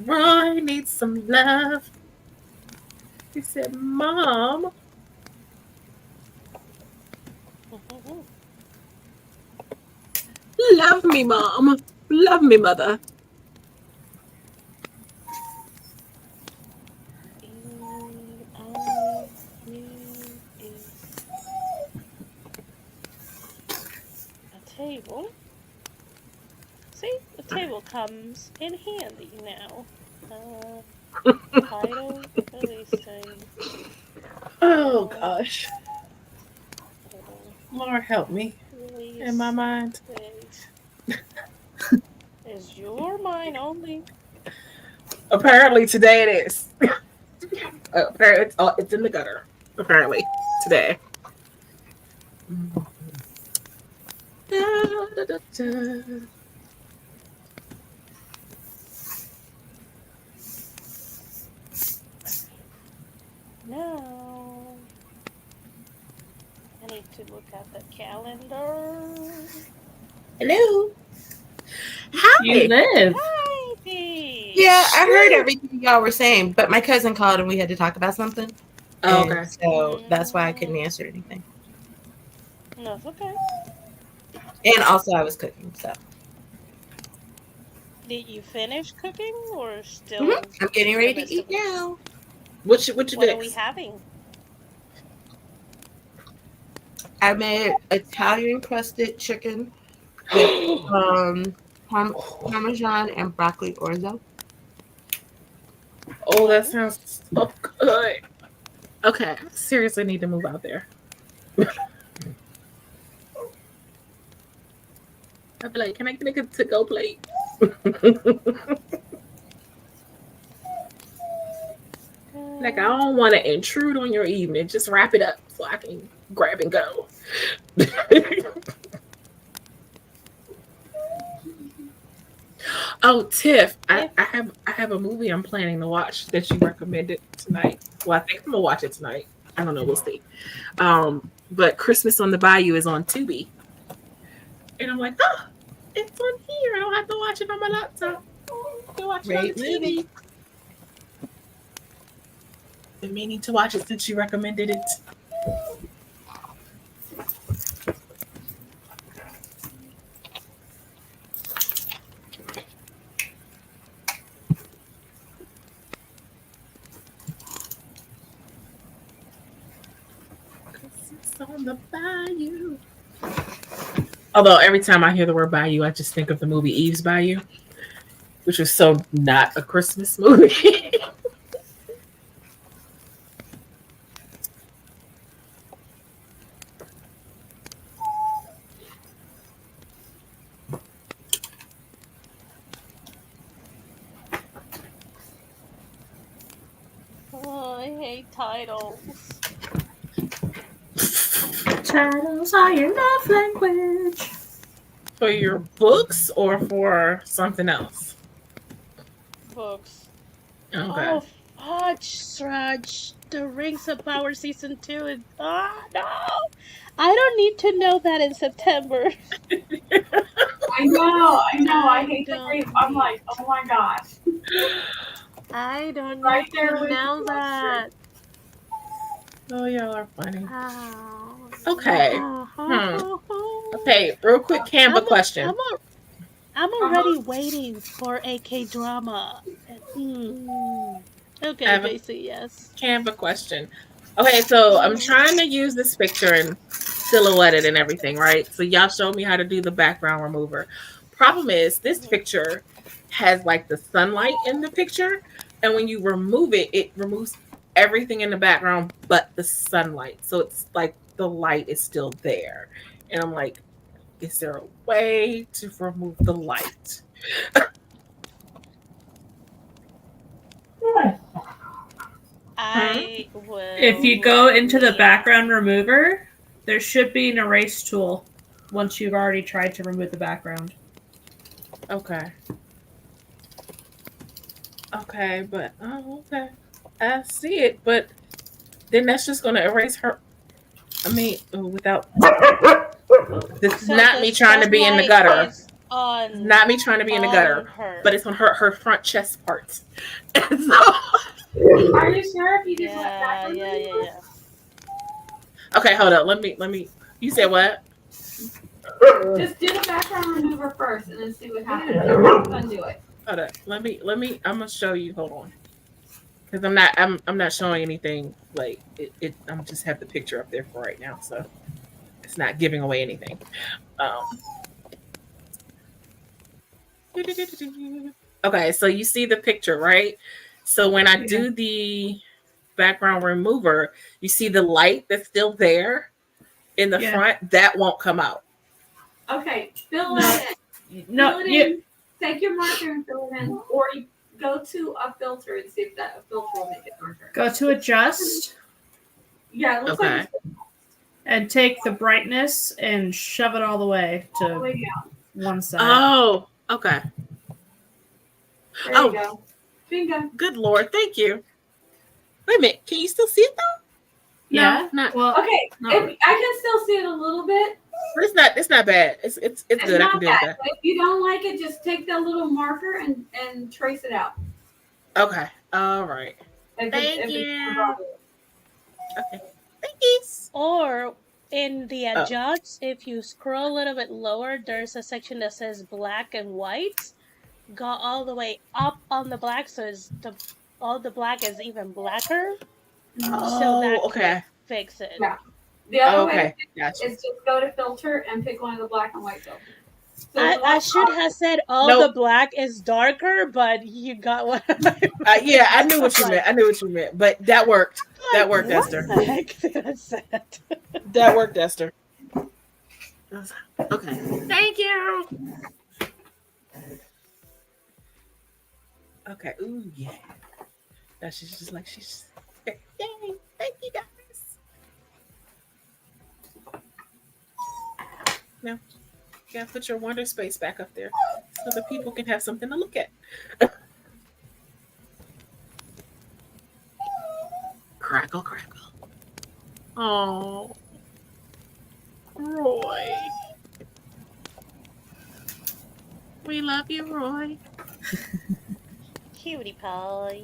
Roy needs some love. He said, "Mom, love me, mom, love me, mother." I need is a table. See, the table comes in handy now. Uh, title, releasing, Oh title, gosh, title, Lord help me in my release mind. date. Is your mind only? Apparently today it is. Apparently it's in the gutter. Apparently today. Da, da, da, da. No. I need to look at the calendar. Hello. You Hi. live. Hi, Peach. Yeah, I heard Shoot. everything y'all were saying, but my cousin called and we had to talk about something. Oh, And okay. so that's why I couldn't Mm, answer anything. no, it's okay. And also I was cooking, so Did you finish cooking or Mhm. still I'm getting in the ready to midst eat of it? now. What you What are we fix? having? I made Italian crusted chicken with um parmesan and broccoli orzo. Oh, that sounds Nice. so good. Okay, I seriously need to move out there. I'd be like, can I get a to go plate? Like, I Uh, don't want to intrude on your evening. Just wrap it up so I can grab and go. Oh, Tiff, I, if I have I have a movie I'm planning to watch that you recommended tonight. Well, I think I'm gonna watch it tonight. I don't know. We'll see. But Christmas on the Bayou is on Tubi, and I'm like, oh, it's on here. I don't have to watch it on my laptop. I can watch it on the Great movie. TV. Been meaning to watch it since you recommended it. Christmas on the Bayou. Although every time I hear the word Bayou, I just think of the movie Eve's Bayou, which was so not a Christmas movie. my titles. Titles are your love language. For your books or for something else? Books. Okay. Oh, fudge, Sraj. The Rings of Power Season 2 is. Ah, no! I don't need to know that in September. I know. I I hate the don't great. I'm need. like, oh my gosh, I don't right need there to with know you. That's true. that. Oh, y'all are funny. Oh, Okay. Hmm. no. Okay, real quick I'm Canva a, I'm question. a, I'm Uh-huh. already waiting for a K drama. I Okay, have a Macy, yes. Canva question. Okay, so I'm Mhm. trying to use this picture and silhouette it and everything, right? So y'all showed me how to do the background remover. Problem is, this Mhm. picture has like the sunlight in the picture, and when you remove it, it removes everything in the background but the sunlight. So it's like the light is still there. And I'm like, is there a way to remove the light? Hmm? I If will you go let into the Mia. background remover, there should be an erase tool once you've already tried to remove the background. Okay. Okay, but oh, okay. I see it, but then that's just gonna erase her. I mean, without this is So not the me trying to be in the spotlight gutter. is It's not me on trying to be in the gutter, but her. it's on her front chest parts. And so, Are you sure if you just let Yeah, background yeah, yeah, remove? yeah. okay, hold up. Let me. You said what? Just do the background remover first, and then see what happens. Undo it. Hold up. Let me. I'm gonna show you. Hold on, because I'm not showing anything. Like I'm just have the picture up there for right now, so it's not giving away anything. Um. Okay, so you see the picture, right? So when I Yeah. do the background remover, you see the light that's still there in the Yeah. front, that won't come out. Okay, fill No. that in. Fill No. it You. in. Take your marker and fill it in, or you go to a filter and see if that filter will make it darker. Go to adjust Yeah, it looks like Okay. it's and take the brightness and shove it all the way all the to way down. one side. Oh, okay. There you Oh, go. Bingo. good Lord. Thank you. Wait a minute. Can you still see it though? No, Yeah. not. Well, Okay, not really. I can still see it a little bit. But it's not bad. It's It's good. I can not deal with bad. that. But if you don't like it, just take that little marker and trace it out. Okay. All right. Thank If it's gonna you. bother you. Okay. Thank you. Or in the Oh. adjusts, if you scroll a little bit lower, there's a section that says black and white. Go all the way up on the black, so all the black is even blacker. So Oh, that could okay. fix it. Yeah. The other way to Okay. fix Gotcha. it is just go to filter and pick one of the black and white filters. So I, the I black should have said all the Nope. black is darker, but you got what I Yeah, I meant. knew I'm what you meant. I knew what you meant. But that worked. That worked, what Esther. the heck did I say? That worked, Esther. Okay. Thank you. Okay. Ooh, yeah. Now she's just like she's. Okay. Yay! Thank you guys. Now, you gotta put your wonder space back up there so the people can have something to look at. Crackle, crackle. Oh, Roy. We love you, Roy. Cutie pie.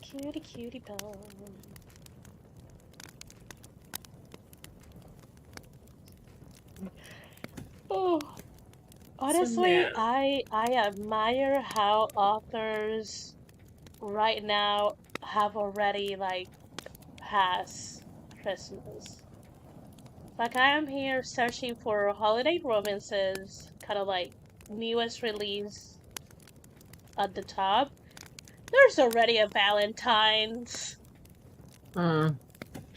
Cutie pie. Oh, So honestly, now, I admire how authors right now have already like passed Christmas. Like I am here searching for holiday romances, kind of like newest release at the top. There's already a Valentine's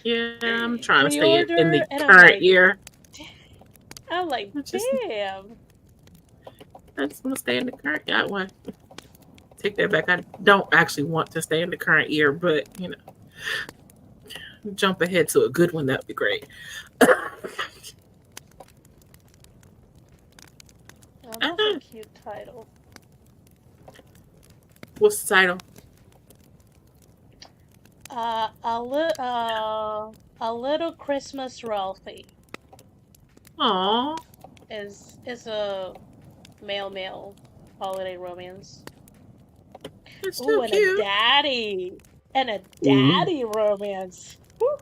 yeah, I'm trying to stay in pre-order, the and current year. I'm like, I just damn. I just want to stay in the current year. What? take that back. I don't actually want to stay in the current year, but jump ahead to a good one. That'd be great. Oh, that's a cute title. What's the title? A little Christmas Ralphie Aw, is a male holiday romance. it's Ooh, too cute. and a Ooh. daddy romance.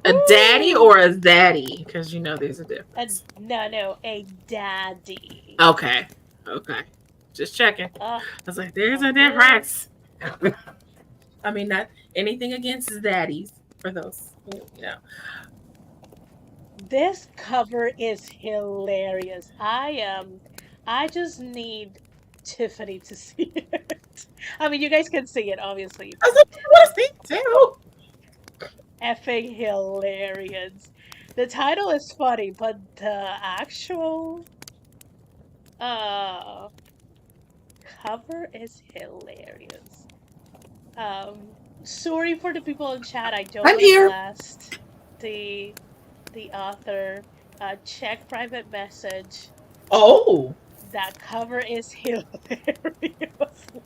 A daddy Woohoo! or a zaddy? Because there's a difference. No, a daddy. Okay. Okay. Just checking. Uh, I was like, there's a this difference. I mean, not anything against zaddies for those, this cover is hilarious. I just need Tiffany to see it. I mean, you guys can see it, obviously, I was but like, I want to see too. effing hilarious. The title is funny, but the actual uh cover is hilarious. Sorry for the people in chat. I don't I'm want to here. blast the author. Check private message. Oh. That cover is hilarious.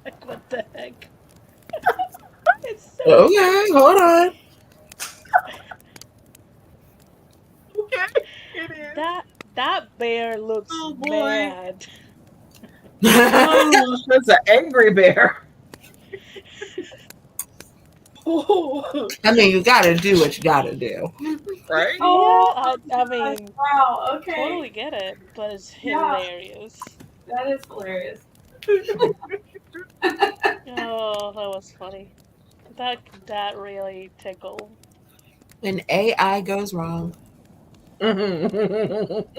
Like, what the heck? It's so Okay, hold on. Okay. It is. that bear looks Oh boy. mad. Oh, that's an angry bear. Oh, I mean, you gotta do what you gotta do. right? Oh, Yeah, I mean, wow. Okay. totally get it, but it's Yeah. hilarious. That is hilarious. Oh, that was funny. That really tickled. When AI goes wrong. I'm not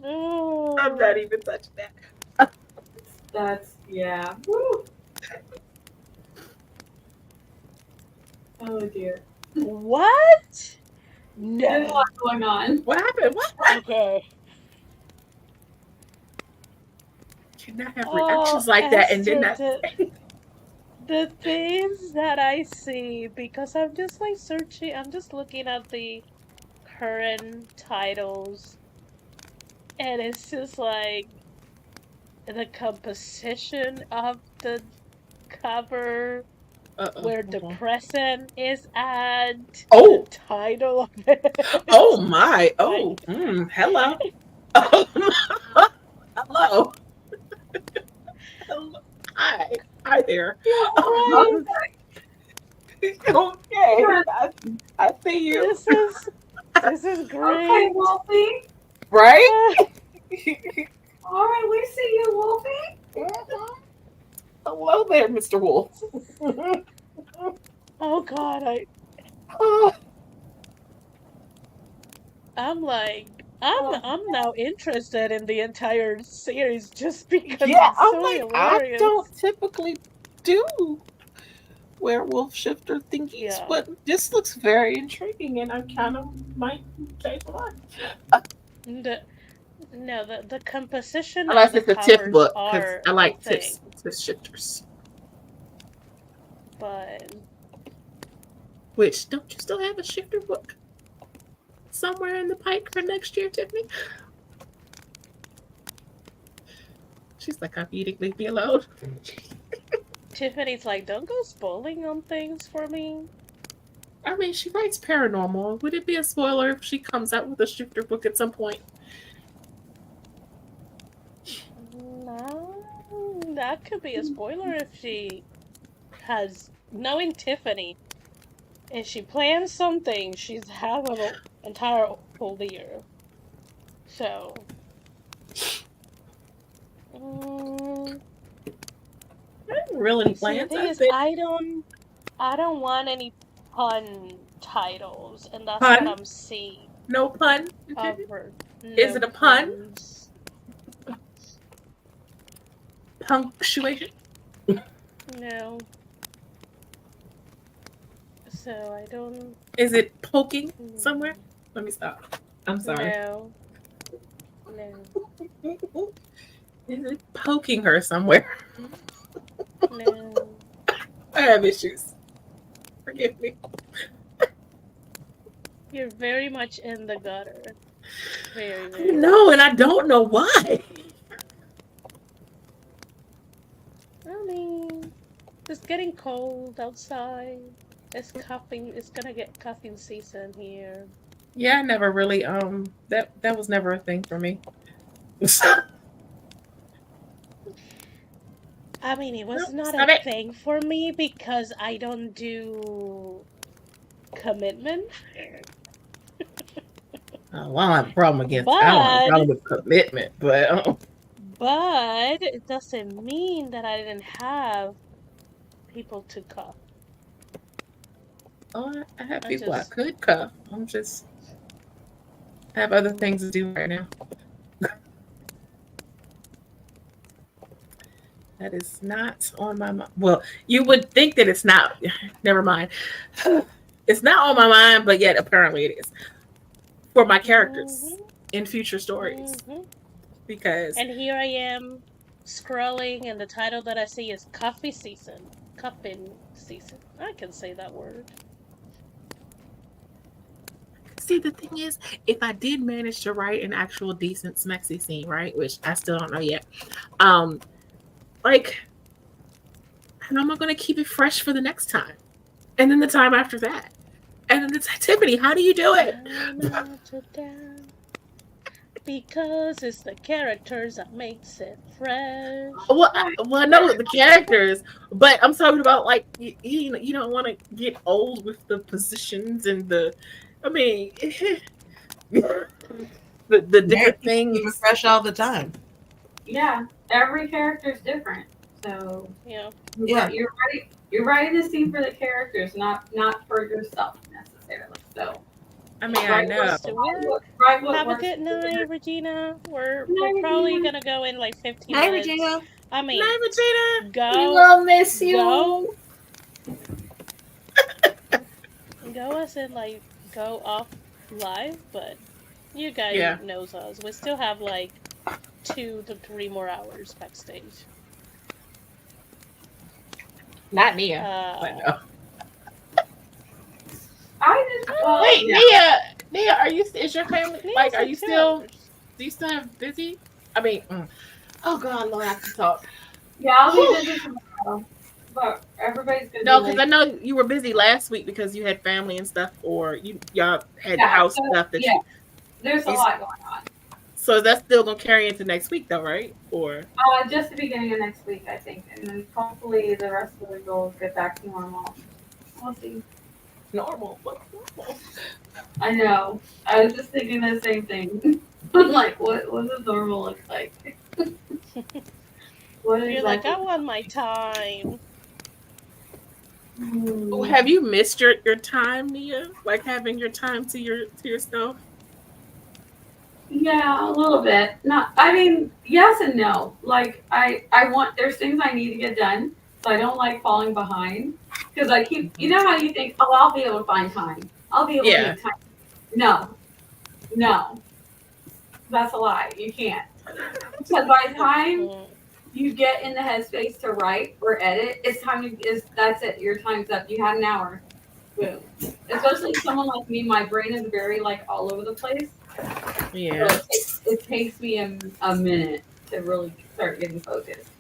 Oh, even touching that. That's yeah. Woo. Oh dear. what? There's a No. lot going on. What happened? What? Okay. Cannot have Oh, reactions like that and then Esther, not say. the things that I see, because I'm just like searching, I'm just looking at the current titles, and it's just like the composition of the cover, where the present is at, the Oh. title of it. Oh my. Like, Oh. Hello. Oh, hello. Hello. Hi. Hi there. what? Okay. I see you. This is Okay, great. Wolfie. Right? All right, we see you, Wolfie. Hello there, Mr. Wolf. Oh God, I'm like, I'm now interested in the entire series just because Yeah, it's I'm so like, I hilarious. don't typically do werewolf shifter thingies, Yeah. but this looks very intriguing, and I kind of might take one. The composition Unless of the it's a TIFF covers book, because are I a like thing, TIFF shifters. but Which, don't you still have a shifter book somewhere in the pike for next year, Tiffany? She's like, I'm eating, leave me alone. Tiffany's like, don't go spoiling on things for me. I mean, she writes paranormal. Would it be a spoiler if she comes out with a shifter book at some point? No, that could be a spoiler if she has, knowing Tiffany, if she plans something, she's having an entire whole year. So, mm, I didn't really see, the plans. thing I is, said I don't want any pun titles, and that's what pun. I'm seeing. No pun. Over Is no it a pun? puns. Punctuation. No. So I don't. Is it poking somewhere? Let me stop. I'm sorry. No. No. Is it poking her somewhere? No, I have issues. Forgive me. you're very much in the gutter. Very, I very know, and much. I don't know why. I mean, it's getting cold outside. It's gonna get cuffing season here. Yeah, I never really that was never a thing for me. I mean, it was Nope, not a stop it. thing for me because I don't do commitment. Oh, I don't have a problem against. I don't have a But problem with commitment, but but it doesn't mean that I didn't have people to cuff. oh, I have I people I just could cuff. I'm just I have other things to do right now. That is not on my mind. Well, you would think that it's not. Never mind. It's not on my mind, but yet apparently it is for my characters mhm, in future stories mhm. because And here I am scrolling, and the title that I see is Coffee Season. Cupping Season. I can say that word. see the thing is, if I did manage to write an actual decent smexy scene, right, which I still don't know yet, um, like, how am I going to keep it fresh for the next time, and then the time after that, and then it's Tiffany. How do you do it? I melted down because it's the characters that makes it fresh. Well, I know the characters, but I'm talking about like you don't want to get old with the positions and the, I mean, the Mary different keep it things. fresh all the time. Yeah, every character is different. So Yeah. Yeah. you're writing the scene for the characters, not for yourself necessarily. So I mean, I write know. Goes to work. what Have a works good for night, your Regina. We're night, probably Regina. gonna go in like 15 Hi, minutes. Regina. I Night, mean, Regina. We go will miss go you. go as in like go off live, but you guys Yeah, knows us. We still have like 2 to 3 more hours backstage. not Nia, but Uh, no. I just well, Wait, yeah, Nia, are you? Is your family like? Nia's Are like you 2 hours. still? Do you still have busy? I mean, oh God, Lord, I have to talk. yeah, I'll be Whew. busy tomorrow, but everybody's gonna be No, because like, I know you were busy last week because you had family and stuff, or y'all had yeah. house So stuff that yeah, there's a you. lot going on. So that's still gonna carry into next week, though, right? Or Just the beginning of next week, I think, and then hopefully the rest of the will get back to normal. We'll see. normal? What's normal? I know. I was just thinking the same thing. I'm like, what does normal look like? What You're like, exactly? I want my time. Oh, Hmm. have you missed your time, Nia? Like having your time to yourself? Yeah, a little bit. Not. I mean, yes and no. Like, I want. There's things I need to get done, so I don't like falling behind because I keep. You know how you think, oh, I'll be able to find time. I'll be able to Yeah, make time. No, no, that's a lie. You can't. Because by the time Mm, you get in the headspace to write or edit, it's time to is that's it. Your time's up. You had an hour. Boom. Especially someone like me, my brain is very like all over the place. So yeah. it takes me a minute to really start getting focused.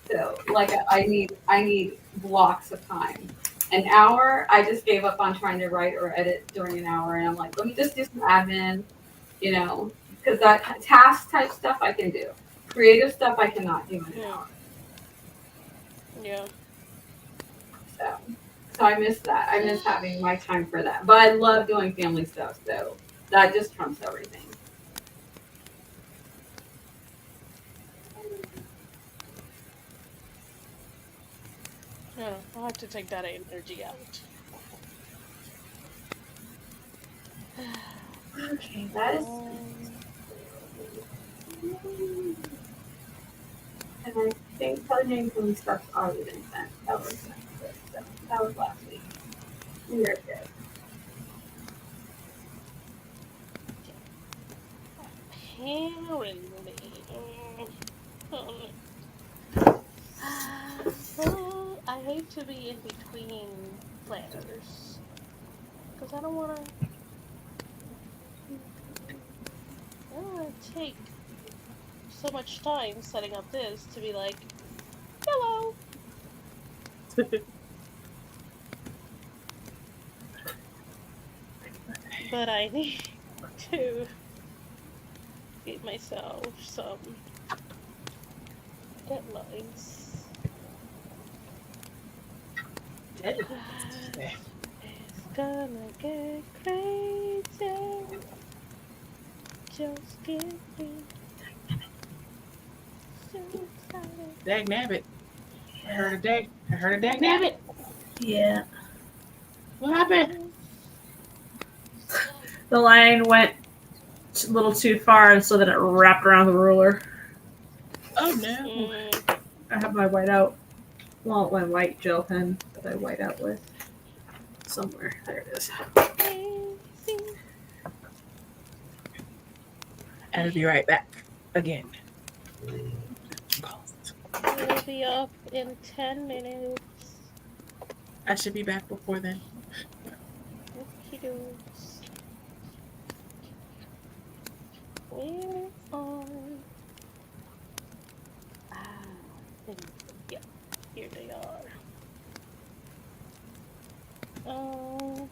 So like I need blocks of time. An hour, I just gave up on trying to write or edit during an hour, and I'm like, let me just do some admin, because that task type stuff I can do. Creative stuff I cannot do in an mm, hour. yeah. So I miss that. I miss having my time for that. But I love doing family stuff, so that just trumps everything. Yeah, I'll have to take that energy out. Okay, that is. Um, And I think coding and stuff's already been sent. That was sent. So that was last week. We were good. apparently. Oh need to be in between planners because I don't want to. I don't want to take so much time setting up this to be like, hello. But I need to give myself some deadlines. It's gonna get crazy. Just get me so excited. Dag nabbit. I heard a dag nabbit. Yeah. What happened? The line went a little too far, and so then it wrapped around the ruler. Oh no. I have my whiteout. Well, my white gel pen that I white out with. Somewhere. There it is. I'll be right back again. We'll be up in 10 minutes. I should be back before then. Okie dokes. Where are... yeah, here they are. Oh,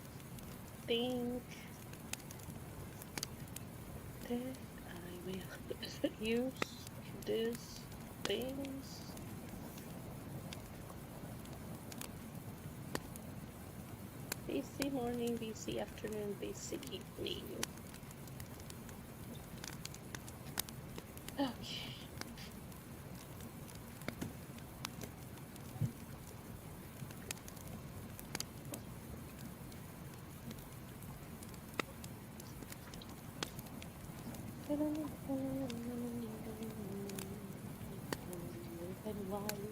think that I will use these things. BC morning, BC afternoon, BC evening. Okay. And white.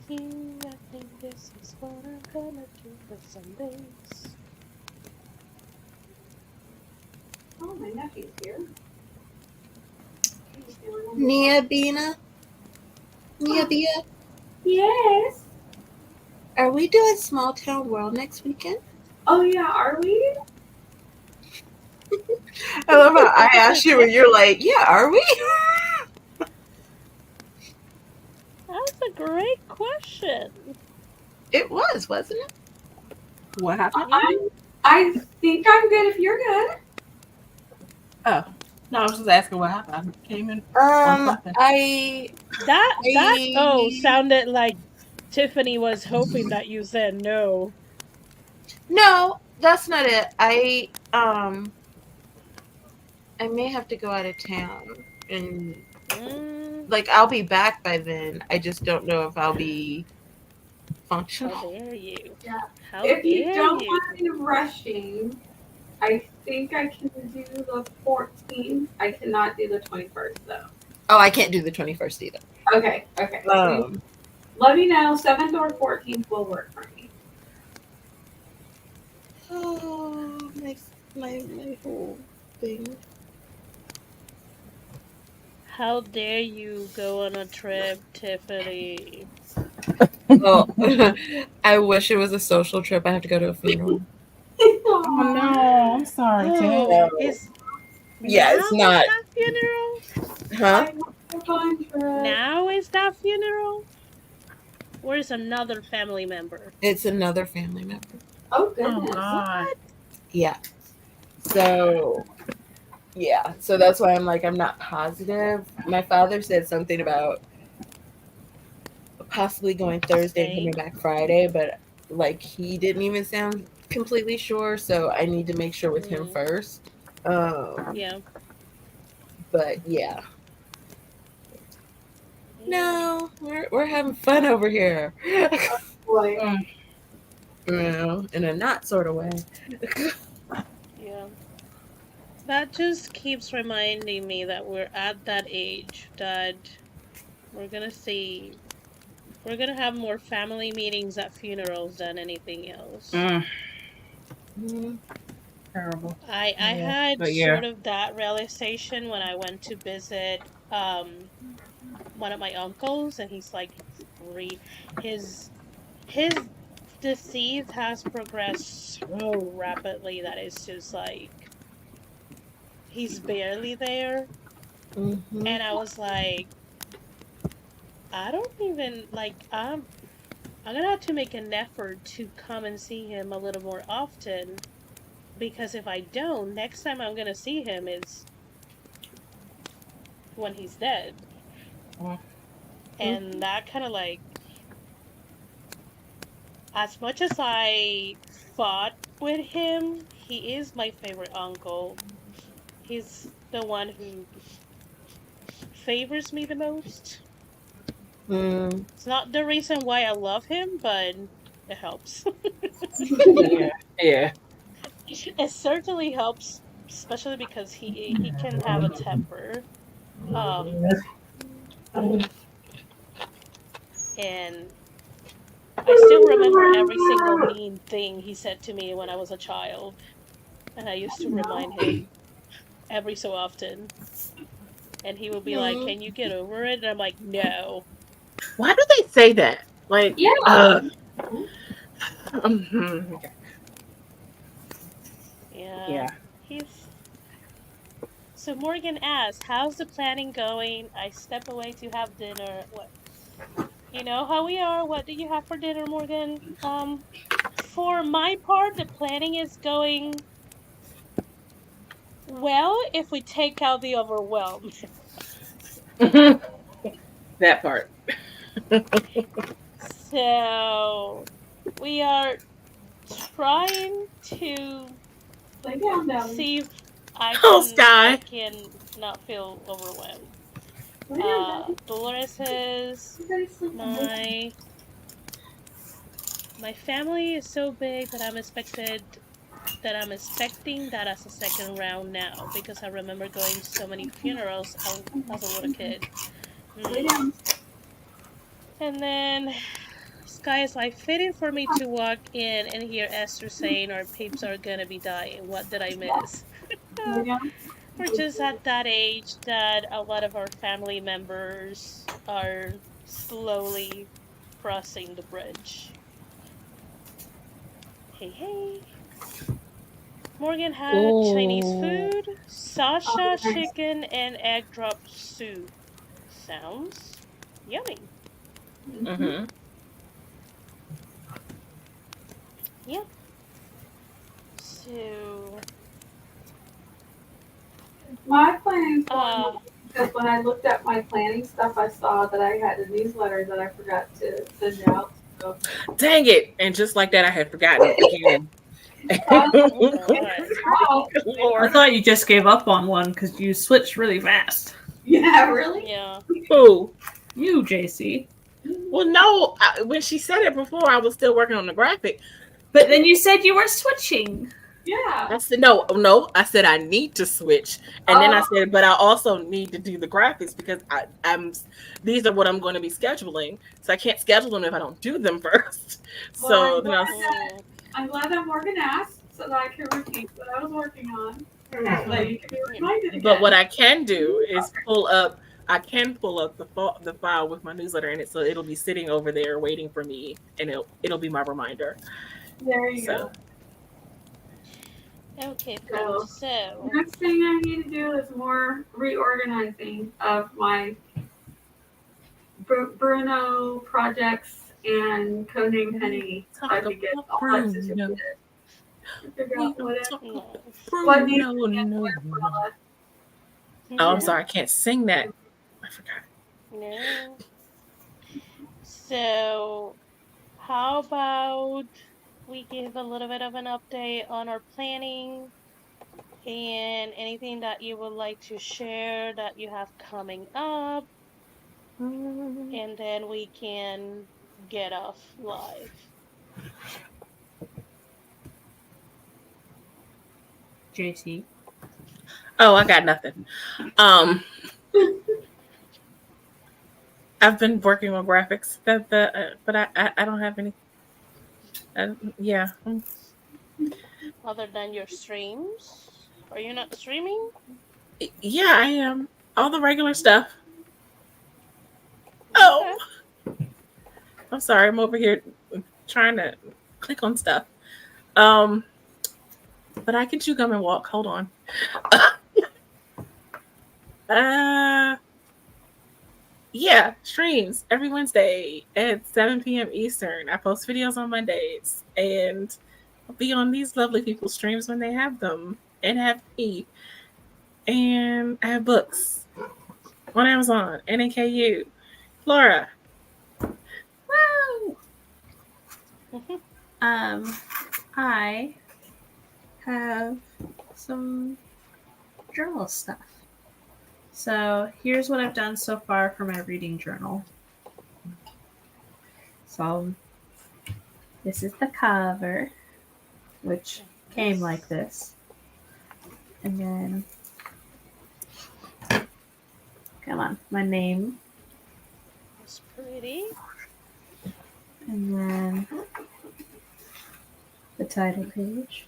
I think this is what I'm gonna do for Sundays. Oh, my nephew's here. Nia Bina? Nia Bia? Yes. Are we doing Small Town World next weekend? Oh yeah, are we? I love how I asked you and you're like, yeah, are we? That's a great question. It was, wasn't it? What happened? I think I'm good if you're good. Oh. No, I was just asking what happened. I came in on something. That sounded like Tiffany was hoping that you said no. No, that's not it. I may have to go out of town and like I'll be back by then. I just don't know if I'll be functional. How dare you? Yeah. How If you dare don't you? mind rushing, I think I can do the 14th. I cannot do the 21st though. Oh, I can't do the 21st either. Okay. Let me know. 7th or 14th will work for me. Oh, my whole thing. How dare you go on a trip, Tiffany? Well, I wish it was a social trip. I have to go to a funeral. Oh no, I'm sorry, Tim. Oh, it's It's not. That funeral? Huh? Now is that funeral? Or is another family member? It's another family member. Oh Oh goodness. God. Yeah. So yeah, so that's why I'm like I'm not positive. My father said something about possibly going Thursday and coming Staying. back Friday, but like he didn't even sound completely sure, so I need to make sure with him Mm, first. Um, yeah. but yeah, Yeah. no, we're having fun over here. Boy. In a not sort of way. Yeah. That just keeps reminding me that we're at that age that we're gonna see we're gonna have more family meetings at funerals than anything else. Mm, Mhm. terrible. I Yeah. had But yeah. sort of that realization when I went to visit one of my uncles, and he's like his his disease has progressed so rapidly that it's just like he's barely there. Mhm. And I was like, I don't even like I'm gonna have to make an effort to come and see him a little more often, because if I don't, next time I'm gonna see him is when he's dead. Mm, And that kind of like, as much as I fought with him, he is my favorite uncle. He's the one who favors me the most. Mm. It's not the reason why I love him, but it helps. yeah. Yeah. It certainly helps, especially because he can have a temper. Um, and I still remember every single mean thing he said to me when I was a child, and I used to remind him every so often. And he would be like, Mm. "Can you get over it?" And I'm like, "No." Why do they say that? Like, Yeah. okay. Yeah, Yeah. he's. So Morgan asked, "How's the planning going?" I step away to have dinner. What? You know how we are. What do you have for dinner, Morgan? For my part, the planning is going well if we take out the overwhelm. That part. So we are trying to Lay down, Dally. see if Oh, I Sky. can not feel overwhelmed. Lay down, Dally. Dolores says Everybody sleeping. Lay down. my my family is so big that I'm expecting that as a second round now, because I remember going to so many funerals as a little kid. Lay Hmm. down. And then Sky is like, fitting for me to walk in and hear Esther saying our peeps are gonna be dying. What did I miss? Lay down. We're just at that age that a lot of our family members are slowly crossing the bridge. Hey, hey. Morgan had Chinese Oh. food, Oh, Sasha nice. chicken, and egg drop soup. Sounds yummy. Mm-hmm. Mm-hmm. Yeah. So, My planning's going uh, well because when I looked at my planning stuff, I saw that I had a newsletter that I forgot to send out. So Dang it. And just like that, I had forgotten again. I was like, oh god. wow. I Lord. thought you just gave up on one because you switched really fast. Yeah, really? Yeah. Who? You, JC. Well, no. When she said it before, I was still working on the graphic. But then you said you were switching. I Yeah. said no, no. I said I need to switch, and then I Oh, said, but I also need to do the graphics because I'm. These are what I'm going to be scheduling, so I can't schedule them if I don't do them first. well, So then I was. Mm, I'm glad that Morgan asked so that I can repeat what I was working on. So that you can be yeah. reminded But what again. I can do is pull up. I can pull up the file with my newsletter in it, so it'll be sitting over there waiting for me, and it'll be my reminder. There you So go. Okay, friends. So So, next thing I need to do is more reorganizing of my Bruno projects and Codename Penny so I talk can get about all that Bruno. situated. to figure We out gonna talk No. what needs no, to get no, where for no. all that. Oh, I'm Yeah. sorry, I can't sing that. I forgot. No. So, how about we give a little bit of an update on our planning and anything that you would like to share that you have coming up, and then we can get off live. JT. Oh, I got nothing. I've been working on graphics, but I don't have any. Yeah, Other than your streams? Are you not streaming? yeah, I am. All the regular stuff. Oh, Okay. I'm sorry. I'm over here trying to click on stuff. Um, but I can chew gum and walk. Hold on. uh, yeah, streams every Wednesday at 7 p.m. Eastern. I post videos on Mondays, and I'll be on these lovely people's streams when they have them, and have me, and I have books on Amazon, NAKU. Laura. Woo! Mhm. I have some journal stuff. So here's what I've done so far for my reading journal. So this is the cover, which came like this. And then, come on, my name. That's pretty. And then the title page.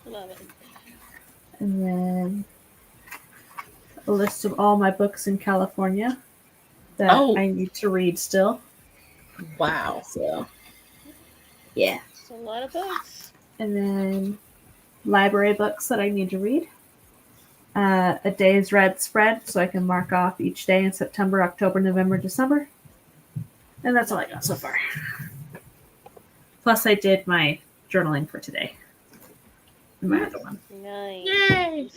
Love it. And then a list of all my books in California that Oh. I need to read still. Wow. So, yeah. It's a lot of books. And then library books that I need to read. A day's read spread so I can mark off each day in September, October, November, December. And that's all I got so far. Plus, I did my journaling for today. And my other one. Nice. Yay.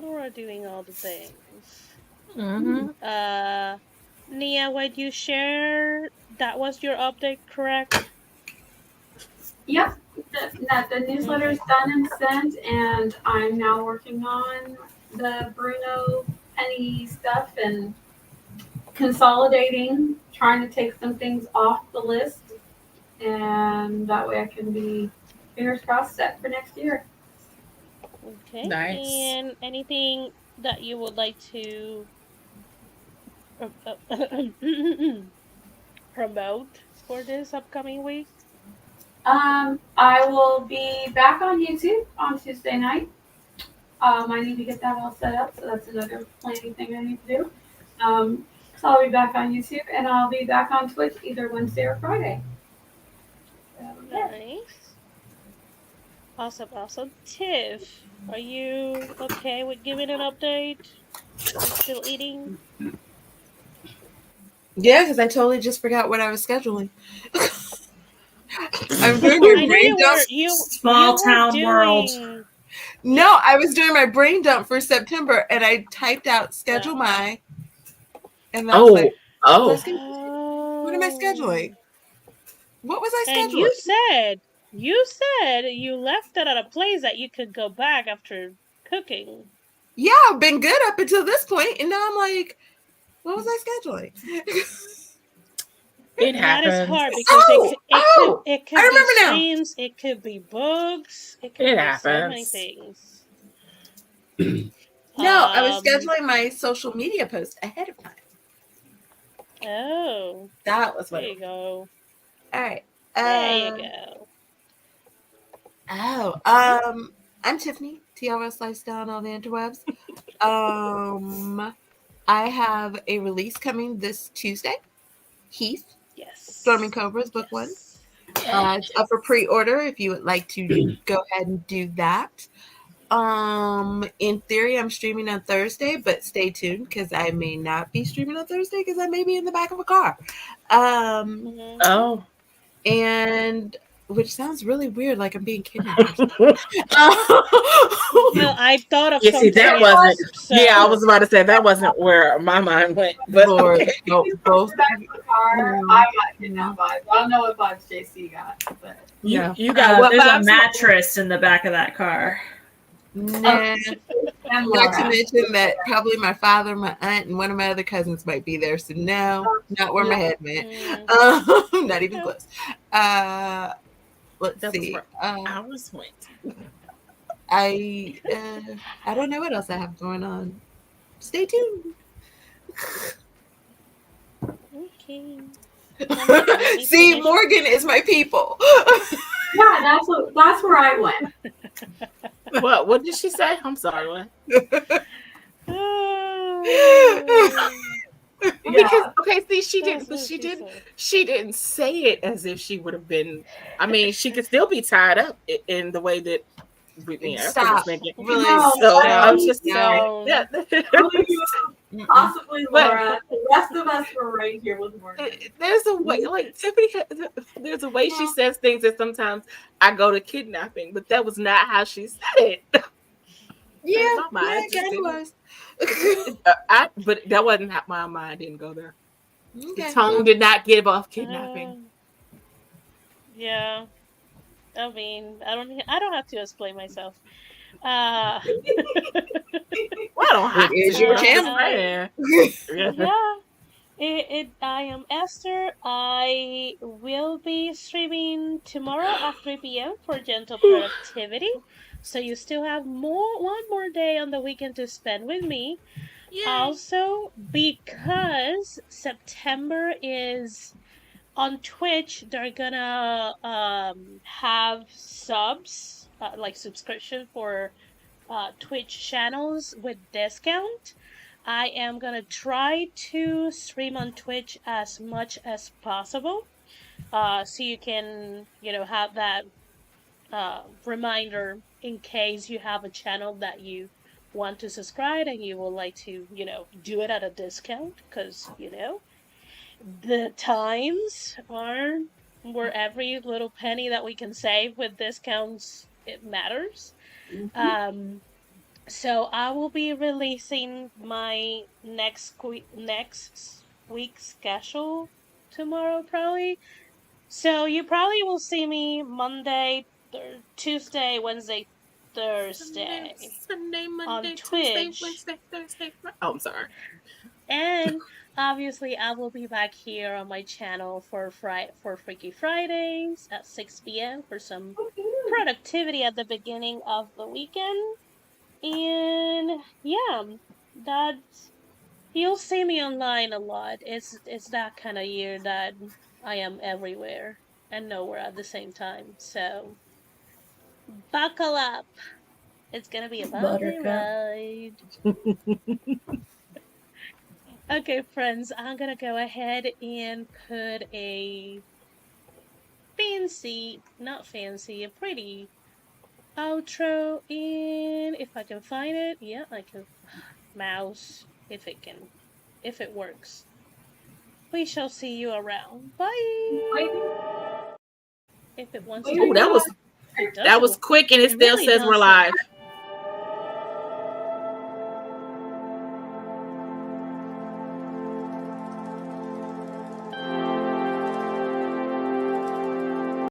Laura doing all the things. Mm-hmm. Nia, what you share? That was your update, correct? Yep. The newsletter is done and sent, and I'm now working on the Bruno Penny stuff and consolidating, trying to take some things off the list, and that way I can be fingers crossed set for next year. Okay. Nice. And anything that you would like to promote for this upcoming week? I will be back on YouTube on Tuesday night. I need to get that all set up, so that's another planning thing I need to do. So I'll be back on YouTube, and I'll be back on Twitch either Wednesday or Friday. So, yeah. Nice. Awesome, awesome. Tiff, are you okay with giving an update? Are you still eating? Yeah, because I totally just forgot what I was scheduling. I'm doing I my know brain you dump. were you Small were town world. doing No, I was doing my brain dump for September, and I typed out schedule my, and I was like, let's go. What am I scheduling? What was I And scheduling? you said you left it at a place that you could go back after cooking. Yeah, I've been good up until this point, and now I'm like, what was I scheduling? It That is happens. hard because it could I be remember now. streams, it could be books, it could It be so many happens. things. No, I was scheduling my social media post ahead of time. Oh, That was what there it you was. go. All right. There you go. I'm Tiffany, TRS Lifestyle on all the interwebs. I have a release coming this Tuesday. Heath, Yes. Storming Cobras, book one. Yeah. It's up for pre-order if you would like to go ahead and do that. In theory, I'm streaming on Thursday, but stay tuned because I may not be streaming on Thursday because I may be in the back of a car. Mhm. And which sounds really weird, like I'm being kidnapped. Well, I thought of Yeah, see, something that wasn't. else, Yeah, I so was about to say that wasn't where my mind went. But Lord, okay. no, both. Back to the car. No, I got no, kidnapped vibes. I don't know what vibes JC got, but no. You got what There's a vibes? mattress in the back of that car. Nah. and Not to Laura. mention that probably my father, my aunt, and one of my other cousins might be there. So no, not where my head went. Not even okay. close. Let's That was see. where ours went. I don't know what else I have going on. Stay tuned. Okay. Let me See, finish. Morgan is my people. Yeah, that's where I went. What? What did she say? I'm sorry. What? Yeah. Because okay, see, she That's didn't, but what she said. she didn't say it as if she would have been. I mean, she could still be tied up in the way that Brittany Esther was Stop. making. Really? No, So No. I'm just Don't. yeah. only you, possibly But- Laura. The rest of us were right here with Morgan. There's a way, like Tiffany. There's a way she says things that sometimes I go to kidnapping, but that was not how she said it. Yeah, My mind yeah, just it kind didn't- of was. But that wasn't how my mind didn't go there. Okay. The tongue did not give off kidnapping. Yeah. I mean, I don't have to explain myself. Well, I don't have It is to. your but I'm just channel. saying. Yeah. I am Esther. I will be streaming tomorrow at 3 p.m. for gentle productivity. So you still have one more day on the weekend to spend with me. Yay. Also, because September is on Twitch, they're gonna have subs, like subscription for Twitch channels with discount. I am gonna try to stream on Twitch as much as possible, so you can, have that reminder in case you have a channel that you want to subscribe and you would like to, do it at a discount, because the times are where every little penny that we can save with discounts, it matters. So I will be releasing my next week's schedule tomorrow, probably. So you probably will see me Monday, Tuesday, Wednesday, Thursday Sunday, Monday, on Tuesday, Twitch. Wednesday, Thursday. Oh, I'm sorry. And obviously, I will be back here on my channel for Freaky Fridays at 6 p.m. for some productivity at the beginning of the weekend. And yeah, that's you'll see me online a lot. It's that kind of year that I am everywhere and nowhere at the same time. So buckle up. It's gonna be a bumpy Buttercup. ride. Okay, friends, I'm gonna go ahead and put a not fancy, a pretty outro in. If I can find it. Yeah, I can. Mouse, if it works. We shall see you around. Bye. If it wants to. Oh, that was It doesn't. quick, and it It still really says we're doesn't. live.